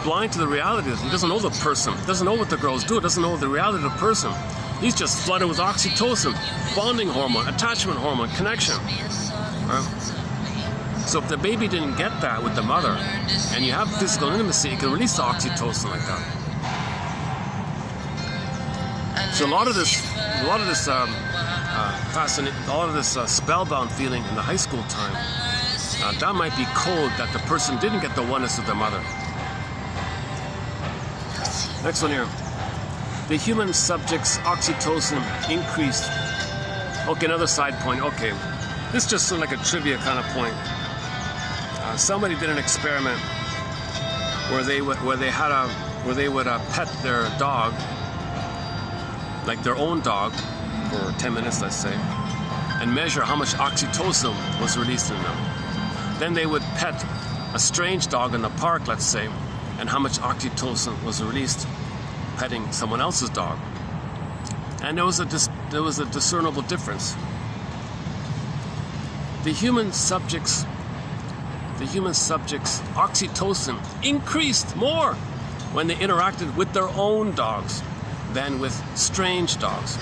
blind to the reality. He doesn't know the person. He doesn't know what the girls do. He doesn't know the reality of the person. He's just flooded with oxytocin, bonding hormone, attachment hormone, connection. Right? So if the baby didn't get that with the mother, and you have physical intimacy, it can release the oxytocin like that. So a lot of this spellbound feeling in the high school time, that might be code that the person didn't get the oneness of their mother. Next one here. The human subject's oxytocin increased. Okay, another side point. Okay, this is just like a trivia kind of point. Somebody did an experiment where they would pet their dog, like their own dog, for 10 minutes, let's say, and measure how much oxytocin was released in them. Then they would pet a strange dog in the park, let's say, and how much oxytocin was released petting someone else's dog. And there was a discernible difference. The human subject's oxytocin increased more when they interacted with their own dogs than with strange dogs.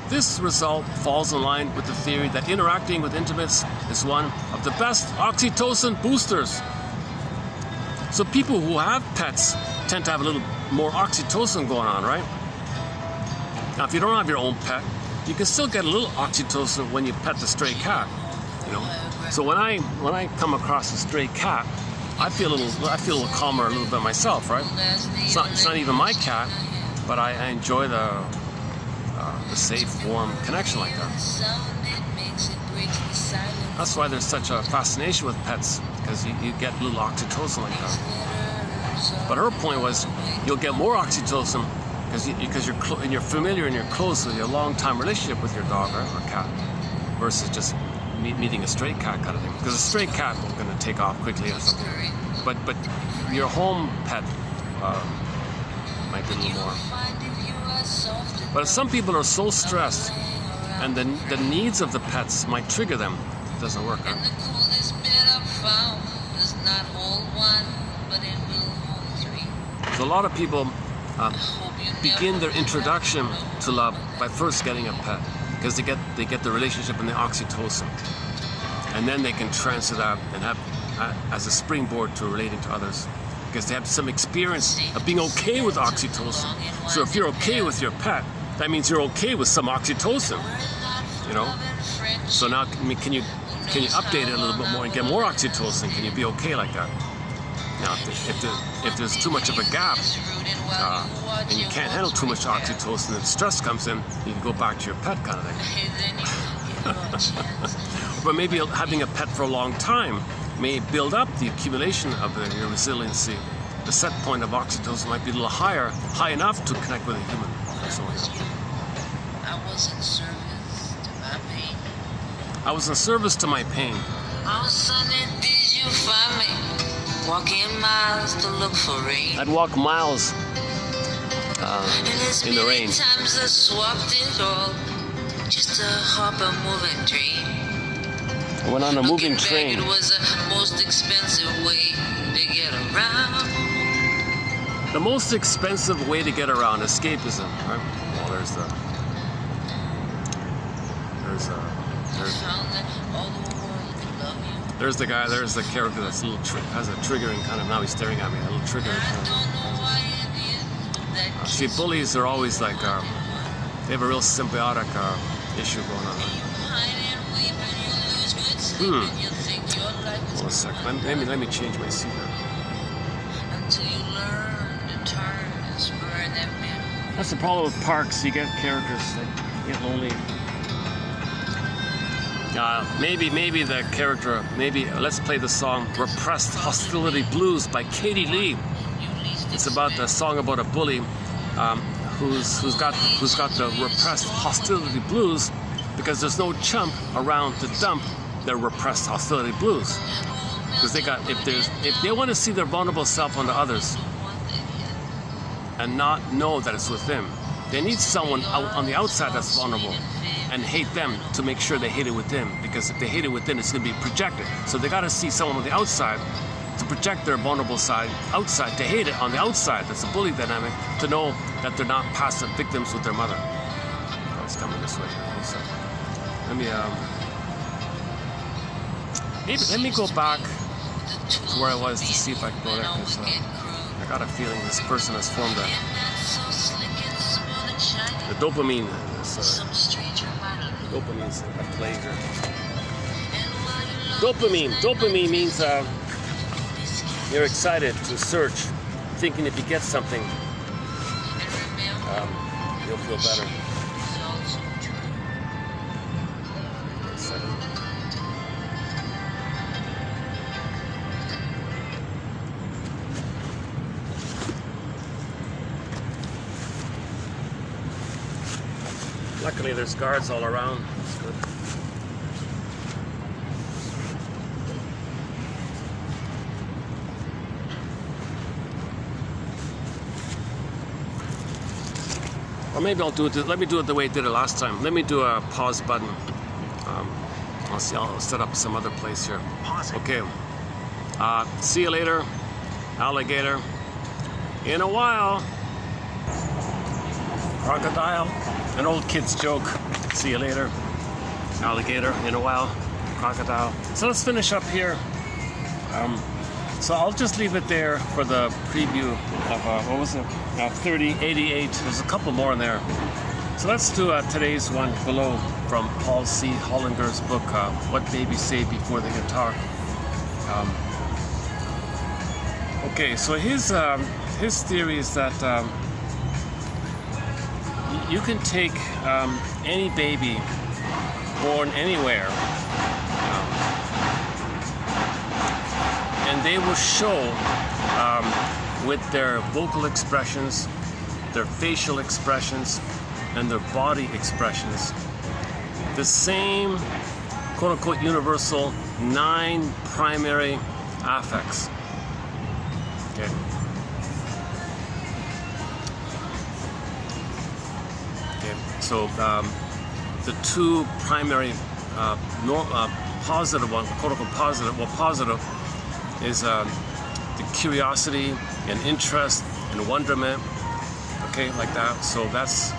This result falls in line with the theory that interacting with intimates is one of the best oxytocin boosters. So people who have pets tend to have a little more oxytocin going on, right? Now, if you don't have your own pet, you can still get a little oxytocin when you pet the stray cat, you know. So when I come across a stray cat, I feel a little calmer a little bit myself, right? It's not even my cat, but I enjoy the safe, warm connection like that. That's why there's such a fascination with pets, because you get a little oxytocin like that. But her point was, you'll get more oxytocin because you're familiar and you're close with your long-time relationship with your dog or cat, versus just meeting a stray cat kind of thing. Because a stray cat is going to take off quickly or something. But your home pet might be a little more. But some people are so stressed, and the needs of the pets might trigger them. It doesn't work. Huh? So a lot of people begin their introduction to love by first getting a pet, because they get the relationship and the oxytocin, and then they can transfer that and have as a springboard to relating to others, because they have some experience of being okay with oxytocin. So if you're okay with your pet, that means you're okay with some oxytocin, you know. So now, can you update it a little bit more and get more oxytocin? Can you be okay like that? Now, if there's too much of a gap, and you can't handle too much oxytocin and stress comes in, you can go back to your pet kind of thing. But maybe having a pet for a long time may build up the accumulation of your resiliency. The set point of oxytocin might be a little high enough to connect with a human. So, I was in service to my pain. I was in service to my pain. How sunny did you find me? Walking miles to look for rain. I'd walk miles in the rain. Times I swapped it all just to hop a moving train. I went on a moving train. It was the most expensive way to get around. The most expensive way to get around, escapism, right? Well, there's the guy, there's the character that's a little has a triggering kind of, now he's staring at me, a little triggering kind of. See, bullies are always like, they have a real symbiotic issue going on. Hold on a second, let me change my seat here. That's the problem with parks. You get characters that get lonely. Maybe the character. Let's play the song "Repressed Hostility Blues" by Katie Lee. It's about the song about a bully who's got the repressed hostility blues because there's no chump around to dump their repressed hostility blues. Because if they want to see their vulnerable self onto others and not know that it's with them, they need someone out on the outside that's vulnerable and hate them to make sure they hate it within. Because if they hate it within, it's going to be projected. So they got to see someone on the outside to project their vulnerable side outside, to hate it on the outside. That's a bully dynamic, to know that they're not passive victims with their mother. Oh, it's coming this way. So let me go back to where I was to see if I can go there. Because I got a feeling this person has formed the dopamine. Dopamine's at play here. Dopamine means you're excited to search, thinking if you get something, you'll feel better. Luckily, there's guards all around. That's good. Or maybe I'll do it. Let me do it the way I did it last time. Let me do a pause button. I'll see. I'll set up some other place here. Okay. See you later, alligator. In a while. Crocodile. An old kid's joke. See you later, alligator. In a while, crocodile. So let's finish up here. So I'll just leave it there for the preview of, what was it? 3088. There's a couple more in there. So let's do today's one below from Paul C. Hollinger's book, What Babies Say Before They Can Talk. Okay, so his theory is that you can take any baby born anywhere and they will show with their vocal expressions, their facial expressions, and their body expressions the same quote-unquote universal 9 primary affects. Okay. Okay. So the 2 primary positive one, quote-unquote positive, well, positive is the curiosity and interest and wonderment. Okay, like that. So that's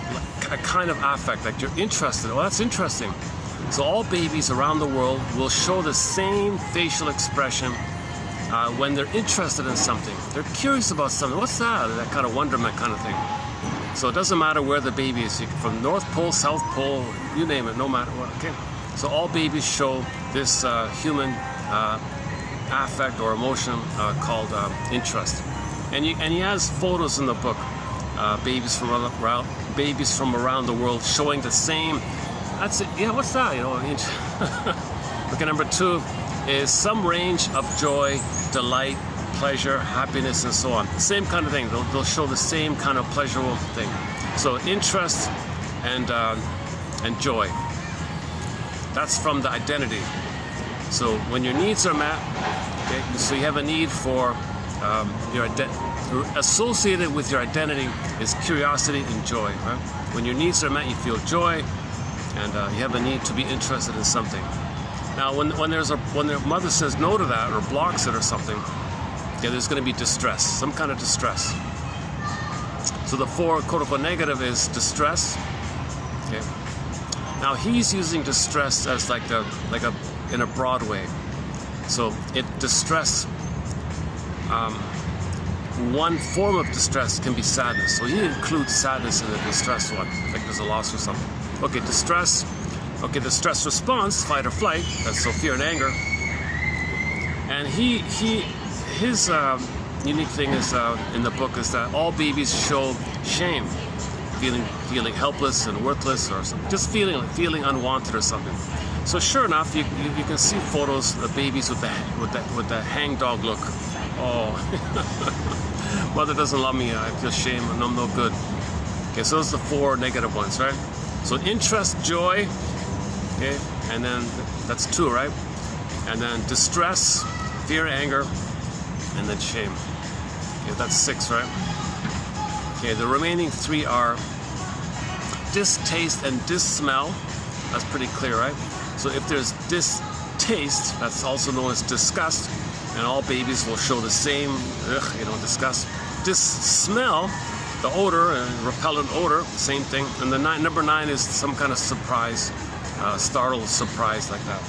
a kind of affect, like you're interested. Oh, that's interesting. So all babies around the world will show the same facial expression when they're interested in something. They're curious about something. What's that? That kind of wonderment kind of thing. So it doesn't matter where the baby is. From North Pole, South Pole, you name it, no matter what. Okay. So all babies show this human affect or emotion called interest. And he has photos in the book. Babies from around the world showing the same. That's it. Yeah, what's that? You know. Okay, number 2 is some range of joy, delight, pleasure, happiness, and so on. The same kind of thing. They'll show the same kind of pleasurable thing. So interest and joy. That's from the identity. So when your needs are met, okay, so you have a need for your identity. Associated with your identity is curiosity and joy. Right? When your needs are met, you feel joy, and you have a need to be interested in something. Now, when the mother says no to that or blocks it or something, okay, there's going to be distress, some kind of distress. So the 4 quote-unquote negative is distress. Okay. Now he's using distress as like in a broad way. So distress. One form of distress can be sadness. So he includes sadness in the distress one, like there's a loss or something. Okay, distress. Okay, the stress response, fight or flight. That's so fear and anger. And his unique thing is in the book is that all babies show shame, feeling helpless and worthless, or something, just feeling unwanted or something. So sure enough, you can see photos of babies with the hangdog look. Oh, mother doesn't love me. I feel shame and I'm no good. Okay, so those are the 4 negative ones, right? So interest, joy, okay, and then that's 2, right? And then distress, fear, anger, and then shame. Okay, that's 6, right? Okay, the remaining 3 are distaste and dissmell. That's pretty clear, right? So if there's distaste, that's also known as disgust. And all babies will show the same, disgust. Dissmell, the odor, repellent odor, same thing. And the number 9 is some kind of surprise, startle, surprise, like that.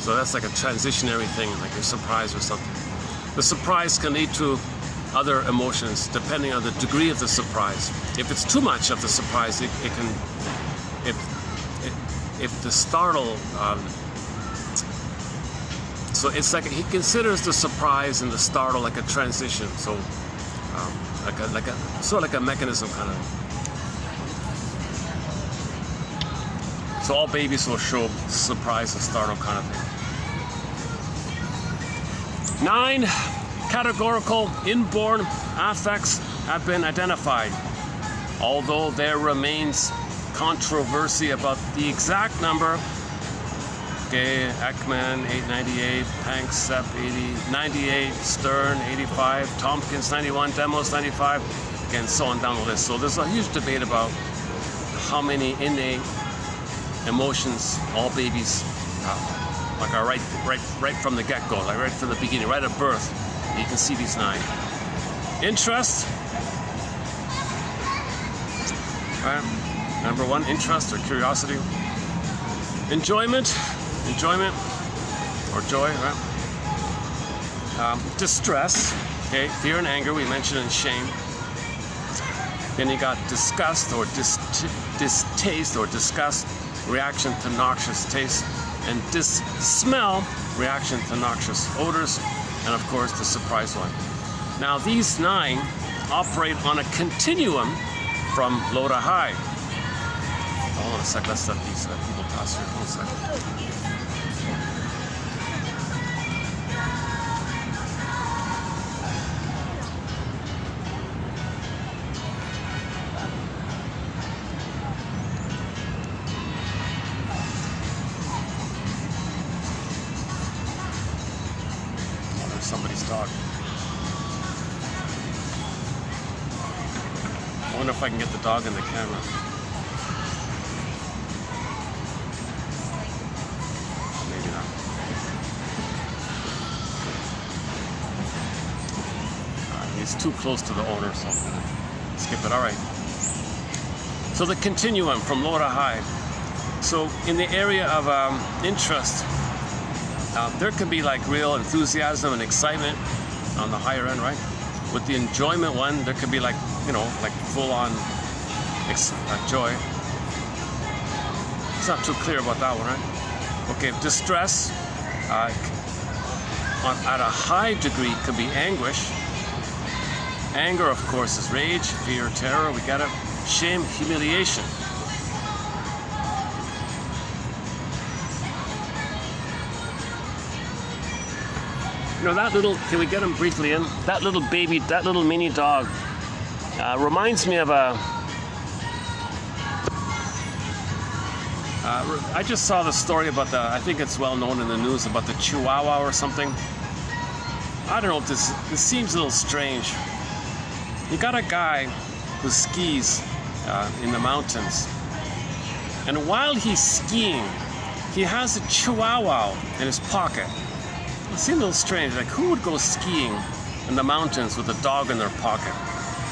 So that's like a transitionary thing, like you're surprised or something. The surprise can lead to other emotions depending on the degree of the surprise. If it's too much of the surprise, it can. If the startle. So it's like he considers the surprise and the startle like a transition. So sort of like a mechanism kind of. So all babies will show surprise and startle kind of thing. 9 categorical inborn affects have been identified, although there remains controversy about the exact number. Okay, Ekman 898, Panksepp 98, Stern 85, Tomkins 91, Demos 95, and so on down the list. So there's a huge debate about how many innate emotions all babies like are right from the get-go, like right from the beginning, right at birth. You can see these 9. Interest. All right. Number 1, interest or curiosity. Enjoyment or joy, right? Distress, okay, fear and anger, we mentioned, and shame. Then you got disgust or distaste or disgust, reaction to noxious taste, and dissmell, reaction to noxious odors, and of course the surprise one. Now these 9 operate on a continuum from low to high. Hold on a sec, let's let these people pass here. Hold on a second. somebody's dog. I wonder if I can get the dog in the camera. Maybe not. He's too close to the owner, so I'm gonna skip it. All right. So the continuum from low to high. So in the area of interest, there can be like real enthusiasm and excitement on the higher end, right? With the enjoyment one, there could be like, you know, like full-on joy. It's not too clear about that one, right? Okay, distress at a high degree could be anguish. Anger, of course, is rage, fear, terror. We got it. Shame, humiliation. You know, that little, can we get him briefly in? That little baby, that little mini dog reminds me of a... I just saw the story about the, I think it's well known in the news, about the Chihuahua or something. I don't know if this seems a little strange. You got a guy who skis in the mountains, and while he's skiing, he has a Chihuahua in his pocket. It seemed a little strange, like who would go skiing in the mountains with a dog in their pocket?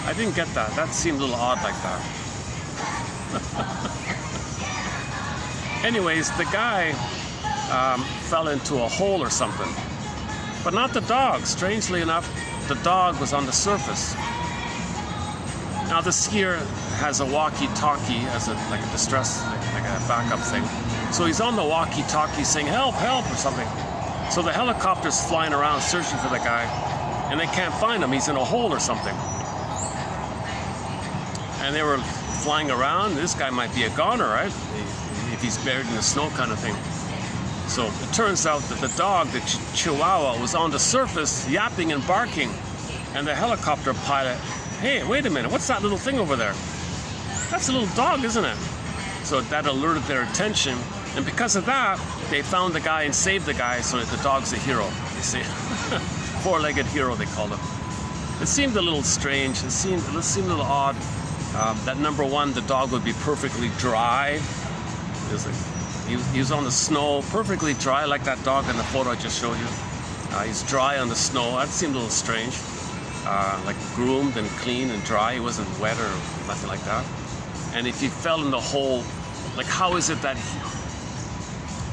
I didn't get that. That seemed a little odd like that. Anyways, the guy fell into a hole or something, but not the dog. Strangely enough, the dog was on the surface. Now the skier has a walkie-talkie as like a distress, like a backup thing. So he's on the walkie-talkie saying, "Help, help," or something. So the helicopter's flying around searching for the guy, and they can't find him. He's in a hole or something. And they were flying around. This guy might be a goner, right? If he's buried in the snow kind of thing. So it turns out that the dog, the Chihuahua, was on the surface yapping and barking. And the helicopter pilot, "Hey, wait a minute, what's that little thing over there? That's a little dog, isn't it?" So that alerted their attention. And because of that, they found the guy and saved the guy, so that the dog's a hero, you see. Four-legged hero, they called him. It seemed a little strange. It seemed a little odd. That number one, the dog would be perfectly dry. It was like, he was on the snow, perfectly dry, like that dog in the photo I just showed you. He's dry on the snow. That seemed a little strange. Like groomed and clean and dry. He wasn't wet or nothing like that. And if he fell in the hole, like how is it that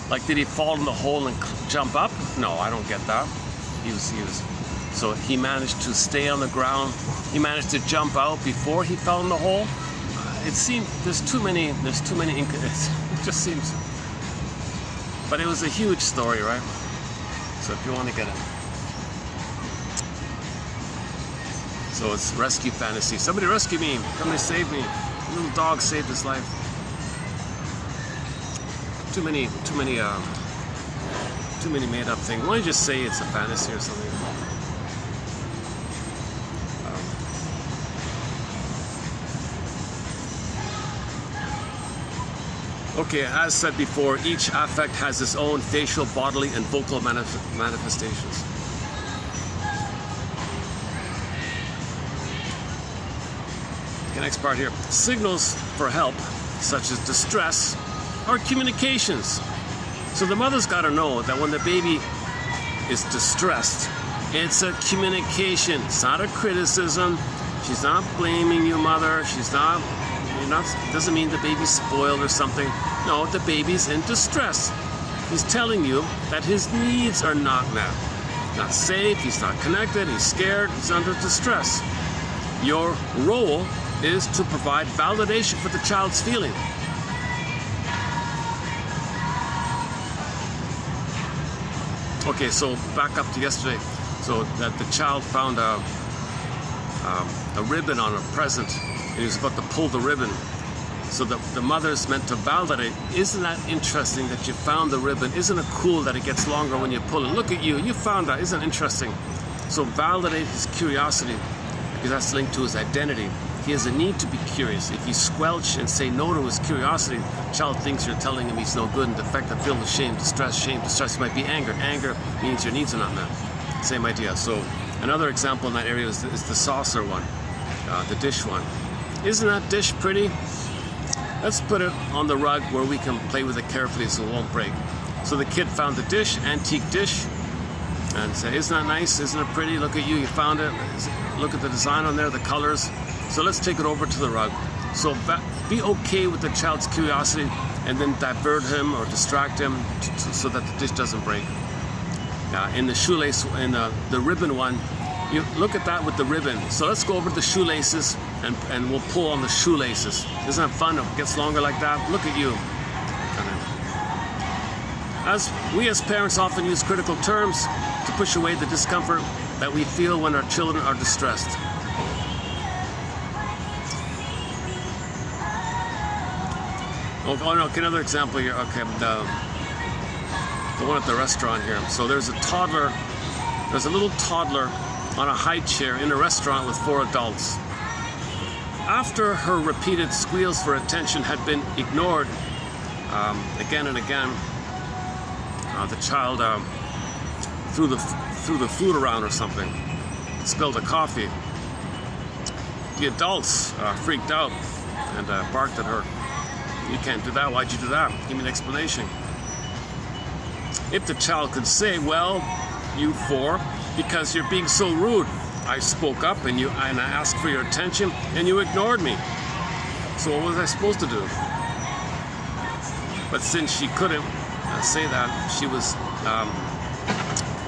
like did he fall in the hole and jump up? No, I don't get that. So he managed to stay on the ground. He managed to jump out before he fell in the hole. It seemed there's too many it just seems. But it was a huge story, right? So if you want to get it. So it's rescue fantasy. Somebody rescue me. Somebody save me. A little dog saved his life. Too many made up things. Why don't you just say it's a fantasy or something? Okay, as said before, each affect has its own facial, bodily, and vocal manifestations. Okay, next part here. Signals for help, such as distress, are communications. So the mother's got to know that when the baby is distressed, it's a communication. It's not a criticism. She's not blaming you, mother. Doesn't mean the baby's spoiled or something. No, the baby's in distress. He's telling you that his needs are not met. He's not safe, he's not connected, he's scared, he's under distress. Your role is to provide validation for the child's feeling. Okay, so back up to yesterday. So that the child found a ribbon on a present, and he was about to pull the ribbon. So the mother's meant to validate. Isn't that interesting that you found the ribbon? Isn't it cool that it gets longer when you pull it? Look at you, you found that. Isn't it interesting? So validate his curiosity, because that's linked to his identity. He has a need to be curious. If you squelch and say no to his curiosity, the child thinks you're telling him he's no good and defective, filled with shame, distress. Shame, distress might be anger. Anger means your needs are not met. Same idea. So another example in that area is the saucer one, the dish one. Isn't that dish pretty? Let's put it on the rug where we can play with it carefully so it won't break. So the kid found the dish, antique dish, and said, isn't that nice? Isn't it pretty? Look at you, you found it. Look at the design on there, the colors. So let's take it over to the rug. So be okay with the child's curiosity and then divert him or distract him so that the dish doesn't break. In the shoelace, in the ribbon one, you look at that with the ribbon. So let's go over the shoelaces and we'll pull on the shoelaces. Isn't that fun? It gets longer like that. Look at you. We as parents often use critical terms to push away the discomfort that we feel when our children are distressed. Oh no, okay, another example here. Okay, the one at the restaurant here. So there's a little toddler on a high chair in a restaurant with 4 adults. After her repeated squeals for attention had been ignored again and again, the child threw the food around or something, spilled the coffee. The adults freaked out and barked at her. You can't do that. Why'd you do that? Give me an explanation. If the child could say, well, you 4, because you're being so rude. I spoke up and I asked for your attention and you ignored me. So what was I supposed to do? But since she couldn't say that, she was,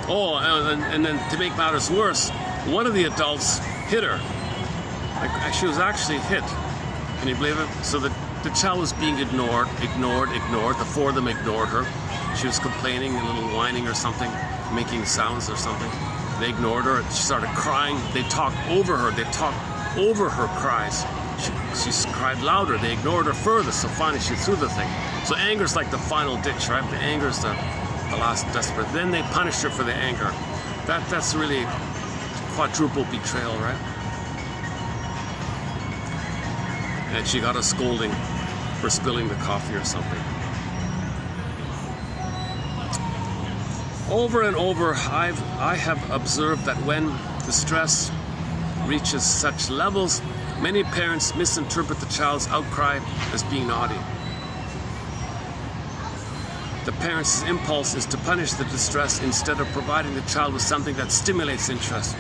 and then to make matters worse, one of the adults hit her. Like, she was actually hit. Can you believe it? So the child was being ignored. The 4 of them ignored her. She was complaining, a little whining or something, making sounds or something. They ignored her. She started crying. They talked over her. They talked over her cries. She cried louder. They ignored her further. So finally she threw the thing. So anger's like the final ditch, right? The anger's the last desperate. Then they punished her for the anger. That's really quadruple betrayal, right? And she got a scolding for spilling the coffee or something. Over and over, I have observed that when distress reaches such levels, many parents misinterpret the child's outcry as being naughty. The parent's impulse is to punish the distress instead of providing the child with something that stimulates interest.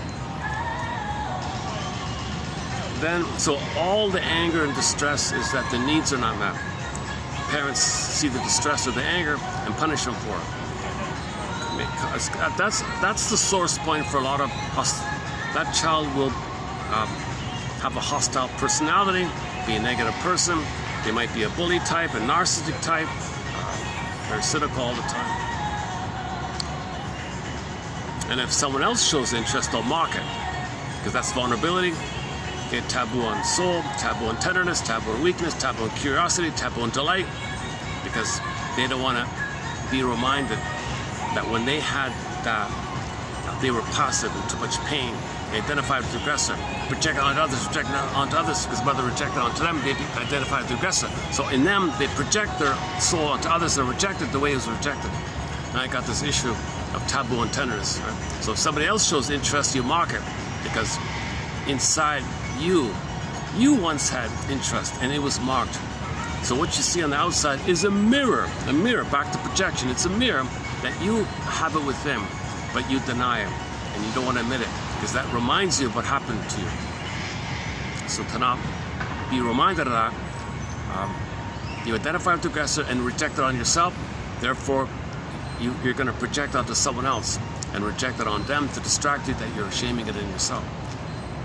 So all the anger and distress is that the needs are not met. Parents see the distress or the anger and punish them for it. That's the source point for a lot of that child will have a hostile personality, be a negative person. They might be a bully type, a narcissistic type, very cynical all the time. And if someone else shows interest, they'll mock it, because that's vulnerability. Okay, taboo on soul, taboo on tenderness, taboo on weakness, taboo on curiosity, taboo on delight, because they don't want to be reminded that when they had that, they were passive and too much pain. They identified with the aggressor, projected onto others, because mother rejected onto them, they identified with the aggressor. So in them, they project their soul onto others and reject it the way it was rejected. And I got this issue of taboo and tenderness. Right? So if somebody else shows interest, you mock it, because inside you once had interest and it was mocked. So what you see on the outside is a mirror, back to projection. It's a mirror that you have it with them, but you deny it and you don't want to admit it, because that reminds you of what happened to you. So to not be reminded of that, you identify with the aggressor and reject it on yourself. Therefore, you're going to project onto someone else and reject it on them to distract you that you're shaming it in yourself.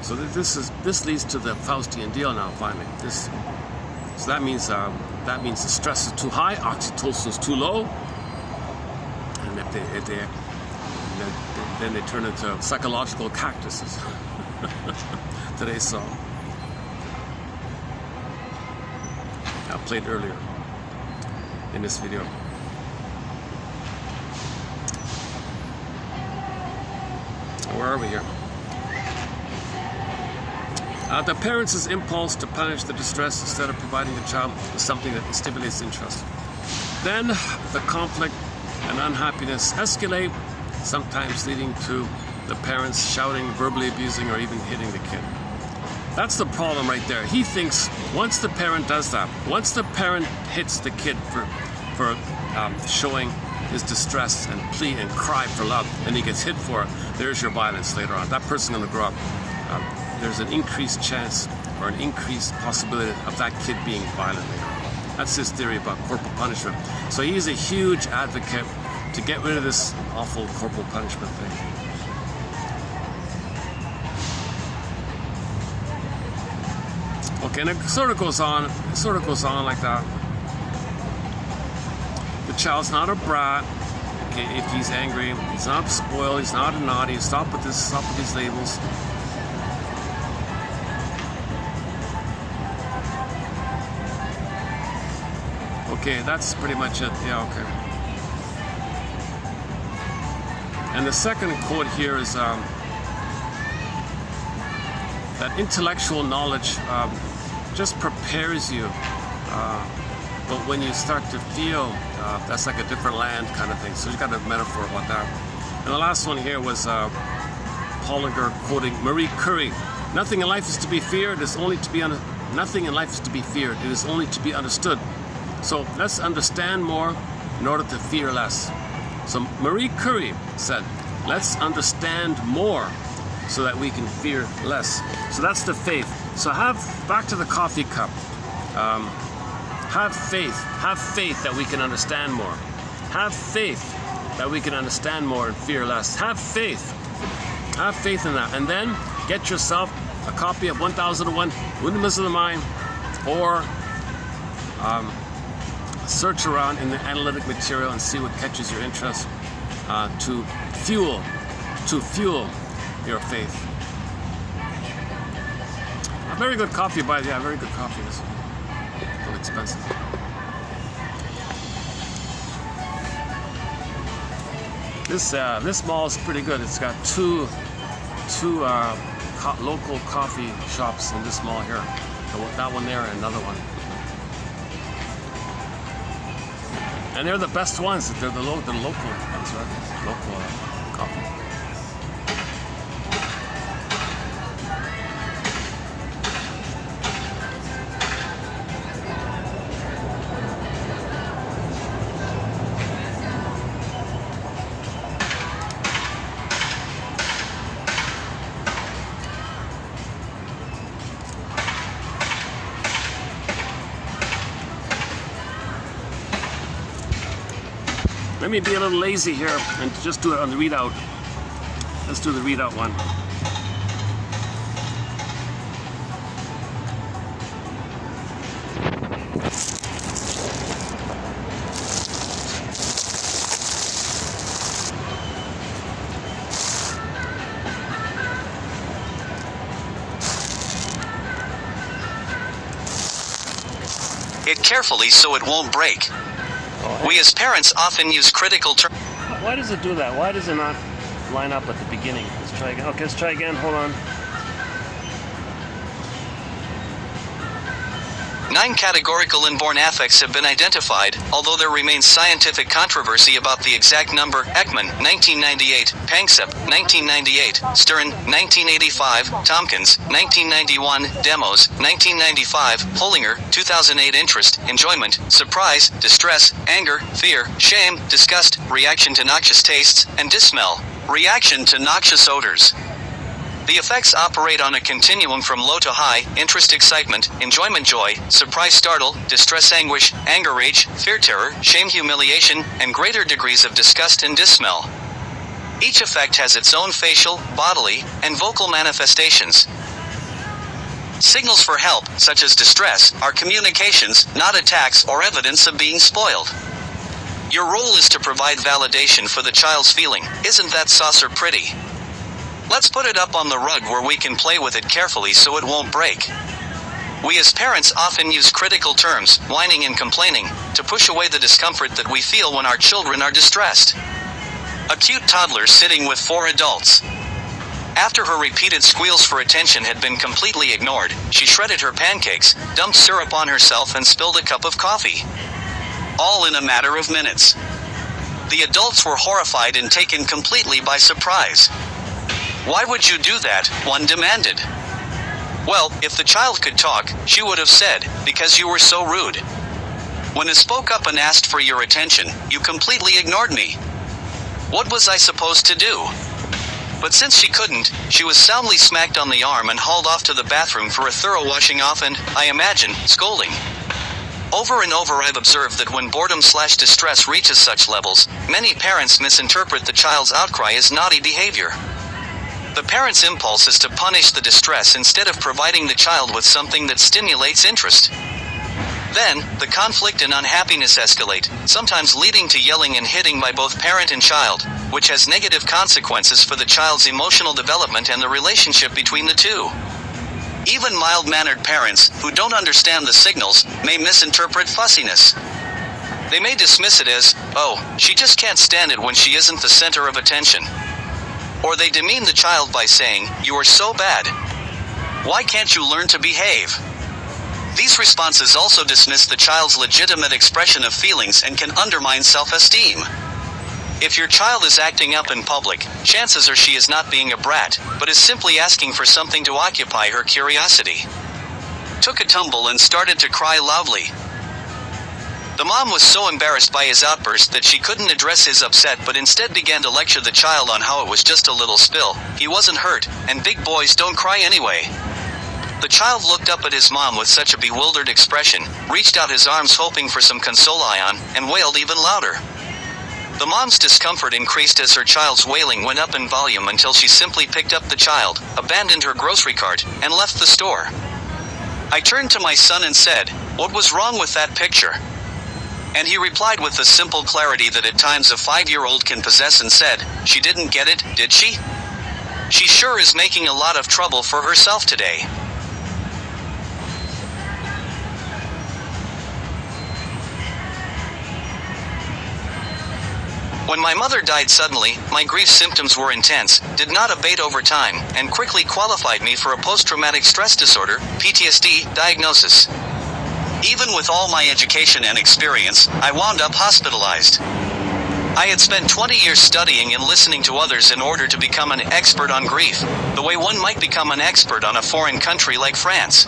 So this leads to the Faustian deal now. Finally, so that means the stress is too high, oxytocin is too low, and then they turn into psychological cactuses. Today's song I played earlier in this video. Where are we here? The parents' impulse to punish the distress instead of providing the child with something that stimulates interest. Then the conflict and unhappiness escalate, sometimes leading to the parents shouting, verbally abusing, or even hitting the kid. That's the problem right there. He thinks once the parent does that, once the parent hits the kid for showing his distress and plea and cry for love, and he gets hit for it, there's your violence later on. That person's going to grow up. There's an increased chance or an increased possibility of that kid being violent later on. That's his theory about corporal punishment. So he's a huge advocate to get rid of this awful corporal punishment thing. Okay, and it sort of goes on like that. The child's not a brat. Okay, if he's angry, he's not spoiled, he's not a naughty. Stop with this, stop with these labels. Okay, that's pretty much it. Yeah, okay. And the second quote here is that intellectual knowledge just prepares you, but when you start to feel, that's like a different land kind of thing. So you got a metaphor about that. And the last one here was Holinger quoting Marie Curie: "Nothing in life is to be feared. It is only to be nothing in life is to be feared. It is only to be understood." So let's understand more in order to fear less. So Marie Curie said, let's understand more so that we can fear less. So that's the faith. So back to the coffee cup. Have faith that we can understand more. Have faith that we can understand more and fear less. Have faith in that. And then get yourself a copy of 1001 Windmills of the Mind, or search around in the analytic material and see what catches your interest to fuel your faith. A very good coffee, by the way. Very good coffee. This one. A little expensive. This mall is pretty good. It's got two local coffee shops in this mall here. That one there and another one. And they're the best ones. They're the local ones, right? Local coffee. Let me be a little lazy here and just do it on the readout. Let's do the readout one. It carefully so it won't break. We as parents often use critical terms. Why does it do that? Why does it not line up at the beginning? Let's try again. Okay, let's try again. Hold on. 9 categorical inborn affects have been identified, although there remains scientific controversy about the exact number. Ekman, 1998, Panksepp, 1998, Stern, 1985, Tomkins, 1991, Demos, 1995, Holinger, 2008. Interest, enjoyment, surprise, distress, anger, fear, shame, disgust, reaction to noxious tastes, and dissmell, reaction to noxious odors. The effects operate on a continuum from low to high: interest, excitement, enjoyment, joy, surprise-startle, distress-anguish, anger, rage, fear, terror, shame, humiliation, and greater degrees of disgust and dissmell. Each effect has its own facial, bodily, and vocal manifestations. Signals for help, such as distress, are communications, not attacks or evidence of being spoiled. Your role is to provide validation for the child's feeling. Isn't that saucer pretty? Let's put it up on the rug where we can play with it carefully so it won't break. We as parents often use critical terms, whining and complaining, to push away the discomfort that we feel when our children are distressed. A cute toddler sitting with 4 adults. After her repeated squeals for attention had been completely ignored, she shredded her pancakes, dumped syrup on herself, and spilled a cup of coffee. All in a matter of minutes. The adults were horrified and taken completely by surprise. Why would you do that? One demanded. Well, if the child could talk, she would have said, because you were so rude. When I spoke up and asked for your attention, you completely ignored me. What was I supposed to do? But since she couldn't, she was soundly smacked on the arm and hauled off to the bathroom for a thorough washing off and, I imagine, scolding. Over and over I've observed that when boredom/distress reaches such levels, many parents misinterpret the child's outcry as naughty behavior. The parent's impulse is to punish the distress instead of providing the child with something that stimulates interest. Then, the conflict and unhappiness escalate, sometimes leading to yelling and hitting by both parent and child, which has negative consequences for the child's emotional development and the relationship between the two. Even mild-mannered parents, who don't understand the signals, may misinterpret fussiness. They may dismiss it as, oh, she just can't stand it when she isn't the center of attention. Or they demean the child by saying, you are so bad. Why can't you learn to behave? These responses also dismiss the child's legitimate expression of feelings and can undermine self-esteem. If your child is acting up in public, chances are she is not being a brat, but is simply asking for something to occupy her curiosity. Took a tumble and started to cry loudly. The mom was so embarrassed by his outburst that she couldn't address his upset but instead began to lecture the child on how it was just a little spill, he wasn't hurt, and big boys don't cry anyway. The child looked up at his mom with such a bewildered expression, reached out his arms hoping for some consola-ion, and wailed even louder. The mom's discomfort increased as her child's wailing went up in volume until she simply picked up the child, abandoned her grocery cart, and left the store. I turned to my son and said, "What was wrong with that picture?" And he replied with the simple clarity that at times a 5-year-old can possess and said, "She didn't get it, did she? She sure is making a lot of trouble for herself today." When my mother died suddenly, my grief symptoms were intense, did not abate over time, and quickly qualified me for a post-traumatic stress disorder, PTSD, diagnosis. Even with all my education and experience, I wound up hospitalized. I had spent 20 years studying and listening to others in order to become an expert on grief, the way one might become an expert on a foreign country like France.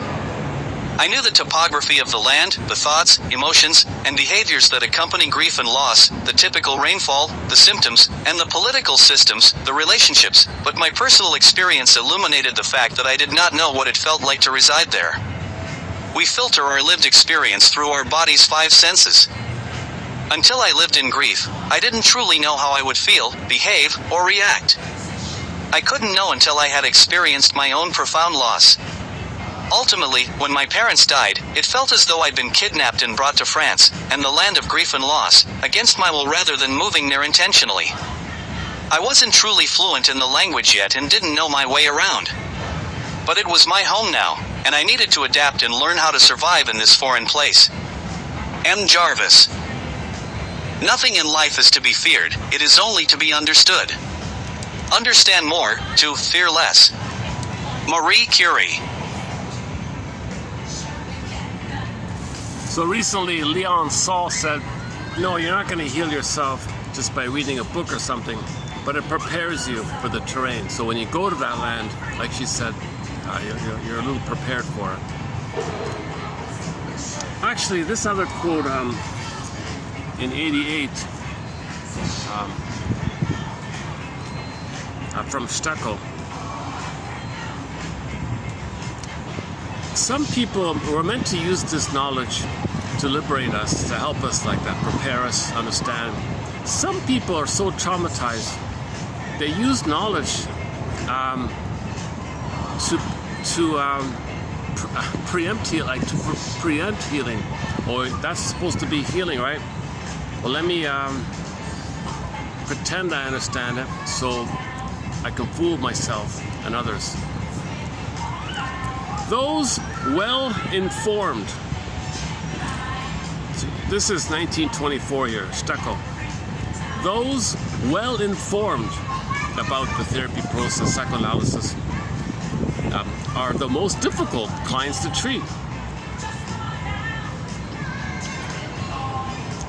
I knew the topography of the land, the thoughts, emotions, and behaviors that accompany grief and loss, the typical rainfall, the symptoms, and the political systems, the relationships, but my personal experience illuminated the fact that I did not know what it felt like to reside there. We filter our lived experience through our body's 5 senses. Until I lived in grief, I didn't truly know how I would feel, behave, or react. I couldn't know until I had experienced my own profound loss. Ultimately, when my parents died, it felt as though I'd been kidnapped and brought to France, and the land of grief and loss, against my will rather than moving there intentionally. I wasn't truly fluent in the language yet and didn't know my way around. But it was my home now, and I needed to adapt and learn how to survive in this foreign place. M. Jarvis. Nothing in life is to be feared, it is only to be understood. Understand more, to fear less. Marie Curie. So recently, Leon Saul said, no, you're not going to heal yourself just by reading a book or something, but it prepares you for the terrain. So when you go to that land, like she said, you're a little prepared for it. Actually, this other quote in 88 from Steckel. Some people were meant to use this knowledge to liberate us, to help us like that, prepare us, understand. Some people are so traumatized, they use knowledge to preempt healing. Or that's supposed to be healing, right? Well, let me pretend I understand it so I can fool myself and others. Those well-informed, this is 1924 here, Steckel. Those well-informed about the therapy process, psychoanalysis, are the most difficult clients to treat.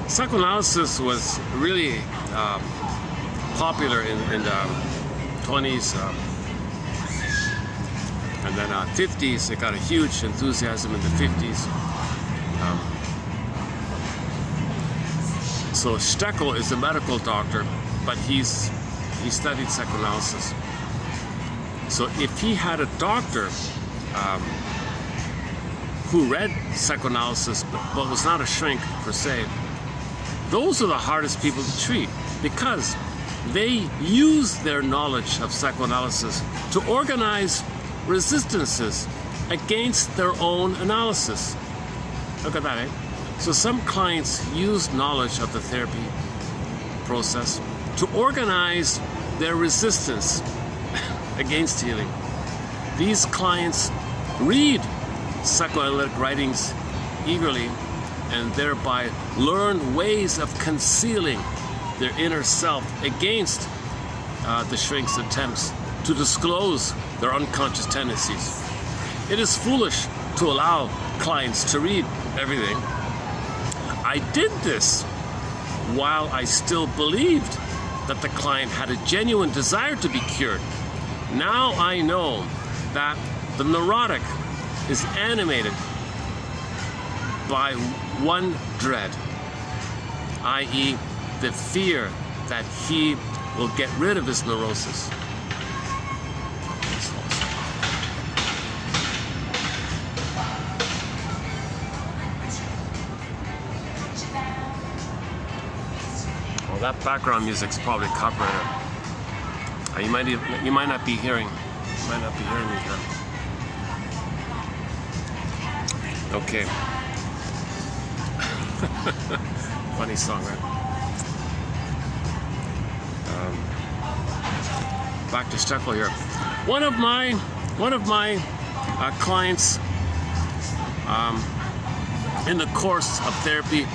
Psychoanalysis was really popular in the 20s, And then 50s, it got a huge enthusiasm in the 50s. So Steckel is a medical doctor, but he studied psychoanalysis. So if he had a doctor who read psychoanalysis but was not a shrink per se, those are the hardest people to treat, because they use their knowledge of psychoanalysis to organize resistances against their own analysis. Look at that, eh? So some clients use knowledge of the therapy process to organize their resistance against healing. These clients read psychoanalytic writings eagerly and thereby learn ways of concealing their inner self against the shrink's attempts to disclose their unconscious tendencies. It is foolish to allow clients to read everything. I did this while I still believed that the client had a genuine desire to be cured. Now I know that the neurotic is animated by one dread, i.e., the fear that he will get rid of his neurosis. Well, that background music's probably copyrighted. You might not be hearing me here. Okay. Funny song, right? Back to Steckel here. One of my clients in the course of therapy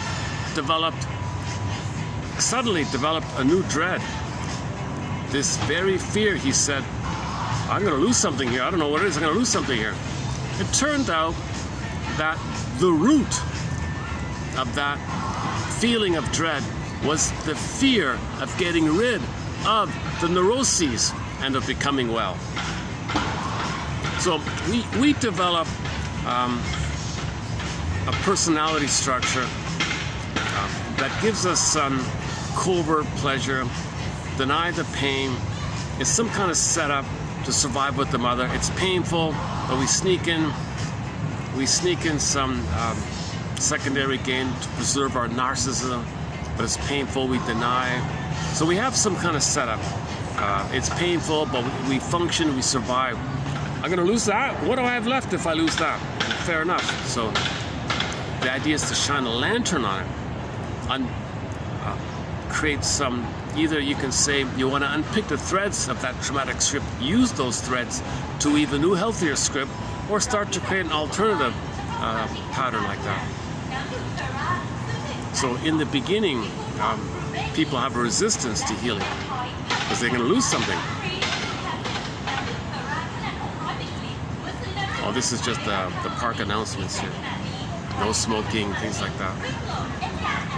suddenly developed a new dread. This very fear, he said, I'm going to lose something here. I don't know what it is. I'm going to lose something here. It turned out that the root of that feeling of dread was the fear of getting rid of the neuroses and of becoming well. So we develop a personality structure that gives us some covert pleasure, deny the pain. It's some kind of setup to survive with the mother. It's painful, but we sneak in some secondary gain to preserve our narcissism, but it's painful, we deny. So we have some kind of setup. It's painful, but we function, we survive. I'm gonna lose that? What do I have left if I lose that? Fair enough. So the idea is to shine a lantern on it, create some, either you can say you want to unpick the threads of that traumatic script, use those threads to weave a new, healthier script, or start to create an alternative pattern like that. So in the beginning, people have a resistance to healing because they're going to lose something. Oh, this is just the park announcements here. No smoking, things like that.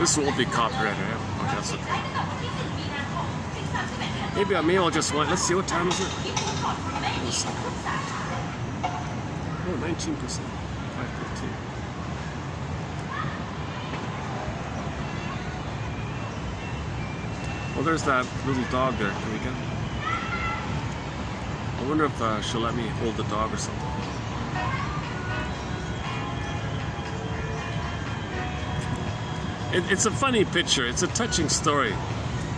This won't be copyrighted. Oh, that's okay. Maybe I'll just want. Let's see, what time is it? Oh, 19%. 5:15. Well, there's that little dog there. Can we get? I wonder if she'll let me hold the dog or something. It's a funny picture. It's a touching story.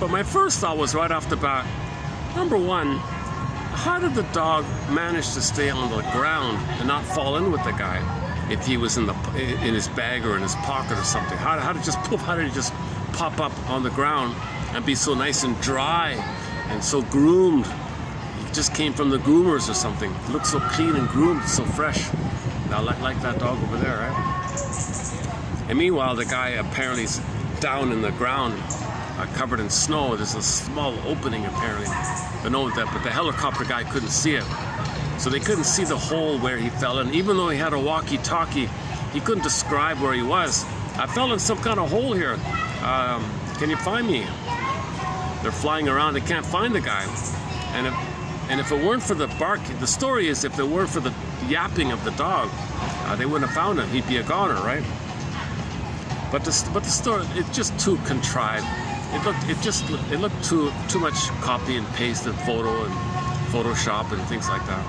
But my first thought was right off the bat, number one, how did the dog manage to stay on the ground and not fall in with the guy if he was in his bag or in his pocket or something? How did it just pop up on the ground and be so nice and dry and so groomed? It just came from the groomers or something. It looked so clean and groomed, so fresh. Now, like that dog over there, right? And meanwhile, the guy apparently is down in the ground, covered in snow. There's a small opening apparently, but the helicopter guy couldn't see it. So they couldn't see the hole where he fell in. Even though he had a walkie-talkie, he couldn't describe where he was. I fell in some kind of hole here. Can you find me? They're flying around. They can't find the guy. And And if it weren't for the bark, the story is if it weren't for the yapping of the dog, they wouldn't have found him. He'd be a goner, right? But the story, it's just too contrived. It looked too much copy and paste and photo and Photoshop and things like that.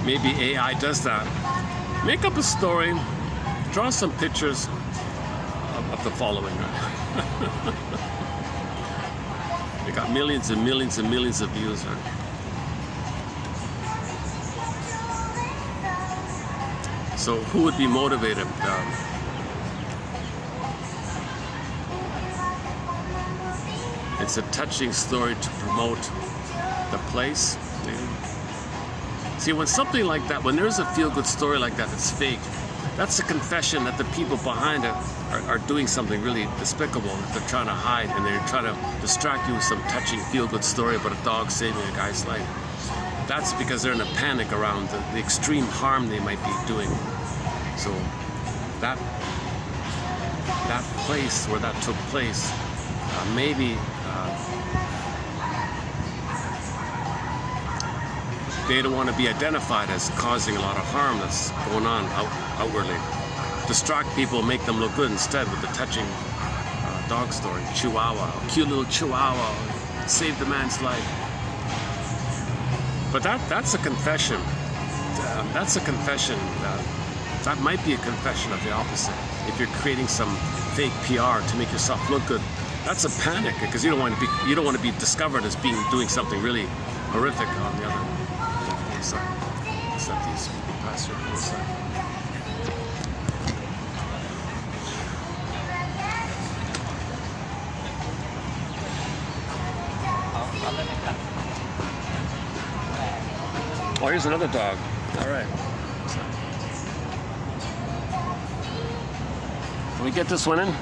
Maybe AI does that. Make up a story, draw some pictures of the following. They got millions and millions and millions of views. Right? So who would be motivated? It's a touching story to promote the place. See, when something like that, when there's a feel-good story like that that's fake, that's a confession that the people behind it are doing something really despicable, that they're trying to hide, and they're trying to distract you with some touching feel-good story about a dog saving a guy's life. That's because they're in a panic around the extreme harm they might be doing. So that place where that took place, maybe they don't want to be identified as causing a lot of harm that's going on outwardly. Distract people, make them look good instead with the touching dog story. Chihuahua, cute little Chihuahua, saved the man's life. But that's a confession. That's a confession. That might be a confession of the opposite. If you're creating some fake PR to make yourself look good, that's a panic because you don't want to be discovered as doing something really horrific on the other side. Set these past here to the side. Oh, here's another dog. All right. Can we get this one in?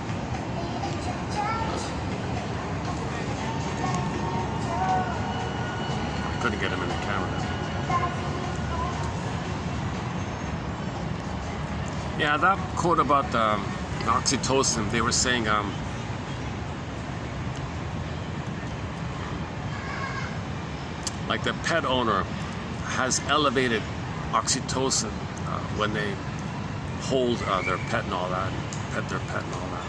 Couldn't get him in the camera. Yeah, that quote about oxytocin, they were saying like the pet owner has elevated oxytocin when they hold their pet and all that, pet their pet and all that.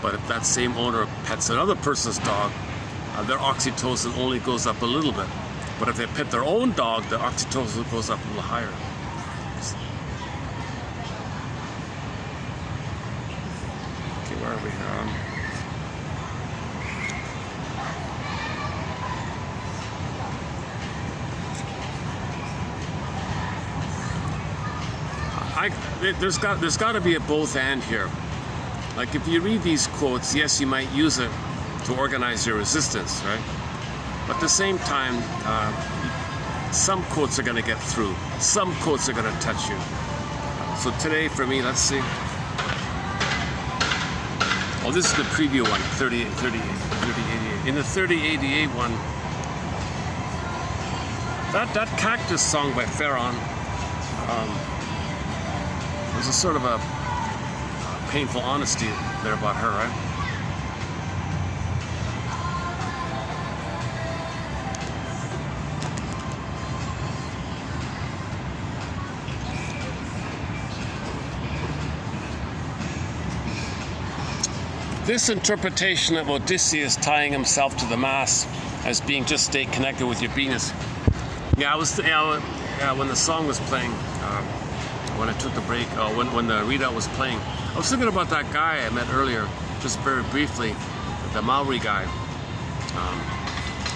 But if that same owner pets another person's dog, their oxytocin only goes up a little bit. But if they pet their own dog, the oxytocin goes up a little higher. Okay, where are we here? There's got to be a both and here. Like if you read these quotes, yes, you might use it to organize your resistance, right? But at the same time, some quotes are going to get through. Some quotes are going to touch you. So today, for me, let's see. Oh, this is the preview one, 3088. In the 3088 one, that Cactus song by Farron, there's a sort of a painful honesty there about her, right? This interpretation of Odysseus tying himself to the mast as being just stay connected with your Venus. Yeah, when the song was playing, when I took the break, when the readout was playing, I was thinking about that guy I met earlier, just very briefly, the Maori guy.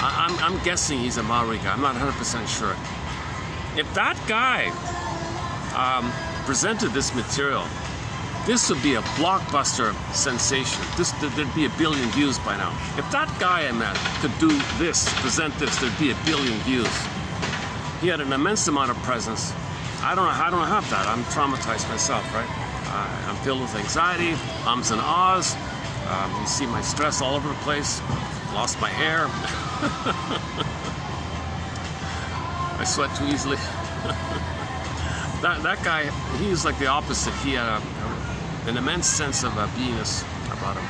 I'm guessing he's a Maori guy. I'm not 100% sure. If that guy presented this material, this would be a blockbuster sensation. There'd be 1 billion views by now. If that guy I met could do this, present this, there'd be 1 billion views. He had an immense amount of presence. I don't have that. I'm traumatized myself, right? I'm filled with anxiety, ums and ahs. You see my stress all over the place. Lost my hair. I sweat too easily. That guy, he was like the opposite. He had an immense sense of beingness about him.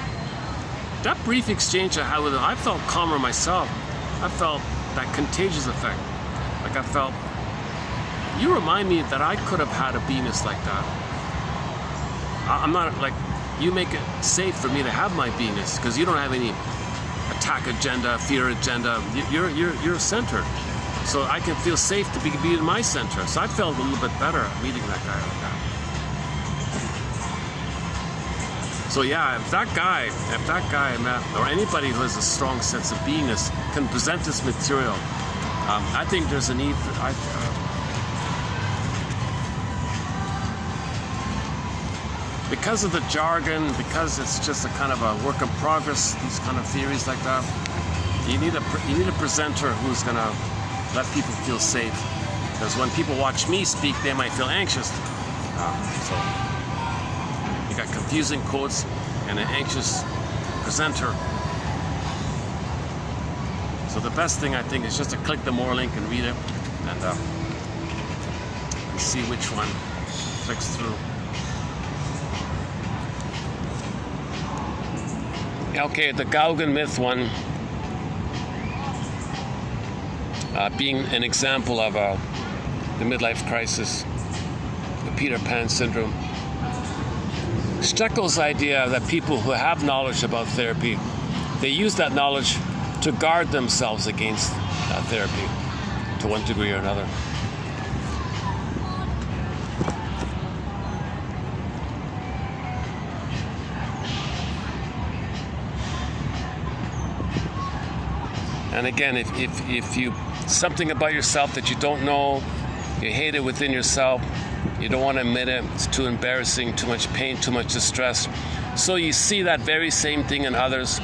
that brief exchange I had with him, I felt calmer myself. I felt that contagious effect. Like I felt, you remind me that I could have had a beingness like that. I'm not like, you make it safe for me to have my beingness because you don't have any attack agenda, fear agenda. You're centered. So I can feel safe to be in my center. So I felt a little bit better meeting that guy like that. So yeah, if that guy I met, or anybody who has a strong sense of beingness can present this material, I think there's a need for, because of the jargon, because it's just a kind of a work in progress, these kind of theories like that, you need a presenter who's gonna let people feel safe. Because when people watch me speak, they might feel anxious. So you got confusing quotes and an anxious presenter. So the best thing I think is just to click the more link and read it, and see which one clicks through. Okay, the Gauguin myth one, being an example of the midlife crisis, the Peter Pan syndrome. Steckel's idea that people who have knowledge about therapy, they use that knowledge to guard themselves against therapy to one degree or another. And again, if you, something about yourself that you don't know, you hate it within yourself, you don't want to admit it, it's too embarrassing, too much pain, too much distress. So you see that very same thing in others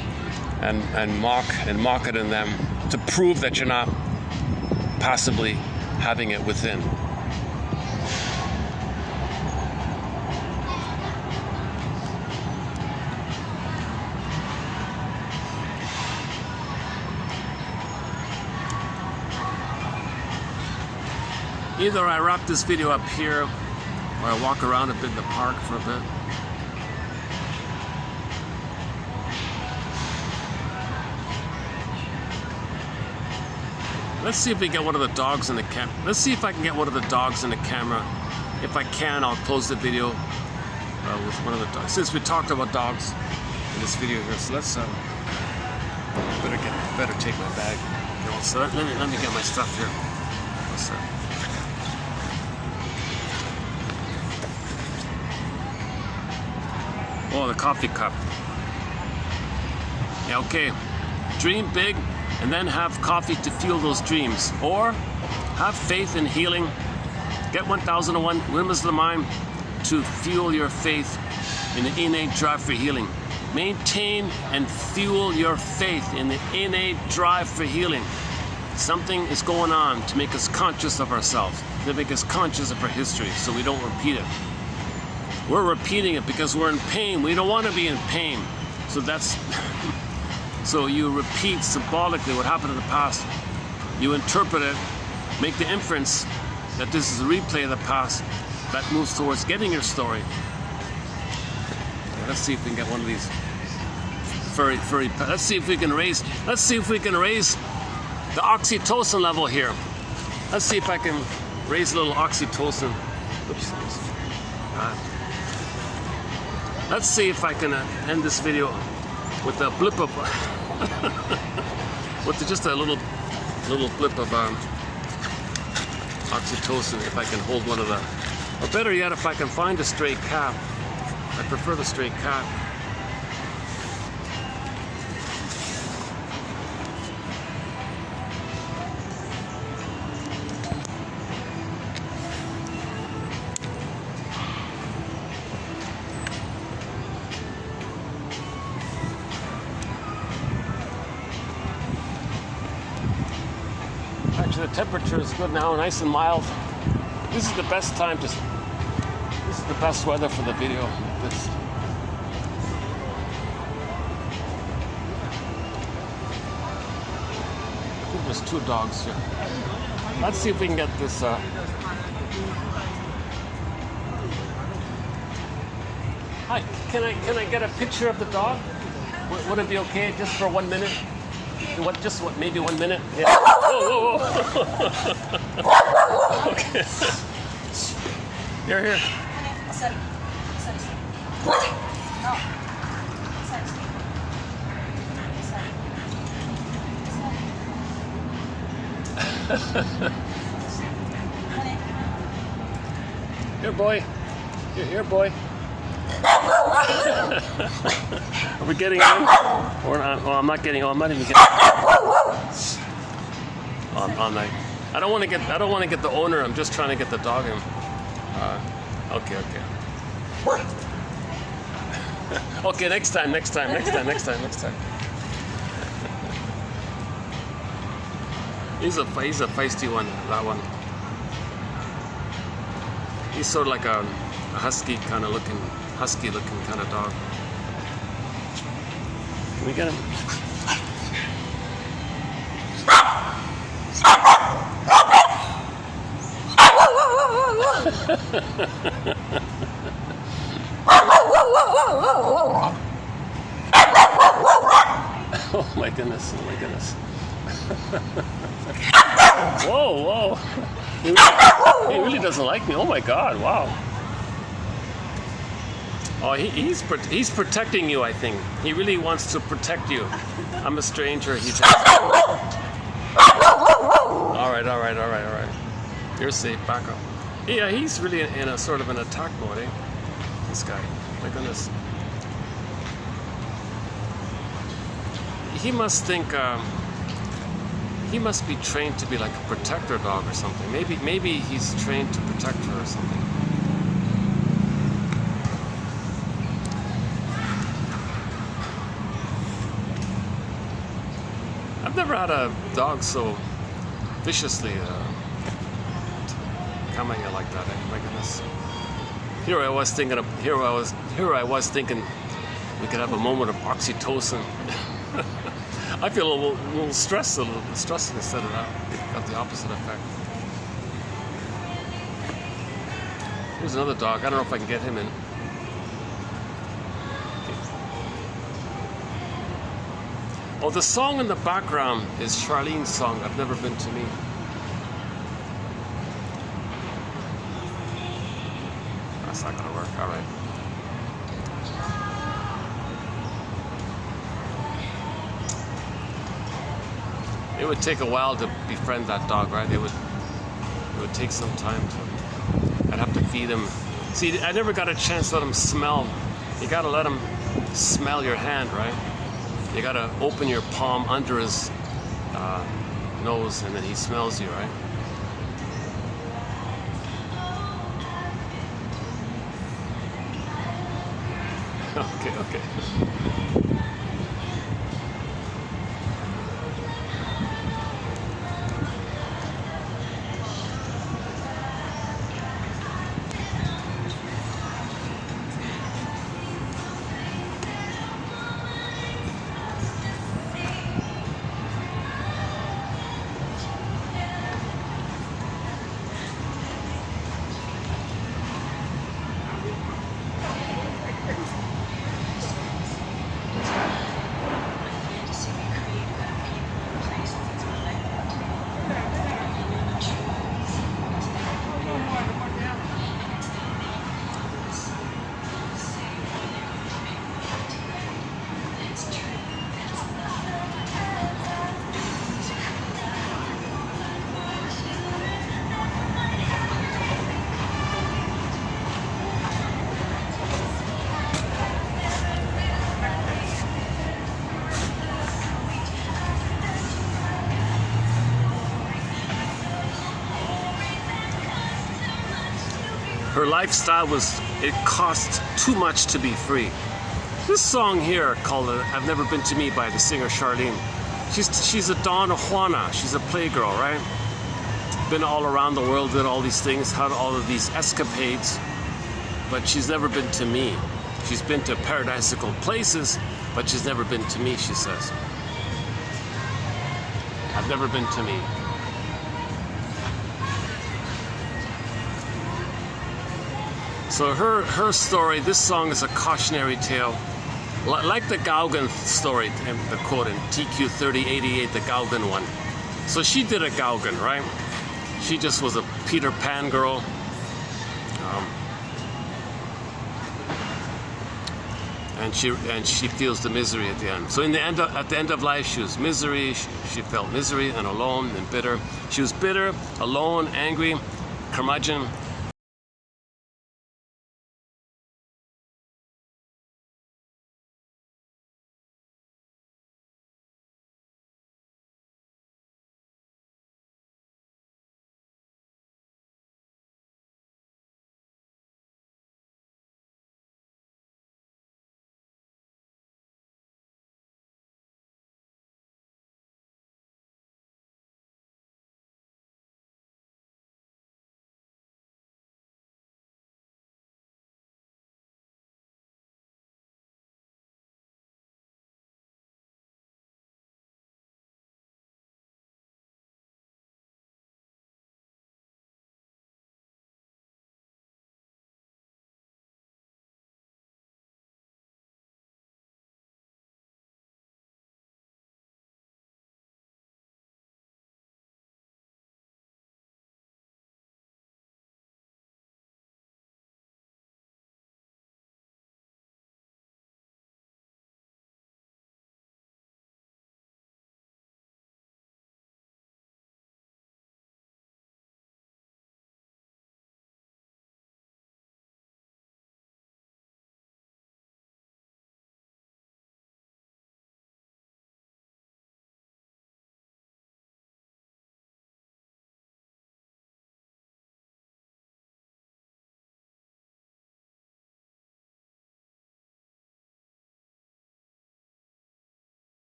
and mock it in them to prove that you're not possibly having it within. Either I wrap this video up here, or I walk around a bit in the park for a bit. Let's see if we get one of the dogs in the camera. Let's see if I can get one of the dogs in the camera. If I can, I'll close the video with one of the dogs. Since we talked about dogs in this video here, so let's better take my bag. You know, so let me get my stuff here. Let's, oh, the coffee cup. Yeah, okay. Dream big and then have coffee to fuel those dreams. Or have faith in healing. Get 1001 Windmills of the mind to fuel your faith in the innate drive for healing. Maintain and fuel your faith in the innate drive for healing. Something is going on to make us conscious of ourselves, to make us conscious of our history so we don't repeat it. We're repeating it because we're in pain. We don't want to be in pain. So that's, so you repeat symbolically what happened in the past. You interpret it, make the inference that this is a replay of the past that moves towards getting your story. Let's see if we can get one of these furry. Let's see if we can raise the oxytocin level here. Let's see if I can raise a little oxytocin. Oops. Let's see if I can end this video with a blip of, with just a little blip of oxytocin. If I can hold one of the, or better yet, if I can find a stray cat. I prefer the stray cat. Actually, the temperature is good now, nice and mild. This is the best time to. This is the best weather for the video. This. I think there's two dogs here. Let's see if we can get this. Hi, can I get a picture of the dog? Would it be okay just for 1 minute? Maybe 1 minute? Yeah. Whoa, whoa, whoa. Okay. Here. Here, boy. Here, boy. Are we getting in? Or not? Oh, I'm not getting. Oh, I'm not even getting. On night. I don't want to get the owner. I'm just trying to get the dog in. Okay. Okay, next time. He's a feisty one. That one. He's sort of like a husky kind of looking kind of dog. Can we get him? Oh my goodness. Whoa. He really doesn't like me. Oh my God, wow. Oh, he's protecting you, I think. He really wants to protect you. I'm a stranger. All right. You're safe. Back up. Yeah, he's really in a sort of an attack mode, eh? This guy. My goodness. He must think. He must be trained to be like a protector dog or something. Maybe he's trained to protect her or something. I've never had a dog so viciously come at you like that. My goodness. Here I was thinking we could have a moment of oxytocin. I feel a little stressed instead of that. Got the opposite effect. Here's another dog. I don't know if I can get him in. Oh, the song in the background is Charlene's song, I've Never Been to Me. That's not gonna work, all right. It would take a while to befriend that dog, right? It would take some time to. I'd have to feed him. See, I never got a chance to let him smell. You gotta let him smell your hand, right? You gotta open your palm under his nose, and then he smells you, right? Okay. Her lifestyle it cost too much to be free. This song here called I've Never Been to Me by the singer Charlene. She's a Donna Juana, she's a playgirl, right? Been all around the world, did all these things, had all of these escapades, but she's never been to me. She's been to paradisical places, but she's never been to me, she says. I've never been to me. So her story, this song is a cautionary tale. Like the Gauguin story, the quote in TQ 3088, the Gauguin one. So she did a Gauguin, right? She just was a Peter Pan girl. And she feels the misery at the end. So at the end of life, she was misery. She felt misery and alone and bitter. She was bitter, alone, angry, curmudgeon.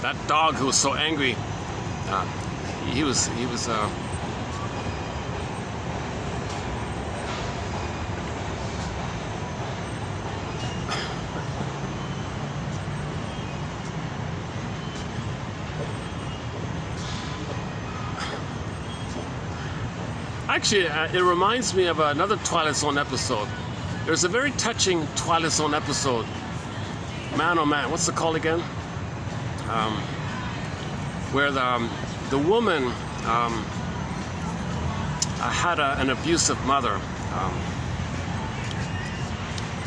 That dog who was so angry, he was actually, it reminds me of another Twilight Zone episode. There's a very touching Twilight Zone episode. Man, oh man, what's it called again? Where the woman had an abusive mother,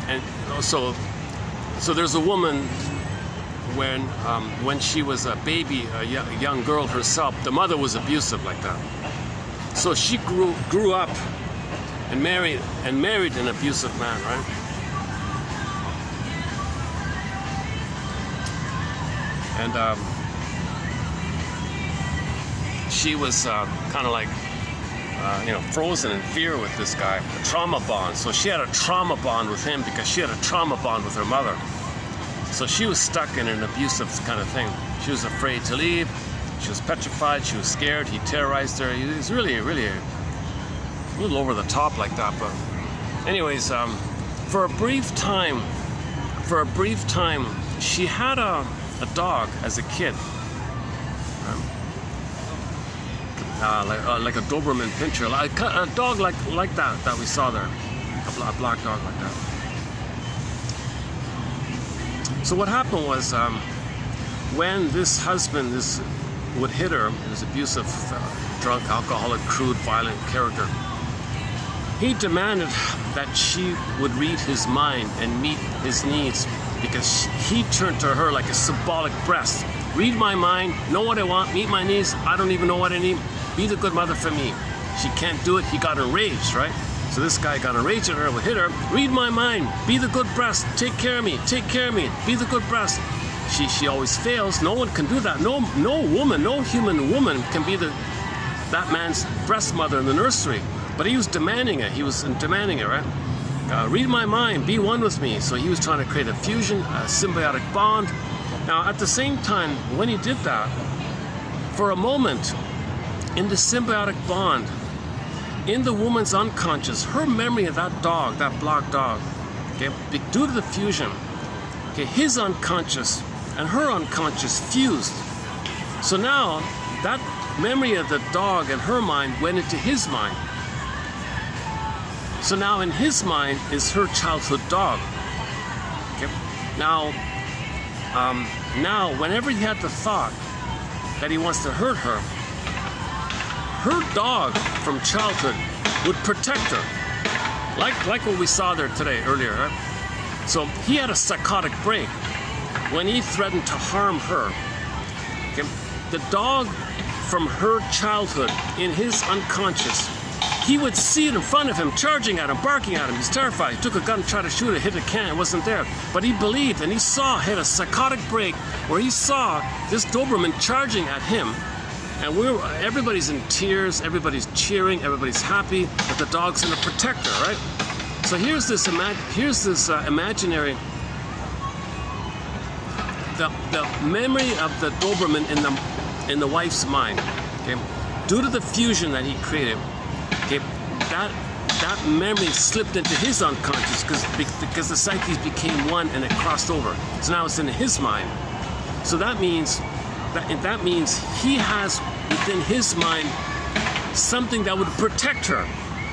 and so there's a woman when she was a baby, a young girl herself. The mother was abusive like that. So she grew up and married an abusive man, right? And she was kind of like, frozen in fear with this guy, a trauma bond. So she had a trauma bond with him because she had a trauma bond with her mother. So she was stuck in an abusive kind of thing. She was afraid to leave. She was petrified. She was scared. He terrorized her. He was really, really a little over the top like that. But anyways, for a brief time, she had a dog as a kid. Like a Doberman Pinscher, a dog like that we saw there, a black dog like that. So what happened was, when this husband would hit her, he was abusive, drunk, alcoholic, crude, violent character. He demanded that she would read his mind and meet his needs, because he turned to her like a symbolic breast. Read my mind, know what I want, meet my needs. I don't even know what I need. Be the good mother for me. She can't do it. He got enraged, right? So this guy got enraged at her, would hit her. Read my mind. Be the good breast. Take care of me. Take care of me. Be the good breast. She always fails. No one can do that. No woman, no human woman can be that man's breast mother in the nursery. But he was demanding it. He was demanding it, right? Read my mind. Be one with me. So he was trying to create a fusion, a symbiotic bond. Now, at the same time, when he did that, for a moment, in the symbiotic bond, in the woman's unconscious, her memory of that dog, that black dog, okay, due to the fusion, okay, his unconscious and her unconscious fused. So now, that memory of the dog and her mind went into his mind. So now in his mind is her childhood dog. Okay? Now, whenever he had the thought that he wants to hurt her, her dog from childhood would protect her, like what we saw there today earlier. Right? So he had a psychotic break when he threatened to harm her. Okay? The dog from her childhood in his unconscious, he would see it in front of him, charging at him, barking at him. He's terrified. He took a gun, tried to shoot it, hit a can, it wasn't there. But he believed, and he had a psychotic break where he saw this Doberman charging at him. And everybody's in tears, everybody's cheering, everybody's happy, but the dog's going to protect her, right? So here's this imaginary, the memory of the Doberman in the wife's mind, okay? Due to the fusion that he created, okay, that memory slipped into his unconscious because the psyches became one and it crossed over. So now it's in his mind. So that means he has within his mind something that would protect her,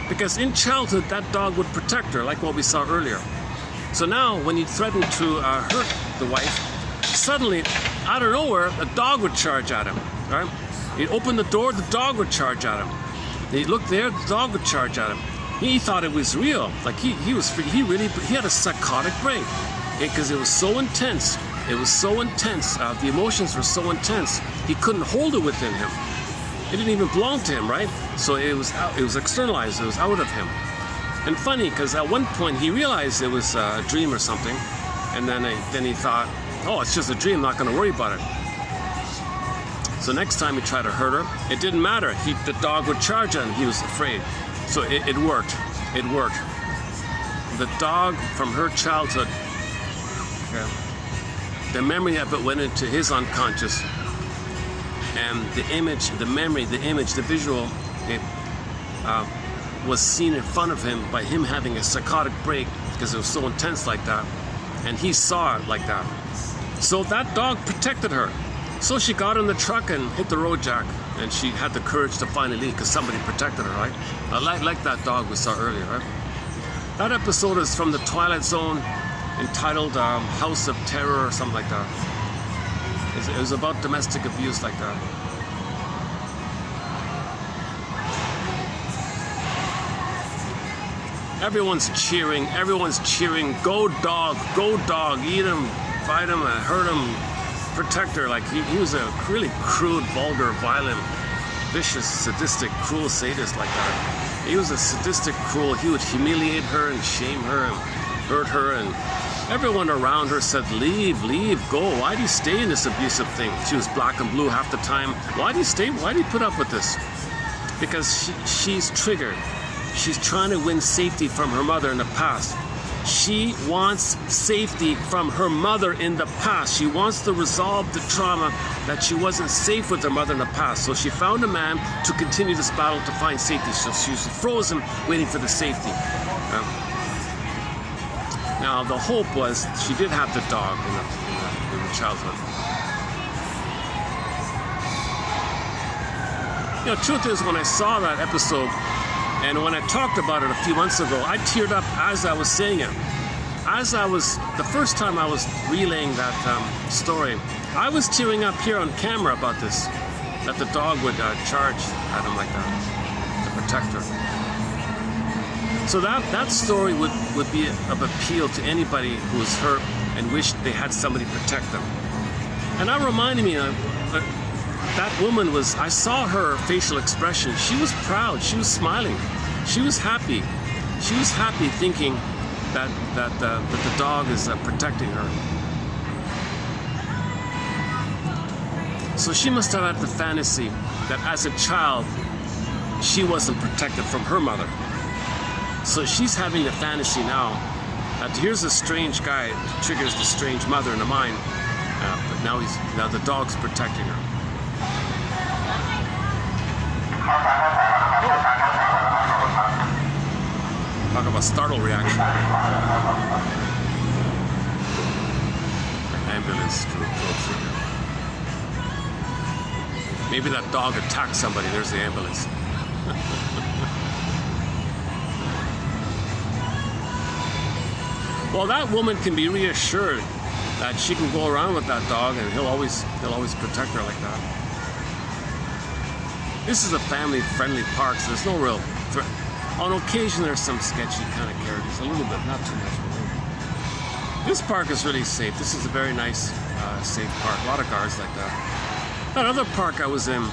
because in childhood that dog would protect her, like what we saw earlier. So now when he threatened to hurt the wife, suddenly out of nowhere a dog would charge at him. Right? He'd open the door, the dog would charge at him. He looked there, the dog would charge at him. He thought it was real. Like he had a psychotic break, because it was so intense. It was so intense. The emotions were so intense. He couldn't hold it within him. It didn't even belong to him, right? So it was externalized. It was out of him. And funny, because at one point he realized it was a dream or something, and then he thought, oh, it's just a dream. I'm not going to worry about it. So next time he tried to hurt her, it didn't matter. The dog would charge at him. He was afraid. So it worked. It worked. The dog from her childhood. Okay. The memory of it went into his unconscious, and the image, the memory, the image, the visual, was seen in front of him by him having a psychotic break, because it was so intense like that, and he saw it like that. So that dog protected her. So she got in the truck and hit the road jack, and she had the courage to finally leave because somebody protected her, right? Like that dog we saw earlier, right? That episode is from the Twilight Zone, entitled House of Terror or something like that. It was about domestic abuse like that. Everyone's cheering, go dog, eat him, fight him, hurt him, protect her. Like he was a really crude, vulgar, violent, vicious, sadistic, cruel sadist like that. He was a sadistic, cruel. He would humiliate her and shame her and hurt her, and everyone around her said, leave, go. Why do you stay in this abusive thing? She was black and blue half the time. Why do you stay? Why do you put up with this? Because she's triggered. She's trying to win safety from her mother in the past. She wants safety from her mother in the past. She wants to resolve the trauma that she wasn't safe with her mother in the past. So she found a man to continue this battle to find safety. So she's frozen, waiting for the safety. Now, the hope was she did have the dog in the childhood. You know, truth is, when I saw that episode, and when I talked about it a few months ago, I teared up as I was saying it. The first time I was relaying that story, I was tearing up here on camera about this, that the dog would charge at him like that, to protect her. So that story would be of appeal to anybody who was hurt and wished they had somebody protect them. And that reminded me that woman was, I saw her facial expression. She was proud, she was smiling, she was happy. She was happy thinking that the dog is protecting her. So she must have had the fantasy that as a child, she wasn't protected from her mother. So she's having the fantasy now that here's a strange guy that triggers the strange mother in the mind, but now the dog's protecting her. Talk about startle reaction. An ambulance to approach her. Maybe that dog attacked somebody. There's the ambulance. Well, that woman can be reassured that she can go around with that dog and he'll always protect her like that. This is a family-friendly park, so there's no real threat. On occasion, there's some sketchy kind of characters, a little bit, not too much. This park is really safe. This is a very nice, safe park. A lot of guards like that. That other park I was in,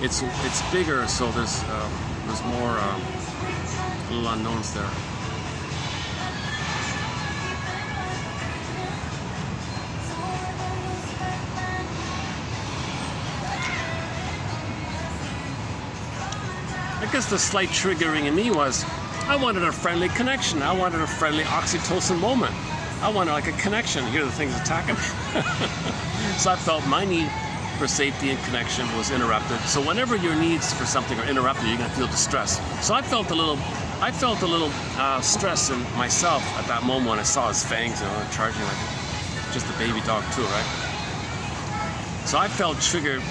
it's bigger, so there's more little unknowns there. I guess the slight triggering in me was I wanted a friendly connection. I wanted a friendly oxytocin moment. I wanted like a connection. Here the thing's attacking me. So I felt my need for safety and connection was interrupted. So whenever your needs for something are interrupted, you're going to feel distress. So I felt a little stress in myself at that moment when I saw his fangs, charging like just a baby dog too, right? So I felt triggered.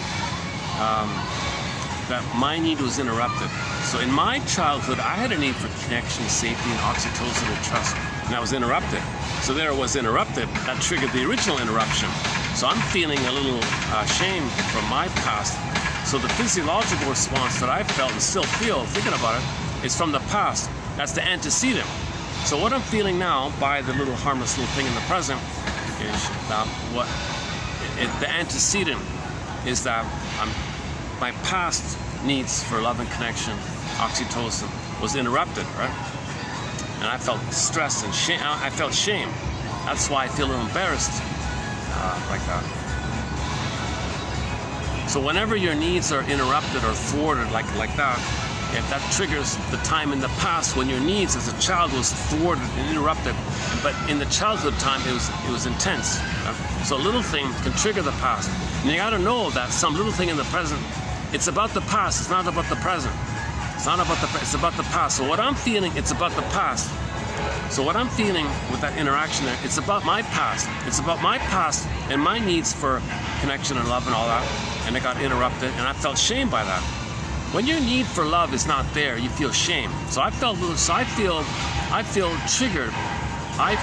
That my need was interrupted. So in my childhood, I had a need for connection, safety, and oxytocin and trust, and that was interrupted. So there it was interrupted. That triggered the original interruption. So I'm feeling a little shame from my past. So the physiological response that I felt and still feel, thinking about it, is from the past. That's the antecedent. So what I'm feeling now by the little harmless little thing in the present is the antecedent is that my past needs for love and connection, oxytocin, was interrupted, right? And I felt stress and shame. I felt shame. That's why I feel a little embarrassed like that. So whenever your needs are interrupted or thwarted like that, if that triggers the time in the past when your needs as a child was thwarted and interrupted, but in the childhood time it was intense. So a little thing can trigger the past. And you gotta know that some little thing in the present, it's about the past, it's not about the present. It's about the past. So what I'm feeling, it's about the past. So what I'm feeling with that interaction there, it's about my past. It's about my past and my needs for connection and love and all that. And it got interrupted and I felt shame by that. When your need for love is not there, you feel shame. So I feel triggered. I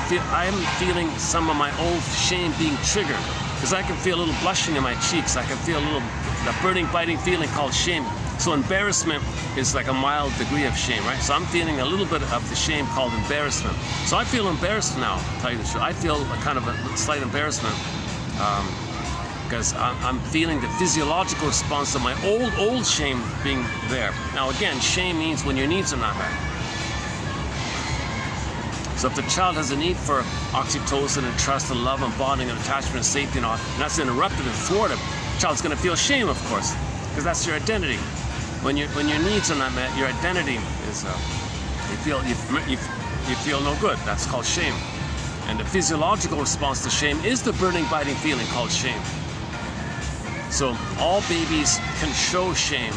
am feeling some of my old shame being triggered. Because I can feel a little blushing in my cheeks. I can feel a burning, biting feeling called shame. So embarrassment is like a mild degree of shame, right? So I'm feeling a little bit of the shame called embarrassment. So I feel embarrassed now, to tell you the truth. I feel a kind of a slight embarrassment because I'm feeling the physiological response of my old shame being there. Now again, shame means when your needs are not met. So if the child has a need for oxytocin and trust and love and bonding and attachment and safety and all, and that's interrupted and thwarted, the child's going to feel shame, of course, because that's your identity. When your needs are not met, your identity is you feel no good. That's called shame. And the physiological response to shame is the burning, biting feeling called shame. So all babies can show shame,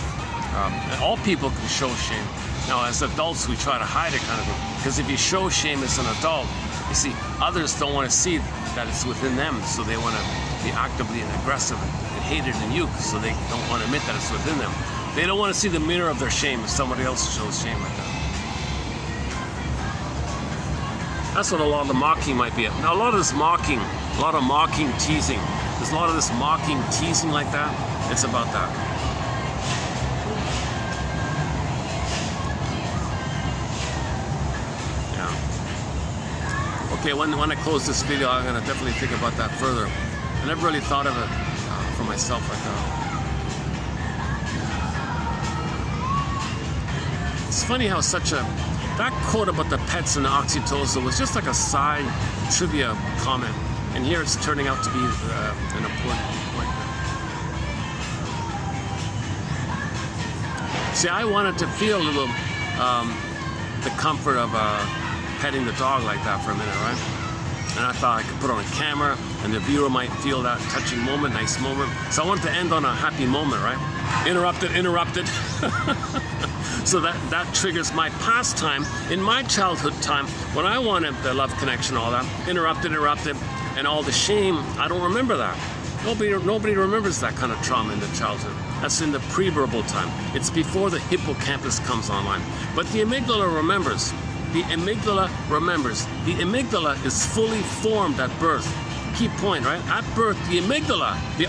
and all people can show shame. Now, as adults, we try to hide it kind of, because if you show shame as an adult, you see, others don't want to see that it's within them, so they want to be actively and aggressive and hated in you, so they don't want to admit that it's within them. They don't want to see the mirror of their shame if somebody else shows shame like that. That's what a lot of the mocking might be. Now, a lot of this mocking, a lot of mocking, teasing, there's a lot of this mocking, teasing like that. It's about that. Okay, when I close this video, I'm going to definitely think about that further. I never really thought of it for myself like that. It's funny how that quote about the pets and the oxytocin was just like a side trivia comment. And here it's turning out to be an important point. See, I wanted to feel a little the comfort of petting the dog like that for a minute, right? And I thought I could put on a camera and the viewer might feel that touching moment, nice moment. So I wanted to end on a happy moment, right? Interrupted. So that triggers my past time, in my childhood time, when I wanted the love connection, all that. Interrupted, and all the shame, I don't remember that. Nobody remembers that kind of trauma in the childhood. That's in the pre-verbal time. It's before the hippocampus comes online. But the amygdala remembers. The amygdala remembers. The amygdala is fully formed at birth. Key point, right? At birth, the amygdala, the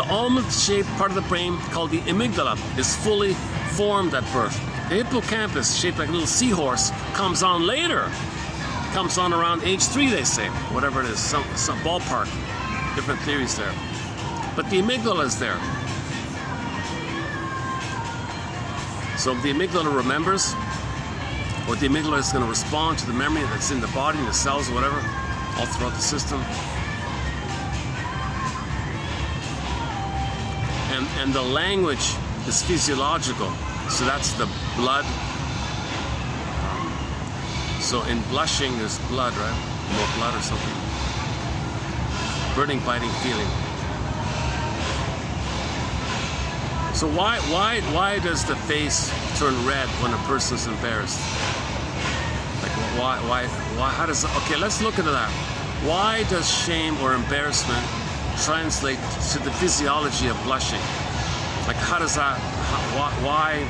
almond-shaped part of the brain called the amygdala, is fully formed at birth. The hippocampus, shaped like a little seahorse, comes on later. Comes on around age 3, they say. Whatever it is, some ballpark. Different theories there. But the amygdala is there. So the amygdala remembers, or the amygdala is going to respond to the memory that's in the body, in the cells, or whatever, all throughout the system. And the language is physiological. So that's the blood. So in blushing, there's blood, right? More blood or something. Burning, biting feeling. So why does the face turn red when a person's embarrassed? Like why how does okay, let's look into that. Why does shame or embarrassment translate to the physiology of blushing? Like how does that why?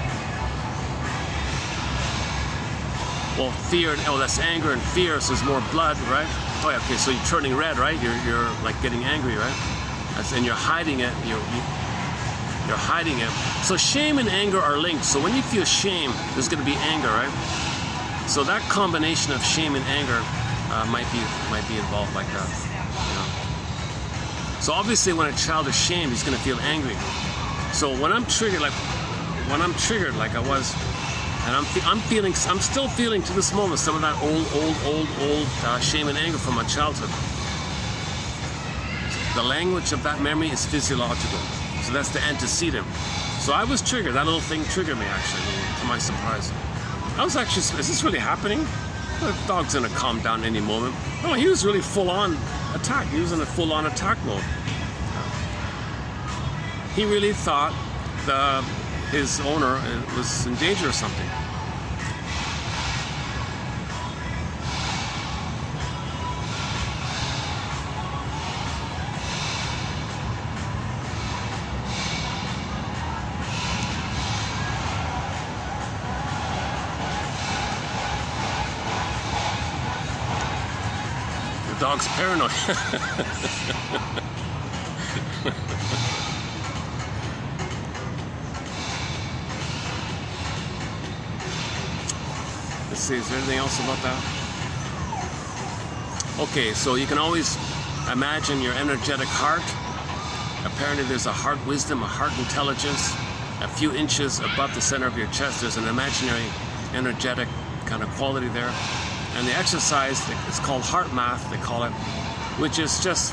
Well, fear, that's anger and fear, so there's more blood, right? Oh yeah, okay, so you're turning red, right? You're like getting angry, right? And you're hiding it, you're hiding it. So shame and anger are linked. So when you feel shame, there's going to be anger, right? So that combination of shame and anger might be involved like that. You know? So obviously, when a child is shamed, he's going to feel angry. So when I'm triggered, like I was, and I'm still feeling to this moment some of that old shame and anger from my childhood. The language of that memory is physiological. So that's the antecedent. So I was triggered. That little thing triggered me, actually, to my surprise. I was actually, is this really happening? The dog's gonna calm down any moment. Oh, he was really full-on attack. He was in a full-on attack mode. He really thought his owner was in danger or something. The dog's paranoid. Let's see, is there anything else about that? Okay, so you can always imagine your energetic heart Apparently there's a heart wisdom, a heart intelligence. A few inches above the center of your chest, there's an imaginary, energetic kind of quality there. And the exercise, it's called heart math, they call it, which is just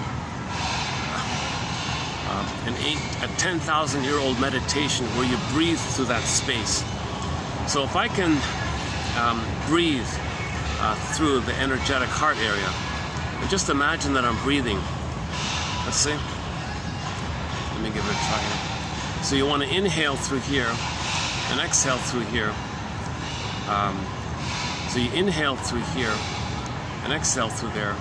a 10,000-year-old meditation where you breathe through that space. So if I can breathe through the energetic heart area, and just imagine that I'm breathing. Let's see. Let me give it a try here. So you want to inhale through here and exhale through here. So you inhale through here and exhale through there.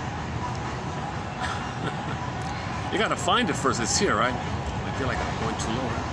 You got to find it first. It's here, right? I feel like I'm going too low. Right?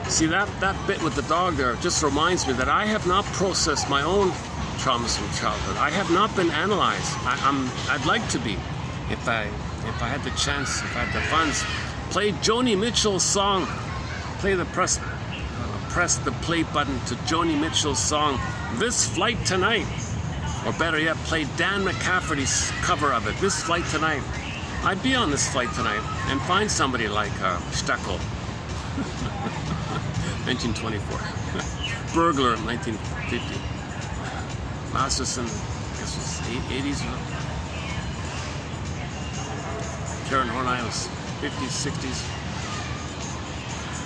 See, that bit with the dog there just reminds me that I have not processed my own traumas from childhood. I have not been analyzed. I'd like to be, if I had the chance, if I had the funds. Play Joni Mitchell's song. Press the play button to Joni Mitchell's song, This Flight Tonight. Or better yet, play Dan McCafferty's cover of it, This Flight Tonight. I'd be on this flight tonight and find somebody like Steckel. 1924. Burglar, 1950. Masterson, I guess was 80s. Karen Horney was 50s, 60s.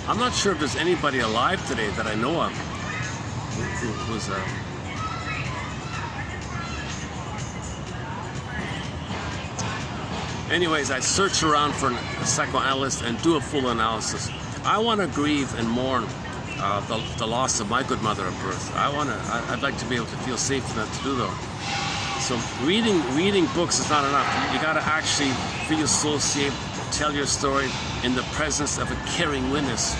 I'm not sure if there's anybody alive today that I know of who was Anyways, I search around for a psychoanalyst and do a full analysis. I want to grieve and mourn the loss of my good mother at birth. I'd like to be able to feel safe enough to do that. So reading books is not enough. You got to actually feel associate, tell your story in the presence of a caring witness,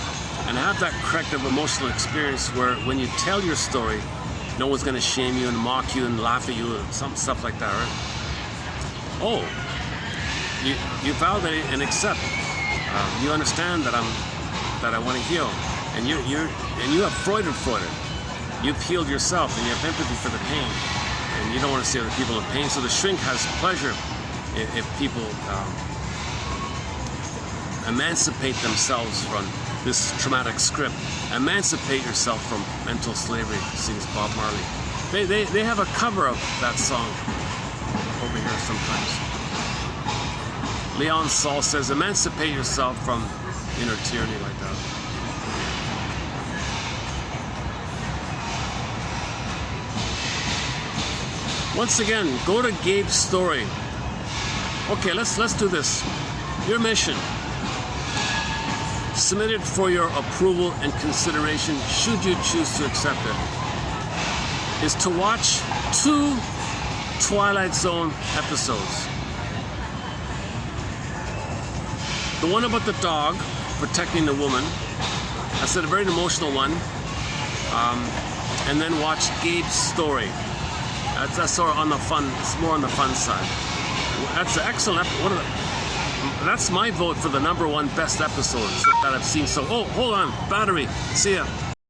and have that corrective emotional experience where when you tell your story, no one's going to shame you and mock you and laugh at you and some stuff like that, right? Oh, you validate and accept. You understand that I want to heal. And you have Freuded. You've healed yourself, and you have empathy for the pain, and you don't want to see other people in pain. So the shrink has pleasure if people emancipate themselves from this traumatic script. Emancipate yourself from mental slavery, sings Bob Marley. They have a cover of that song over here sometimes. Leon Saul says, emancipate yourself from inner tyranny like that. Once again, go to Gabe's story. Okay, let's do this. Your mission, submitted for your approval and consideration, should you choose to accept it, is to watch 2 Twilight Zone episodes. The one about the dog protecting the woman. That's a very emotional one. And then watch Gabe's story. That's sort of on the fun. It's more on the fun side. That's an excellent. That's my vote for the #1 best episodes that I've seen. So, oh, hold on, battery. See ya.